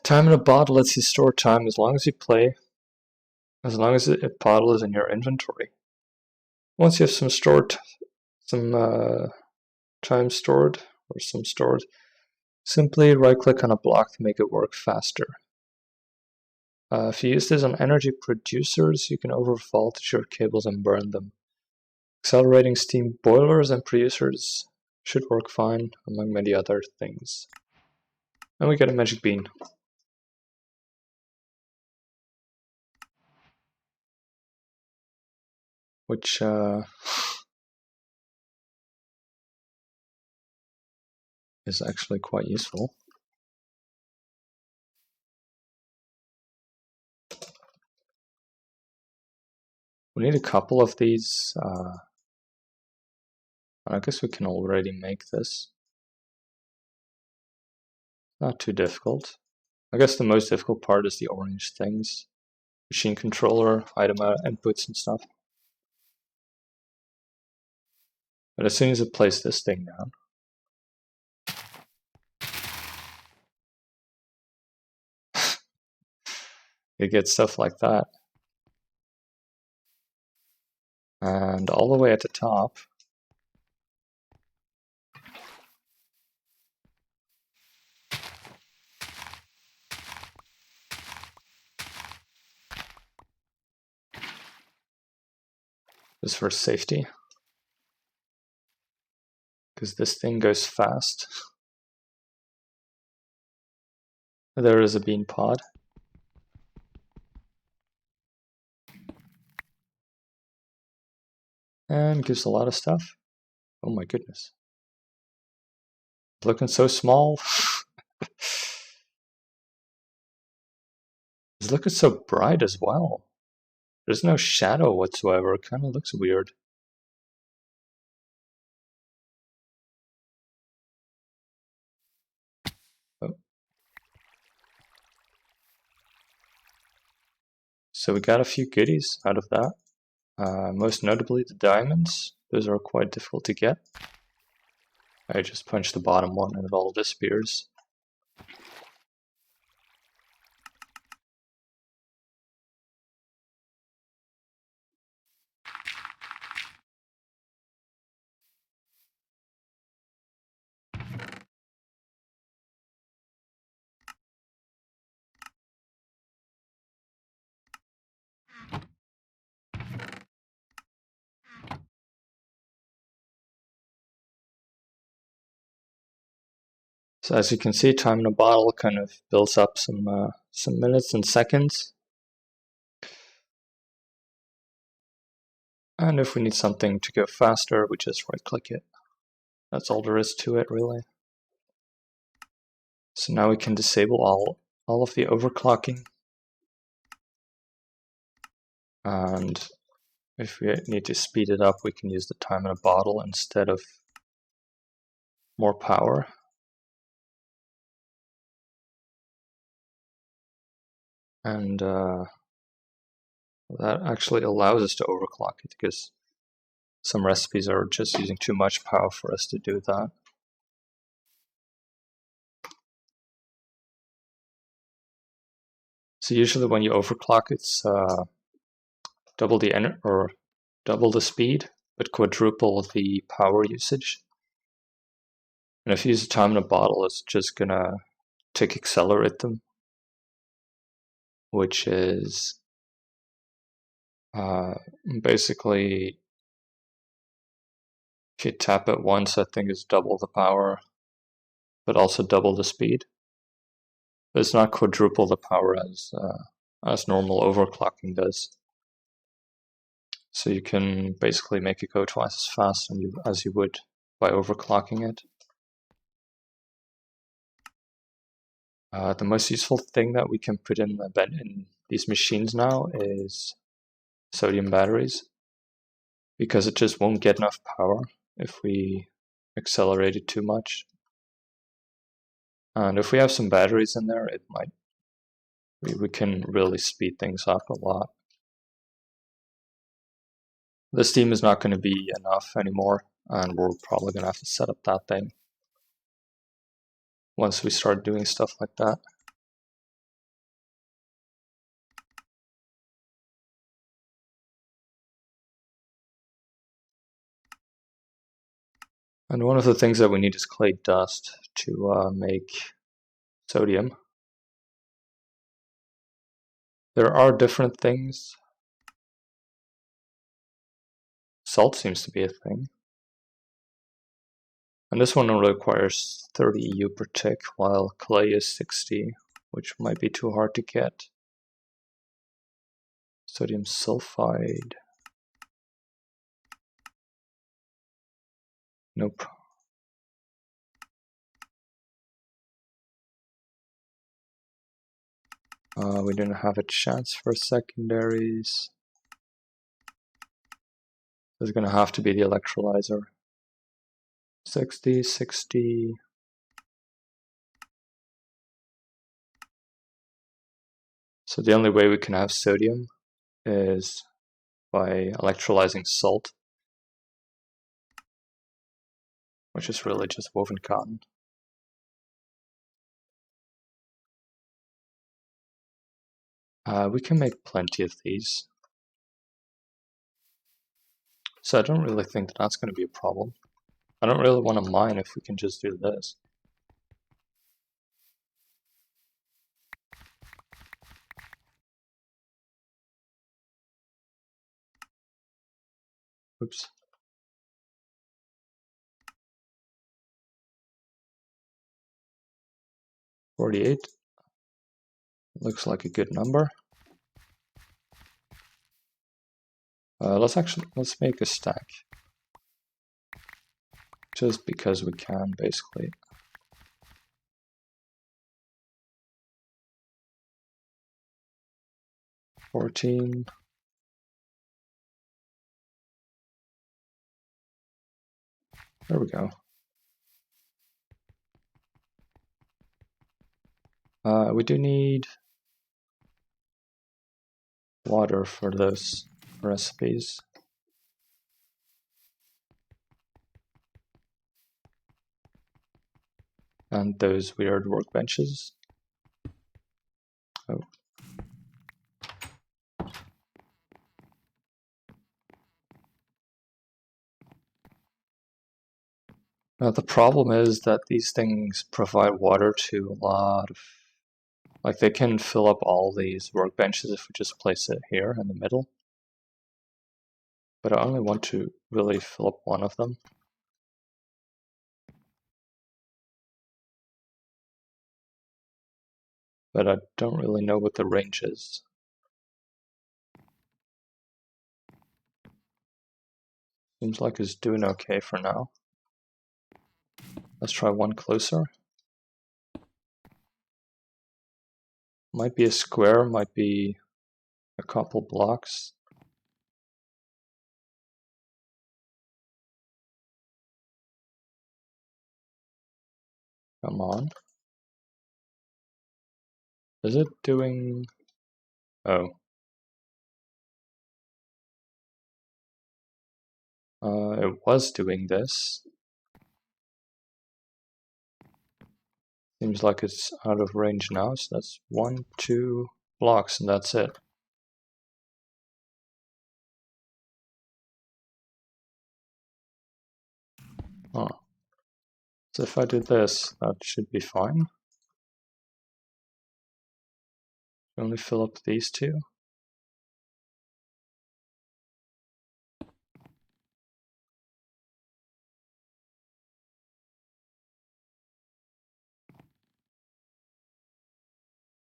Time in a bottle lets you store time as long as you play, as long as a bottle is in your inventory. Once you have some time stored, or some stored, simply right-click on a block to make it work faster. If you use this on energy producers, you can overvoltage your cables and burn them. Accelerating steam boilers and producers should work fine, among many other things. And we get a magic bean. Which is actually quite useful. We need a couple of these. I guess we can already make this. Not too difficult. I guess the most difficult part is the orange things. Machine controller, item inputs and stuff. But as soon as it plays this thing down, you get stuff like that. And all the way at the top, is for safety. Because this thing goes fast. There is a bean pod. And gives a lot of stuff. Oh my goodness. It's looking so small. It's looking so bright as well. There's no shadow whatsoever. It kind of looks weird. Oh. So we got a few goodies out of that. Most notably the diamonds. Those are quite difficult to get. I just punched the bottom one and it all disappears. So as you can see, time in a bottle kind of builds up some minutes and seconds. And if we need something to go faster, we just right-click it. That's all there is to it, really. So now we can disable all of the overclocking. And if we need to speed it up, we can use the time in a bottle instead of more power. And that actually allows us to overclock it, because some recipes are just using too much power for us to do that. So usually when you overclock, it's double the speed, but quadruple the power usage. And if you use a time in a bottle, it's just gonna tick accelerate them, which is basically, if you tap it once, I think it's double the power, but also double the speed. But it's not quadruple the power as normal overclocking does. So you can basically make it go twice as fast as you would by overclocking it. The most useful thing that we can put in these machines now is sodium batteries, because it just won't get enough power if we accelerate it too much. And if we have some batteries in there, we can really speed things up a lot. The steam is not going to be enough anymore, and we're probably going to have to set up that thing once we start doing stuff like that. And one of the things that we need is clay dust to make sodium. There are different things. Salt seems to be a thing. And this one only requires 30 EU per tick, while clay is 60, which might be too hard to get. Sodium sulfide. Nope. We didn't have a chance for secondaries. There's going to have to be the electrolyzer. 60, 60. So the only way we can have sodium is by electrolyzing salt, which is really just woven cotton. We can make plenty of these. So I don't really think that that's going to be a problem. I don't really want to mine if we can just do this. Oops. $48. Looks like a good number. Let's make a stack. Just because we can, basically. $14. There we go. We do need water for those recipes. And those weird workbenches. Oh. Now the problem is that these things provide water to a lot of... Like, they can fill up all these workbenches if we just place it here in the middle. But I only want to really fill up one of them. But I don't really know what the range is. Seems like it's doing okay for now. Let's try one closer. Might be a square, might be a couple blocks. Come on. Is it doing... Oh. It was doing this. Seems like it's out of range now, so that's 1, 2 blocks and that's it. Oh. So if I did this, that should be fine. Only fill up these two.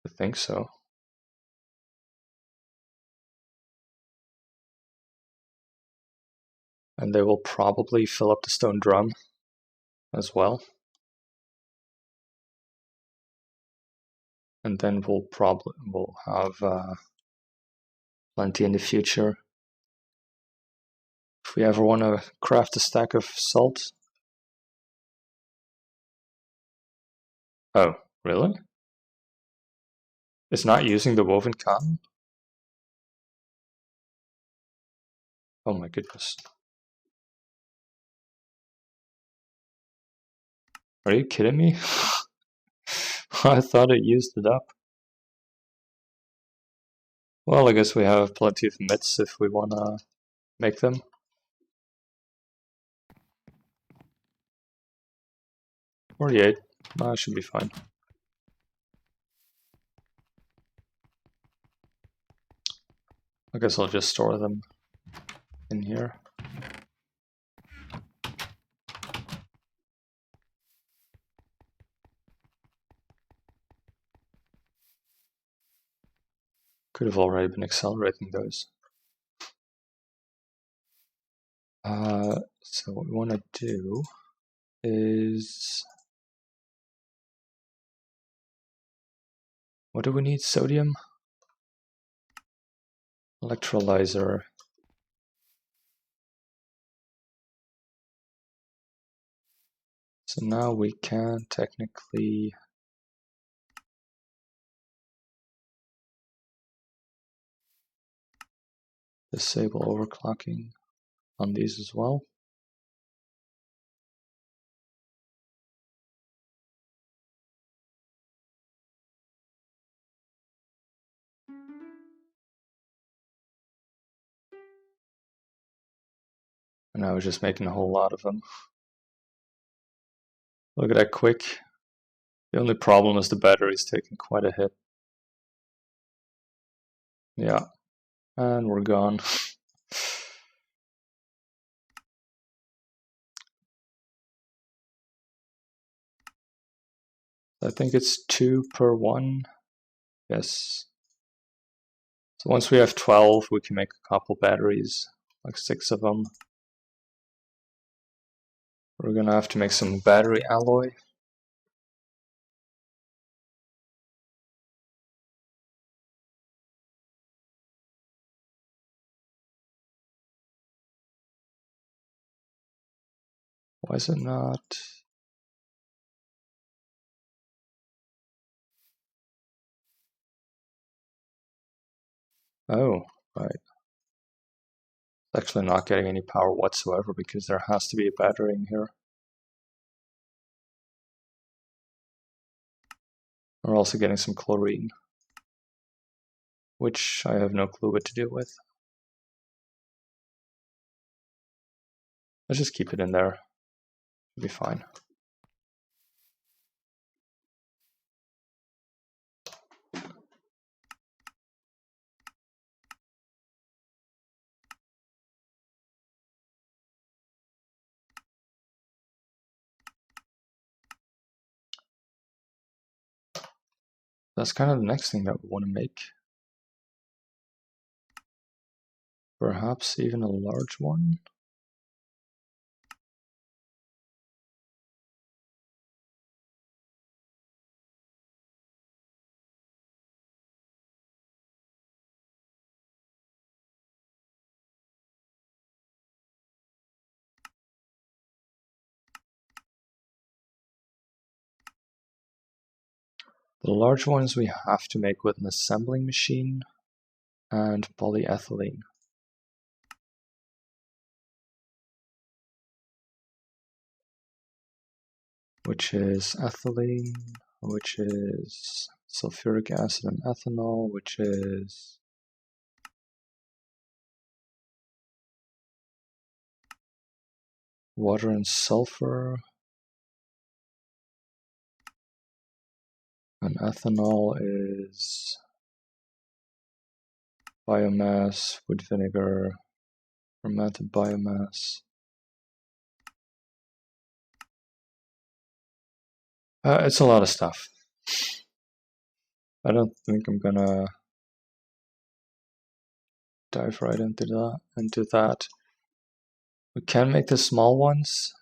I think so. And they will probably fill up the stone drum as well. And then we'll have plenty in the future. If we ever want to craft a stack of salt. Oh, really? It's not using the woven cotton? Oh my goodness. Are you kidding me? I thought it used it up. Well, I guess we have plenty of mitts if we want to make them. $48. That should be fine. I guess I'll just store them in here. Could have already been accelerating those. So what we want to do is... What do we need? Sodium? Electrolyzer. So now we can technically disable overclocking on these as well. And I was just making a whole lot of them. Look at that quick. The only problem is the battery's taking quite a hit. Yeah, and we're gone. I think it's 2 per 1. Yes. So once we have 12, we can make a couple batteries, like 6 of them. We're gonna have to make some battery alloy. Why is it not? Oh, right. It's actually not getting any power whatsoever because there has to be a battery in here. We're also getting some chlorine, which I have no clue what to do with. Let's just keep it in there. It'll be fine. That's kind of the next thing that we want to make. Perhaps even a large one. The large ones we have to make with an assembling machine and polyethylene. Which is ethylene, which is sulfuric acid and ethanol, which is water and sulfur, and ethanol is biomass, wood vinegar, fermented biomass. It's a lot of stuff. I don't think I'm gonna dive right into that. We can make the small ones.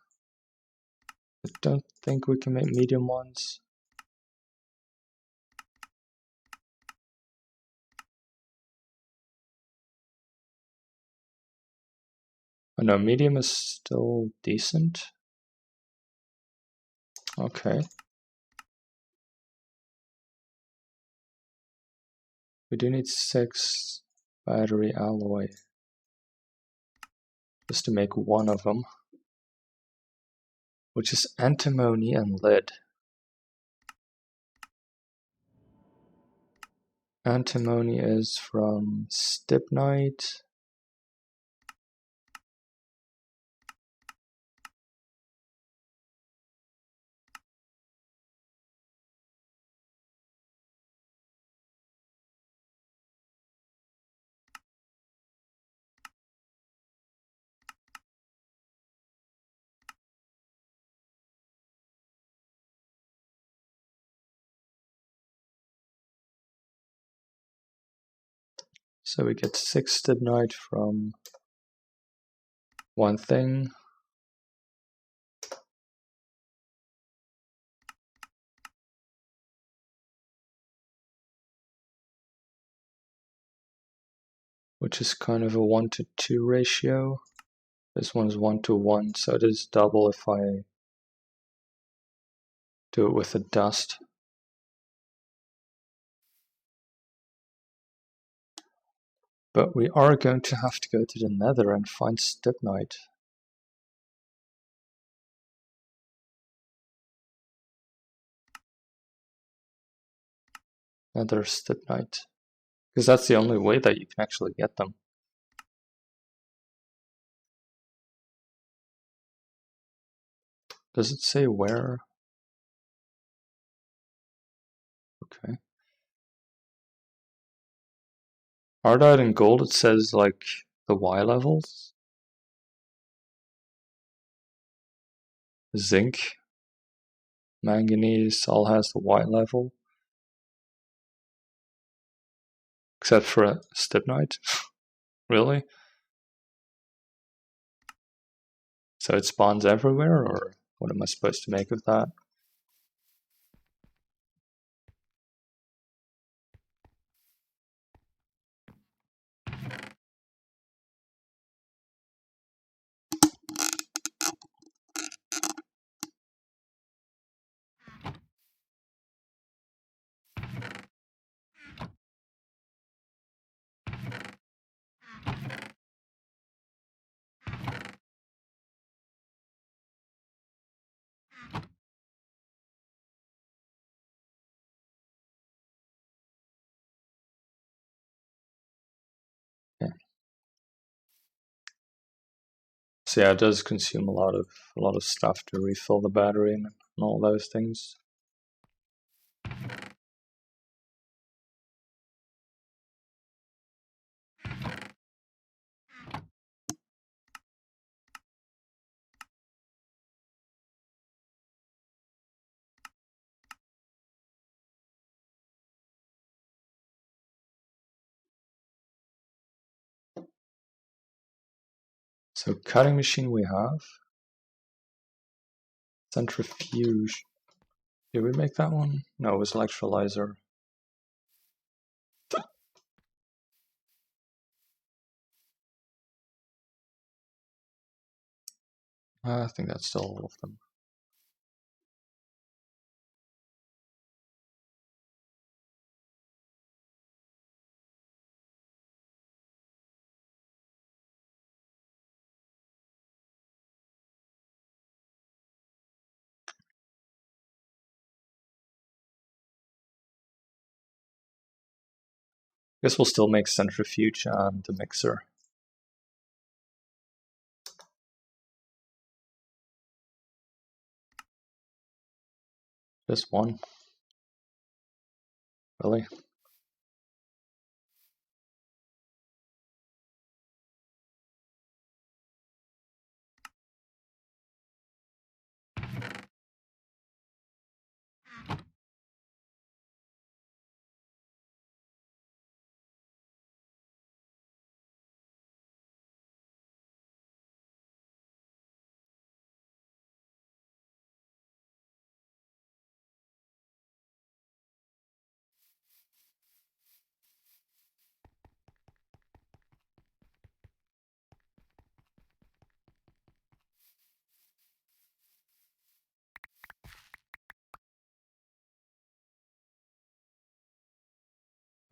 I don't think we can make medium ones. Oh no, medium is still decent. Okay. We do need 6 battery alloy just to make one of them, which is antimony and lead. Antimony is from stibnite. So we get 6 stibnite from one thing. Which is kind of a 1-to-2 ratio. This one is 1-to-1, so it is double if I Do it with the dust. But we are going to have to go to the Nether and find stibnite. Nether stibnite. Because that's the only way that you can actually get them. Does it say where? Okay. Ardite and gold, it says like the Y levels. Zinc, manganese all has the Y level. Except for a stibnite. Really? So it spawns everywhere, or what am I supposed to make of that? Yeah. So yeah, it does consume a lot of stuff to refill the battery and all those things. So cutting machine we have. Centrifuge. Did we make that one? No, it was electrolyzer. I think that's still all of them. Guess we'll still make centrifuge and the mixer. Just one. Really?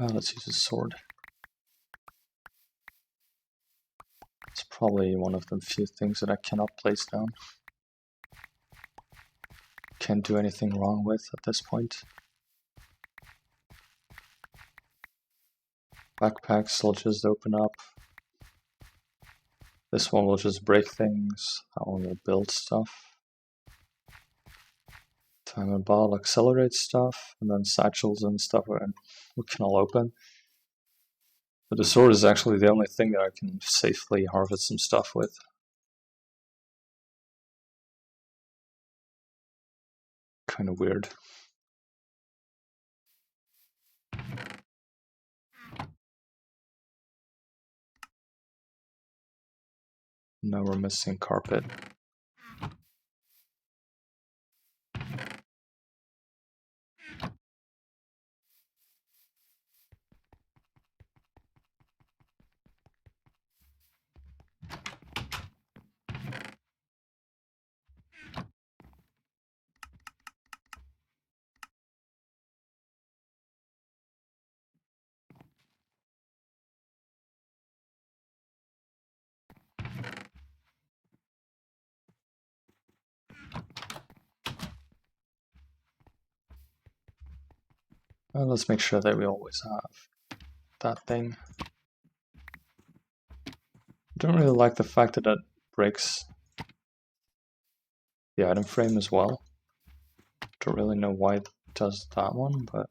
Let's use a sword. It's probably one of the few things that I cannot place down. Can't do anything wrong with at this point. Backpacks will just open up. This one will just break things. That one will build stuff. Timer ball accelerates stuff, and then satchels and stuff we can all open. But the sword is actually the only thing that I can safely harvest some stuff with. Kind of weird. Now we're missing carpet. Let's make sure that we always have that thing. I don't really like the fact that it breaks the item frame as well. Don't really know why it does that one, but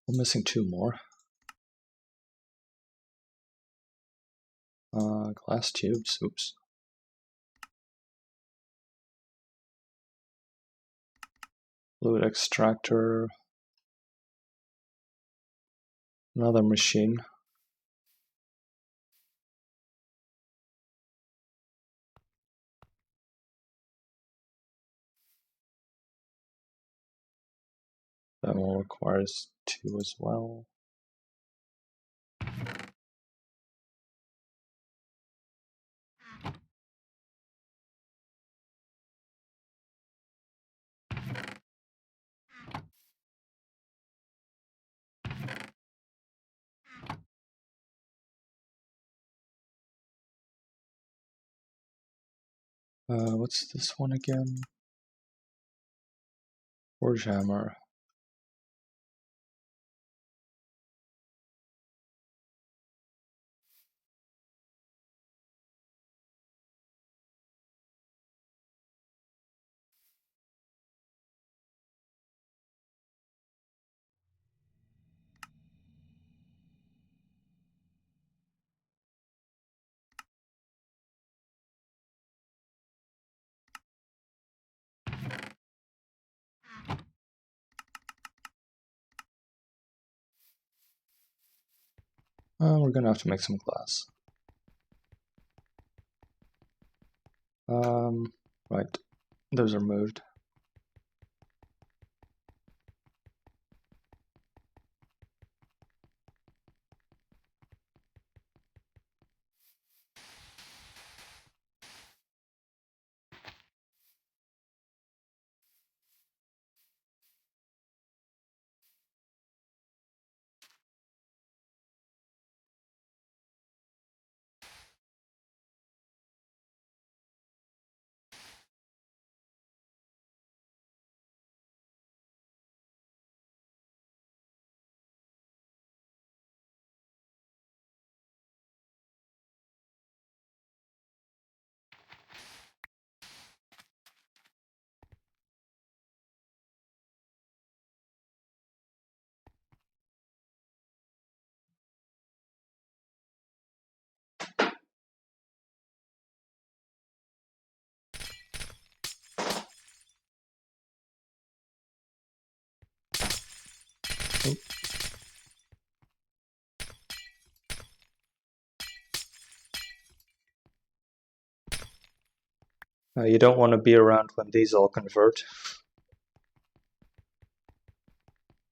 we're missing two more. Glass tubes, oops. Fluid extractor. Another machine. That one requires two as well. What's this one again? Forge hammer. We're gonna have to make some glass. Right. Those are moved. You don't want to be around when these all convert.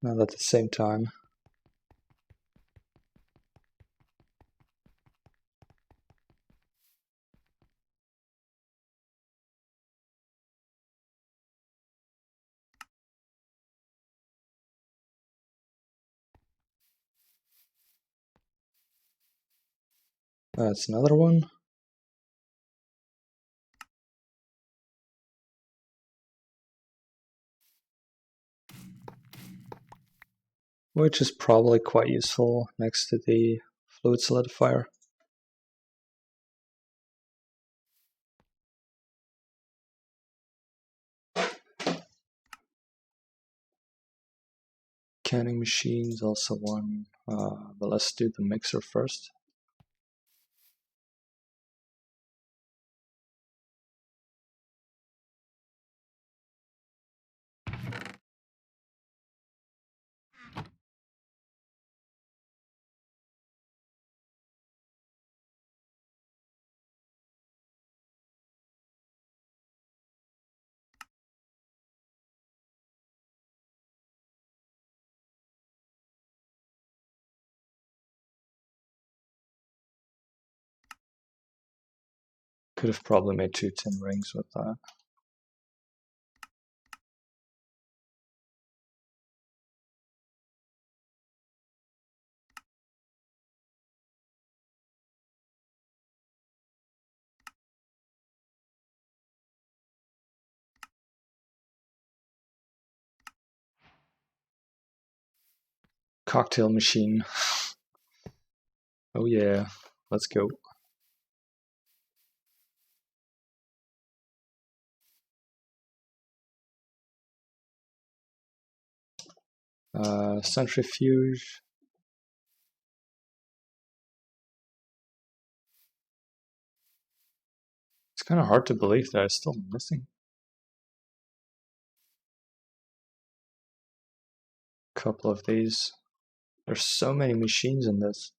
Not at the same time. That's another one. which is probably quite useful next to the fluid solidifier. Canning machines also one, but let's do the mixer first. Could have probably made 2 tin rings with that. Cocktail machine. Oh yeah, let's go. Centrifuge. It's kind of hard to believe that I'm still missing a couple of these. There's so many machines in this.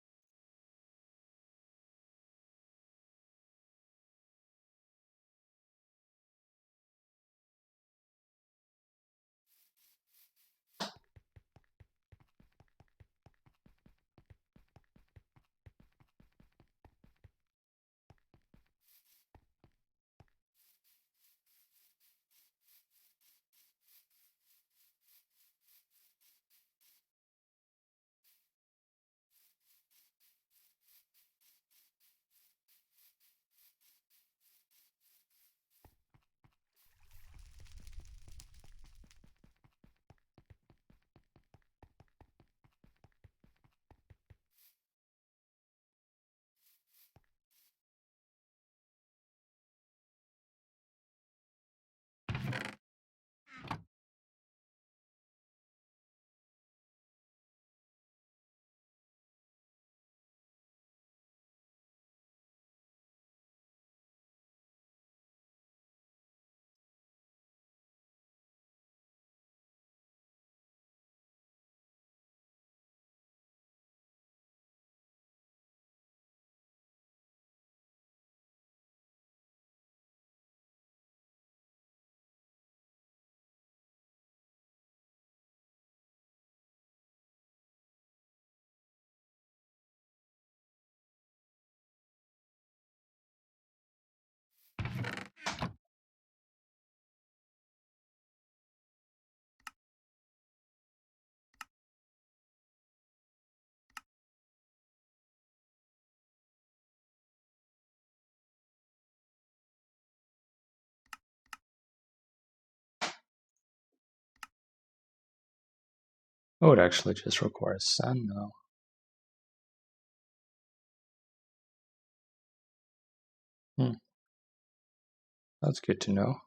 Oh, it actually just requires sand now. That's good to know.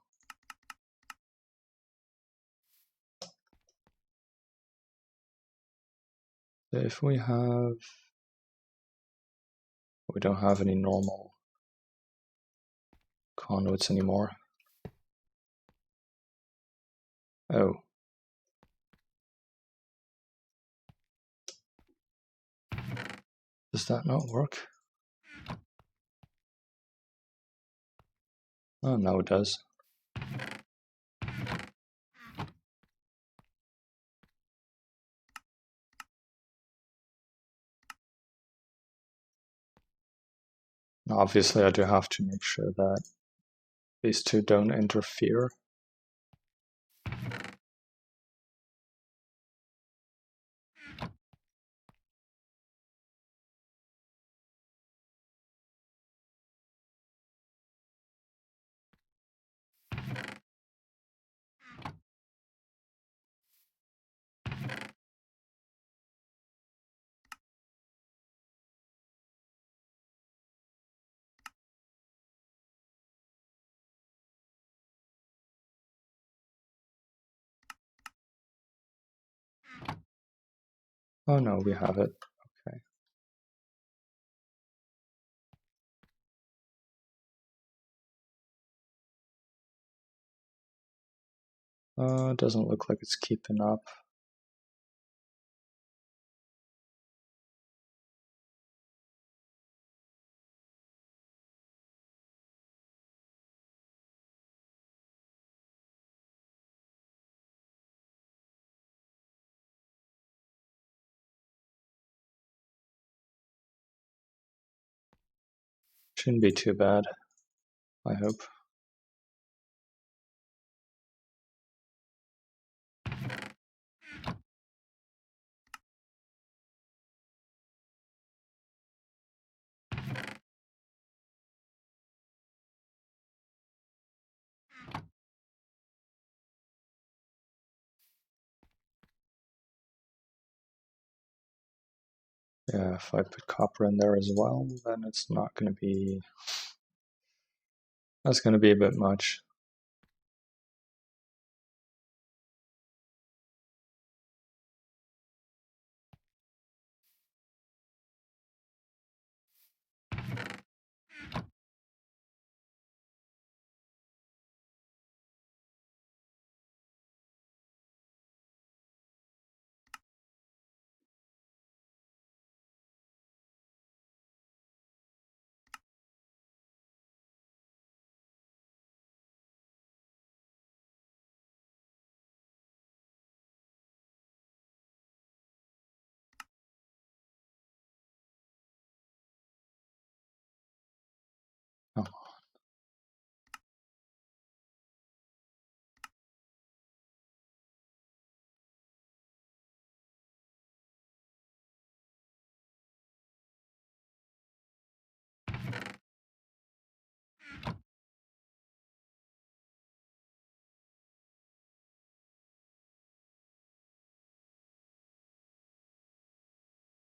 If we don't have any normal conduits anymore. Oh. Does that not work? Oh, now it does. Obviously, I do have to make sure that these two don't interfere. Oh no, we have it. Okay. Doesn't look like it's keeping up. Shouldn't be too bad, I hope. Yeah, if I put copper in there as well, then it's not going to be... That's going to be a bit much. Oh.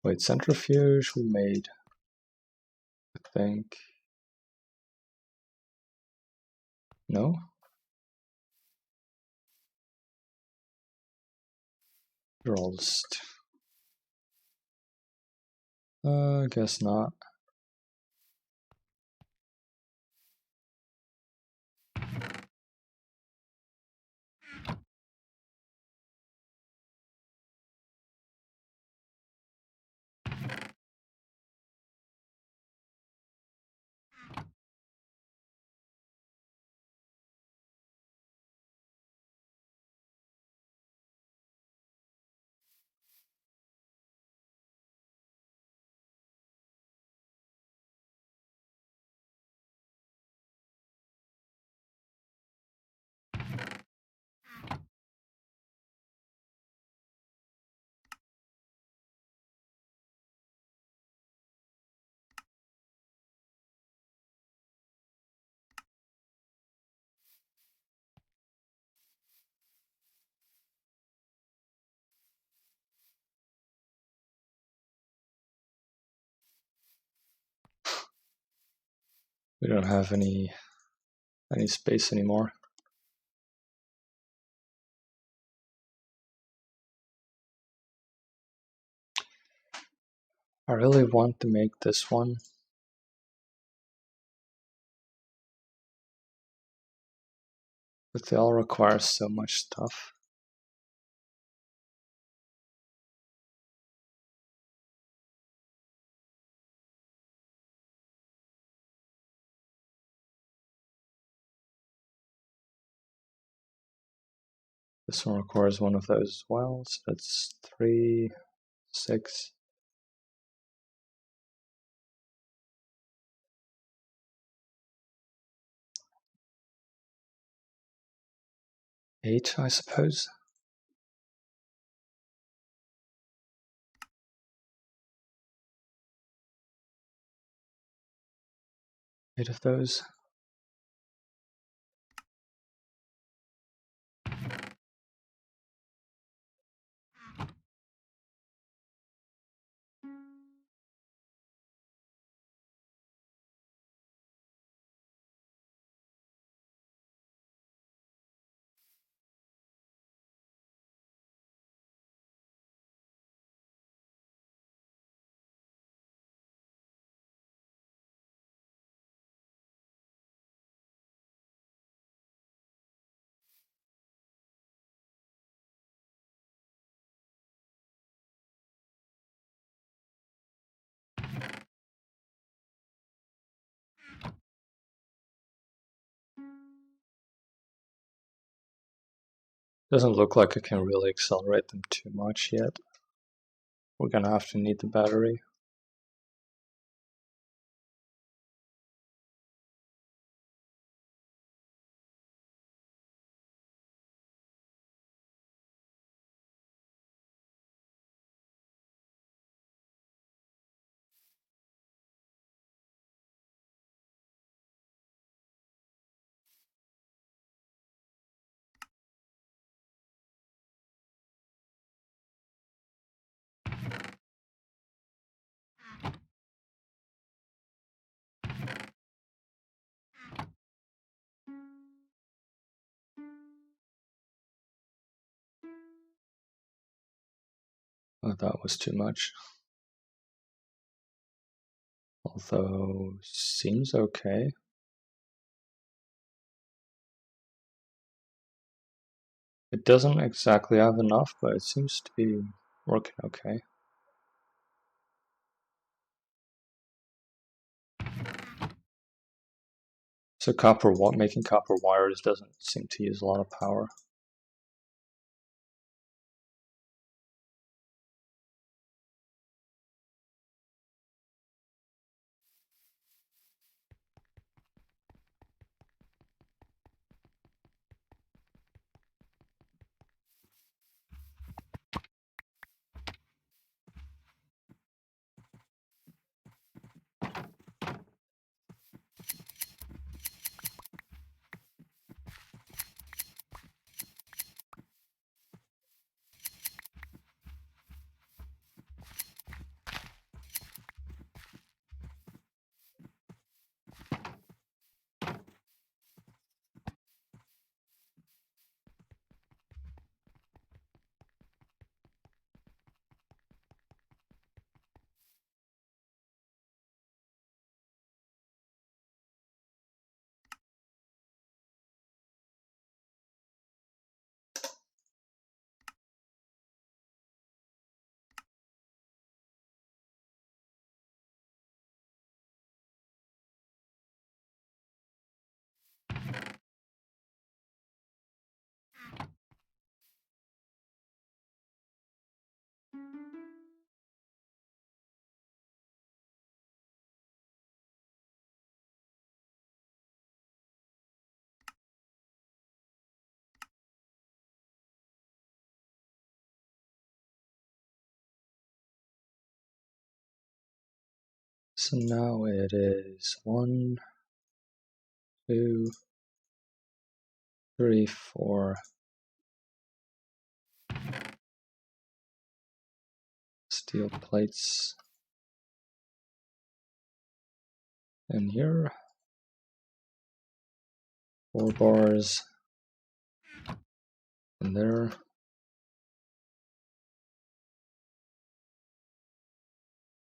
Wait, centrifuge we made, I think. No? Rollst. Guess not. We don't have any space anymore. I really want to make this one. But they all require so much stuff. This one requires one of those as well, so that's 3, 6. 8, I suppose. 8 of those. Doesn't look like I can really accelerate them too much yet. We're gonna have to need the battery. Oh, that was too much. Although, seems okay. It doesn't exactly have enough, but it seems to be working okay. So making copper wires doesn't seem to use a lot of power. So now it is 1, 2, 3, 4 steel plates in here, 4 bars in there,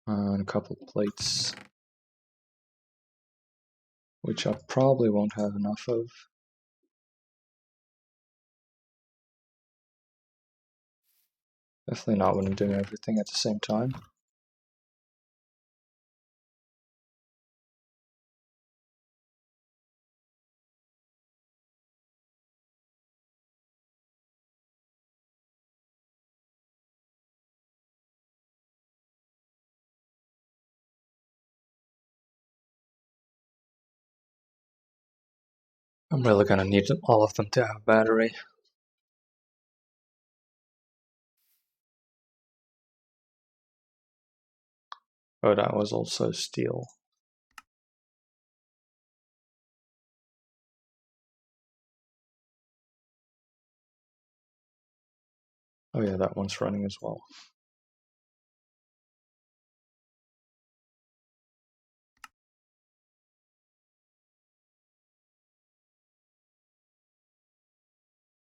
and a couple plates, which I probably won't have enough of. Definitely not when I'm doing everything at the same time. I'm really gonna need all of them to have battery. Oh, that was also steel. Oh yeah, that one's running as well.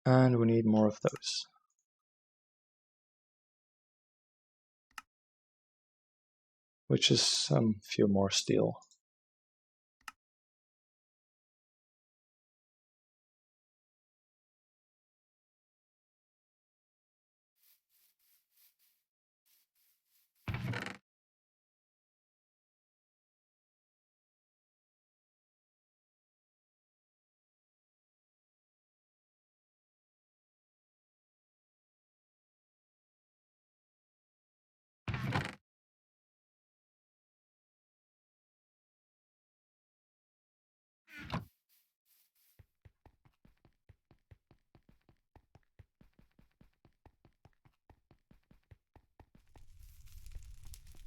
And we need more of those. Which is some few more steel.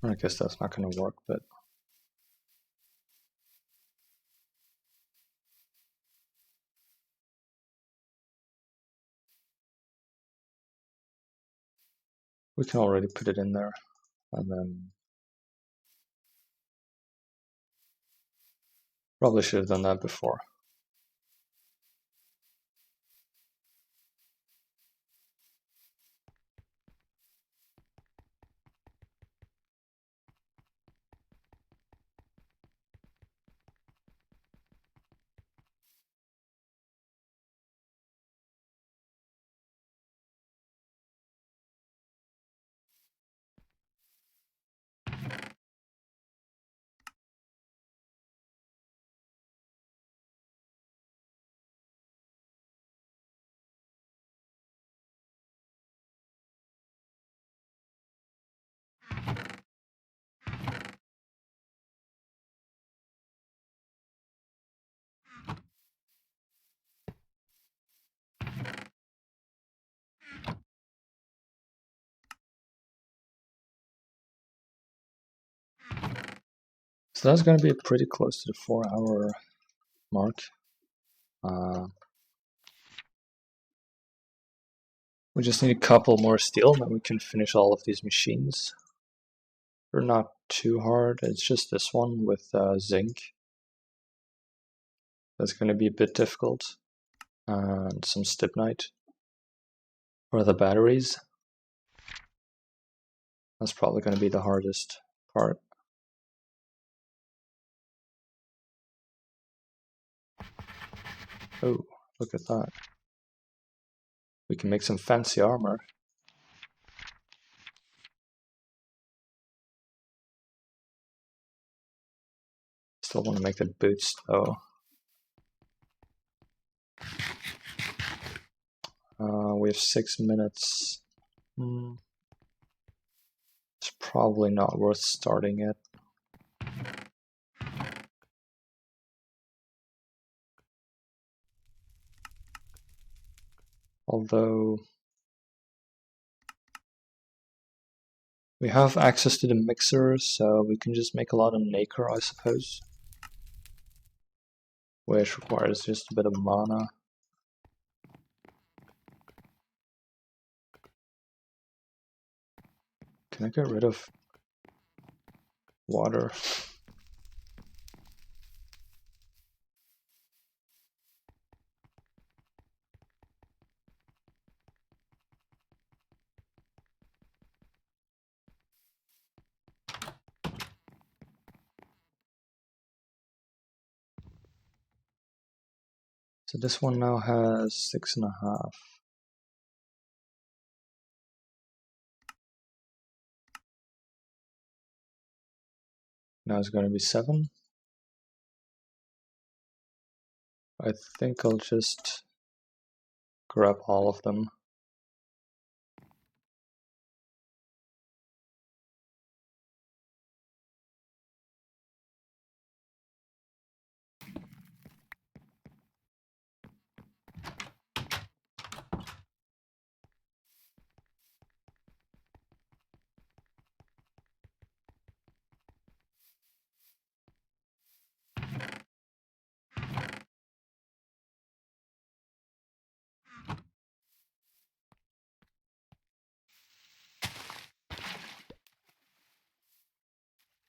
I guess that's not going to work, but we can already put it in there, and then probably should have done that before. So that's going to be pretty close to the 4-hour mark. We just need a couple more steel, and then we can finish all of these machines. They're not too hard, it's just this one with zinc. That's going to be a bit difficult. And some stibnite for the batteries. That's probably going to be the hardest part. Oh, look at that. We can make some fancy armor. Still want to make the boots though. We have 6 minutes. It's probably not worth starting it. Although we have access to the mixer, so we can just make a lot of nacre, I suppose. Which requires just a bit of mana. Can I get rid of water? So this one now has 6.5. Now it's going to be 7. I think I'll just grab all of them.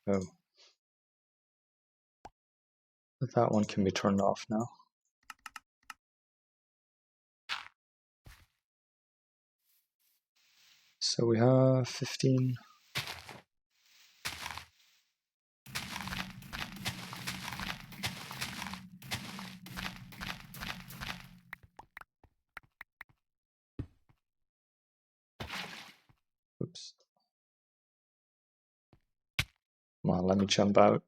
Oh. That one can be turned off now. So we have 15. Oops. Come on, let me jump out.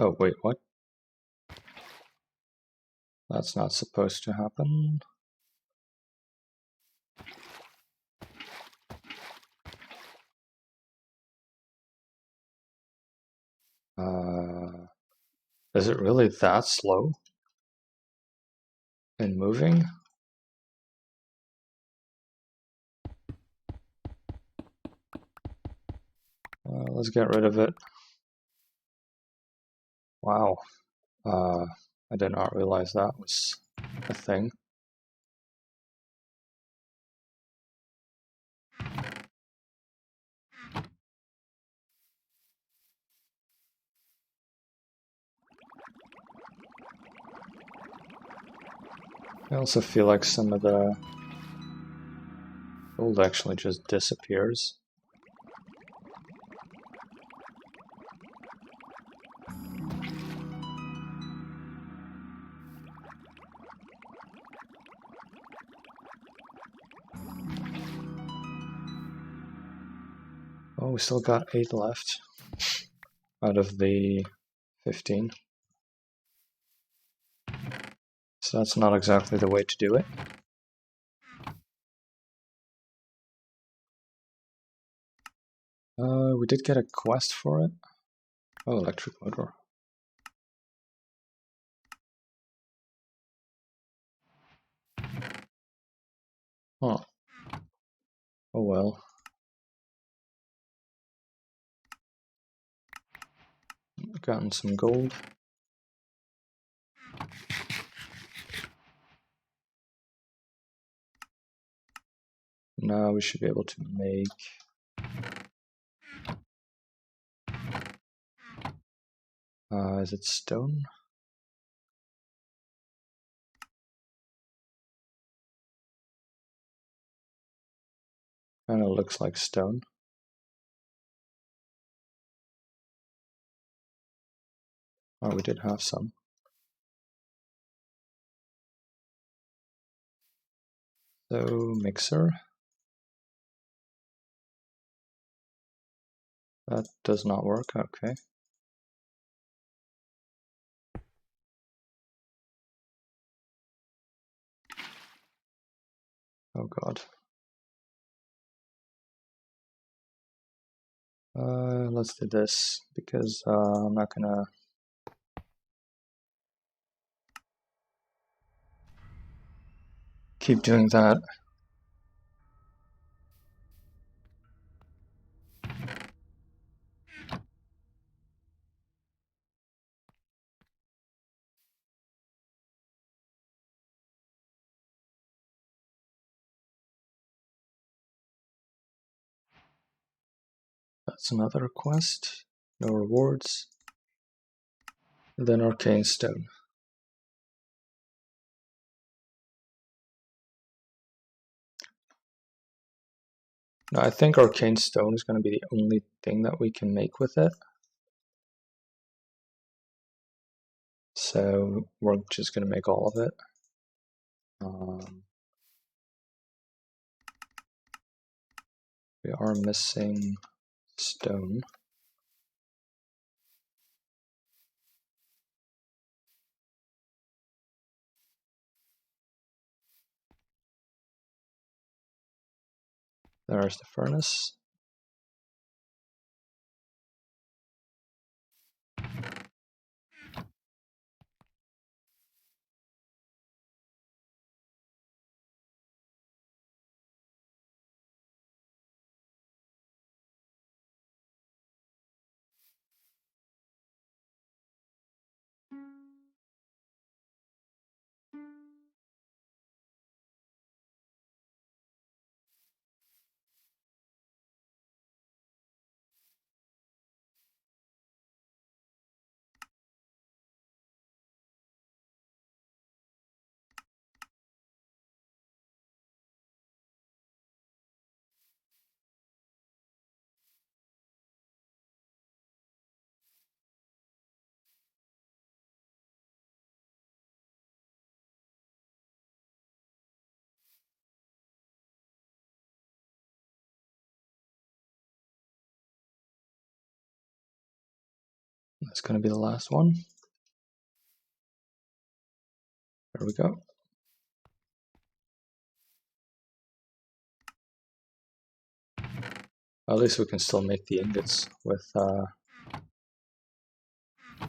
Oh, wait, what? That's not supposed to happen. Is it really that slow in moving? Let's get rid of it. Wow. I did not realize that was a thing. I also feel like some of the gold actually just disappears. Oh, we still got 8 left out of the 15. So that's not exactly the way to do it. We did get a quest for it. Oh, electric motor. Huh. Oh well. Gotten some gold. Now we should be able to make is it stone? Kinda looks like stone. Oh, we did have some. So, mixer. That does not work, okay. Oh god. Let's do this, because I'm not gonna keep doing that. That's another quest. No rewards. And then arcane stone. Now I think arcane stone is going to be the only thing that we can make with it. So we're just going to make all of it. We are missing stone. There's the furnace. That's going to be the last one. There we go. At least we can still make the ingots with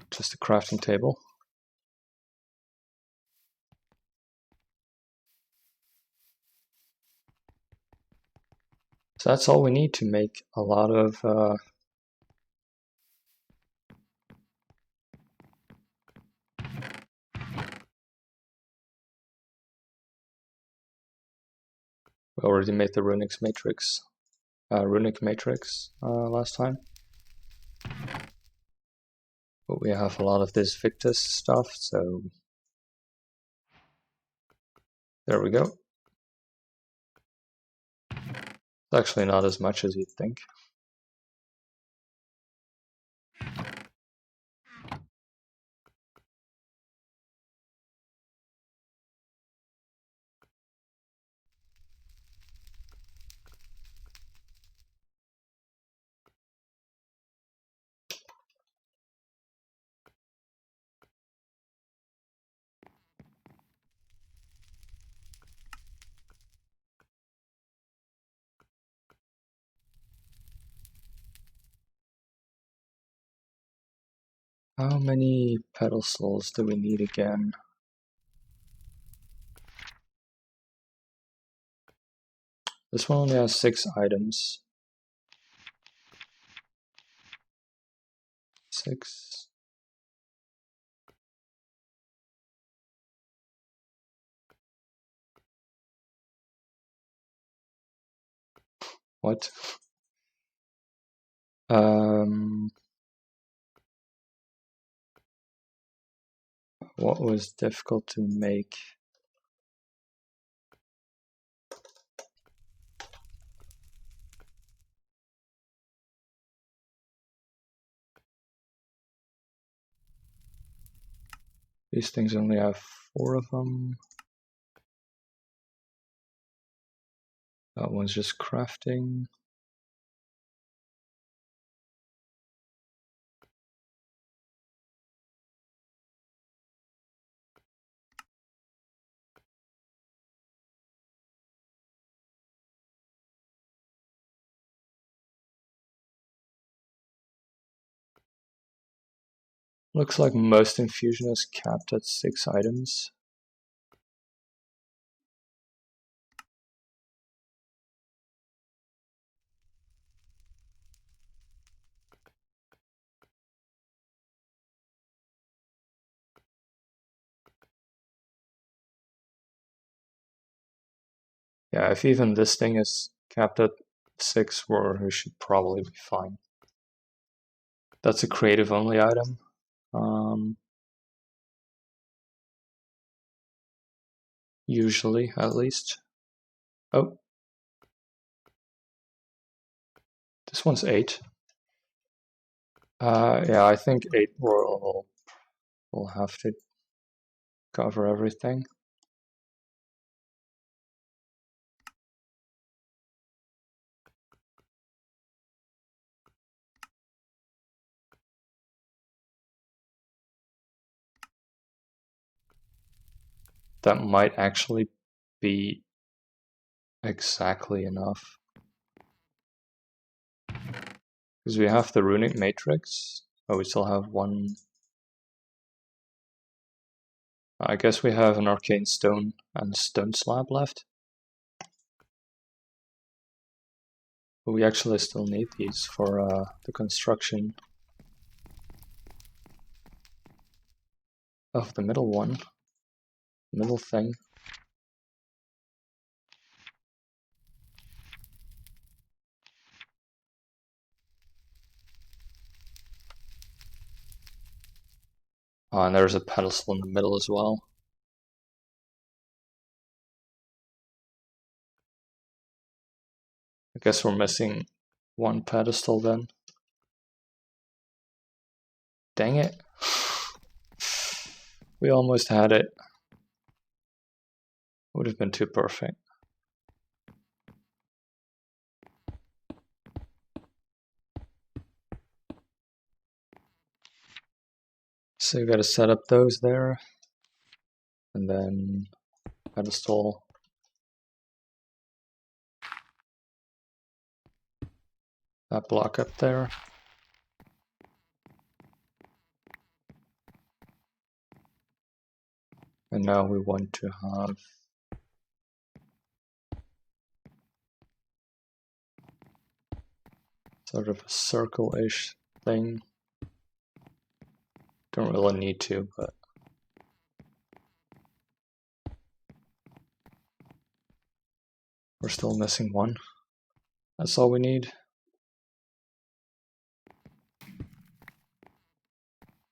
just a crafting table. So that's all we need to make a lot of we already made the runic matrix last time. But we have a lot of this Victus stuff, so there we go. It's actually not as much as you'd think. How many pedestals do we need again? This one only has 6 items. 6. What? What was difficult to make? These things only have 4 of them. That one's just crafting. Looks like most infusion is capped at 6 items. Yeah, if even this thing is capped at 6, we should probably be fine. That's a creative only item. Usually, at least. Oh. This one's 8. Yeah, I think 8 will have to cover everything. That might actually be exactly enough. Because we have the runic matrix. Oh, we still have one. I guess we have an arcane stone and a stone slab left. But we actually still need these for the construction of the middle one. Middle thing. Oh, and there's a pedestal in the middle as well. I guess we're missing one pedestal then. Dang it. We almost had it. Would have been too perfect. So you gotta set up those there, and then pedestal. That block up there. And now we want to have sort of a circle-ish thing. Don't really need to, but we're still missing one. That's all we need.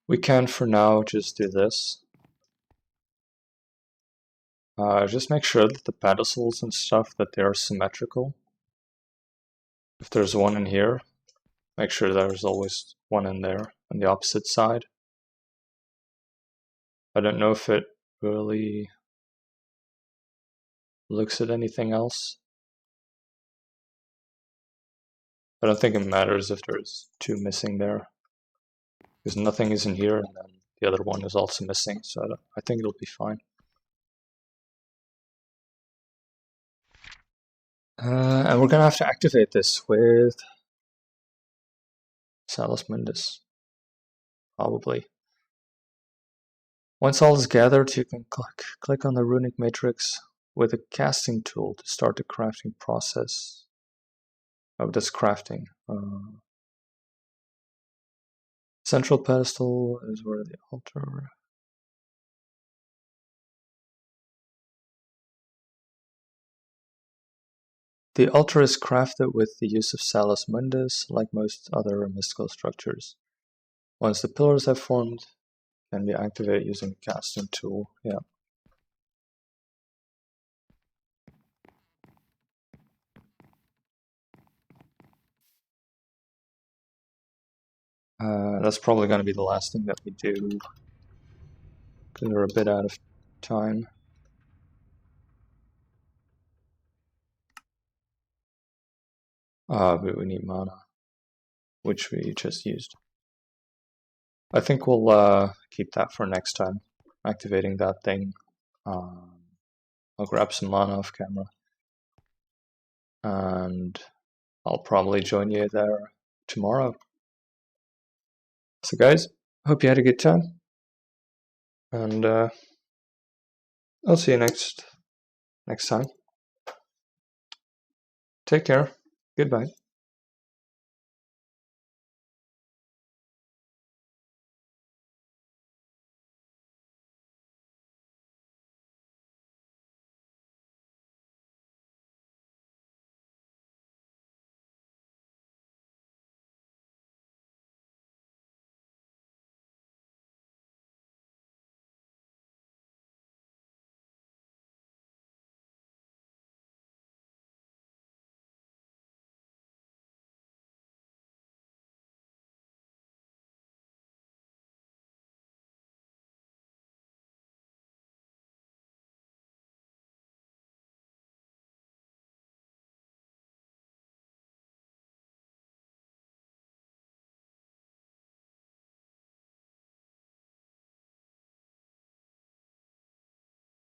We can, for now, just do this. Just make sure that the pedestals and stuff, that they are symmetrical. If there's one in here, make sure there's always one in there on the opposite side. I don't know if it really looks at anything else. I don't think it matters if there's two missing there, because nothing is in here and then the other one is also missing, so I think it'll be fine. And we're gonna have to activate this with Salus Mundus, probably. Once all is gathered, you can click on the runic matrix with a casting tool to start the crafting process. Oh, that's crafting. Central pedestal is where the altar. The altar is crafted with the use of Salus Mundus, like most other mystical structures. Once the pillars have formed, can be activated using the casting tool. Yeah. That's probably going to be the last thing that we do, because we're a bit out of time. But we need mana, which we just used. I think we'll keep that for next time, activating that thing. I'll grab some mana off camera, and I'll probably join you there tomorrow. So guys, hope you had a good time, and I'll see you next time. Take care. Goodbye.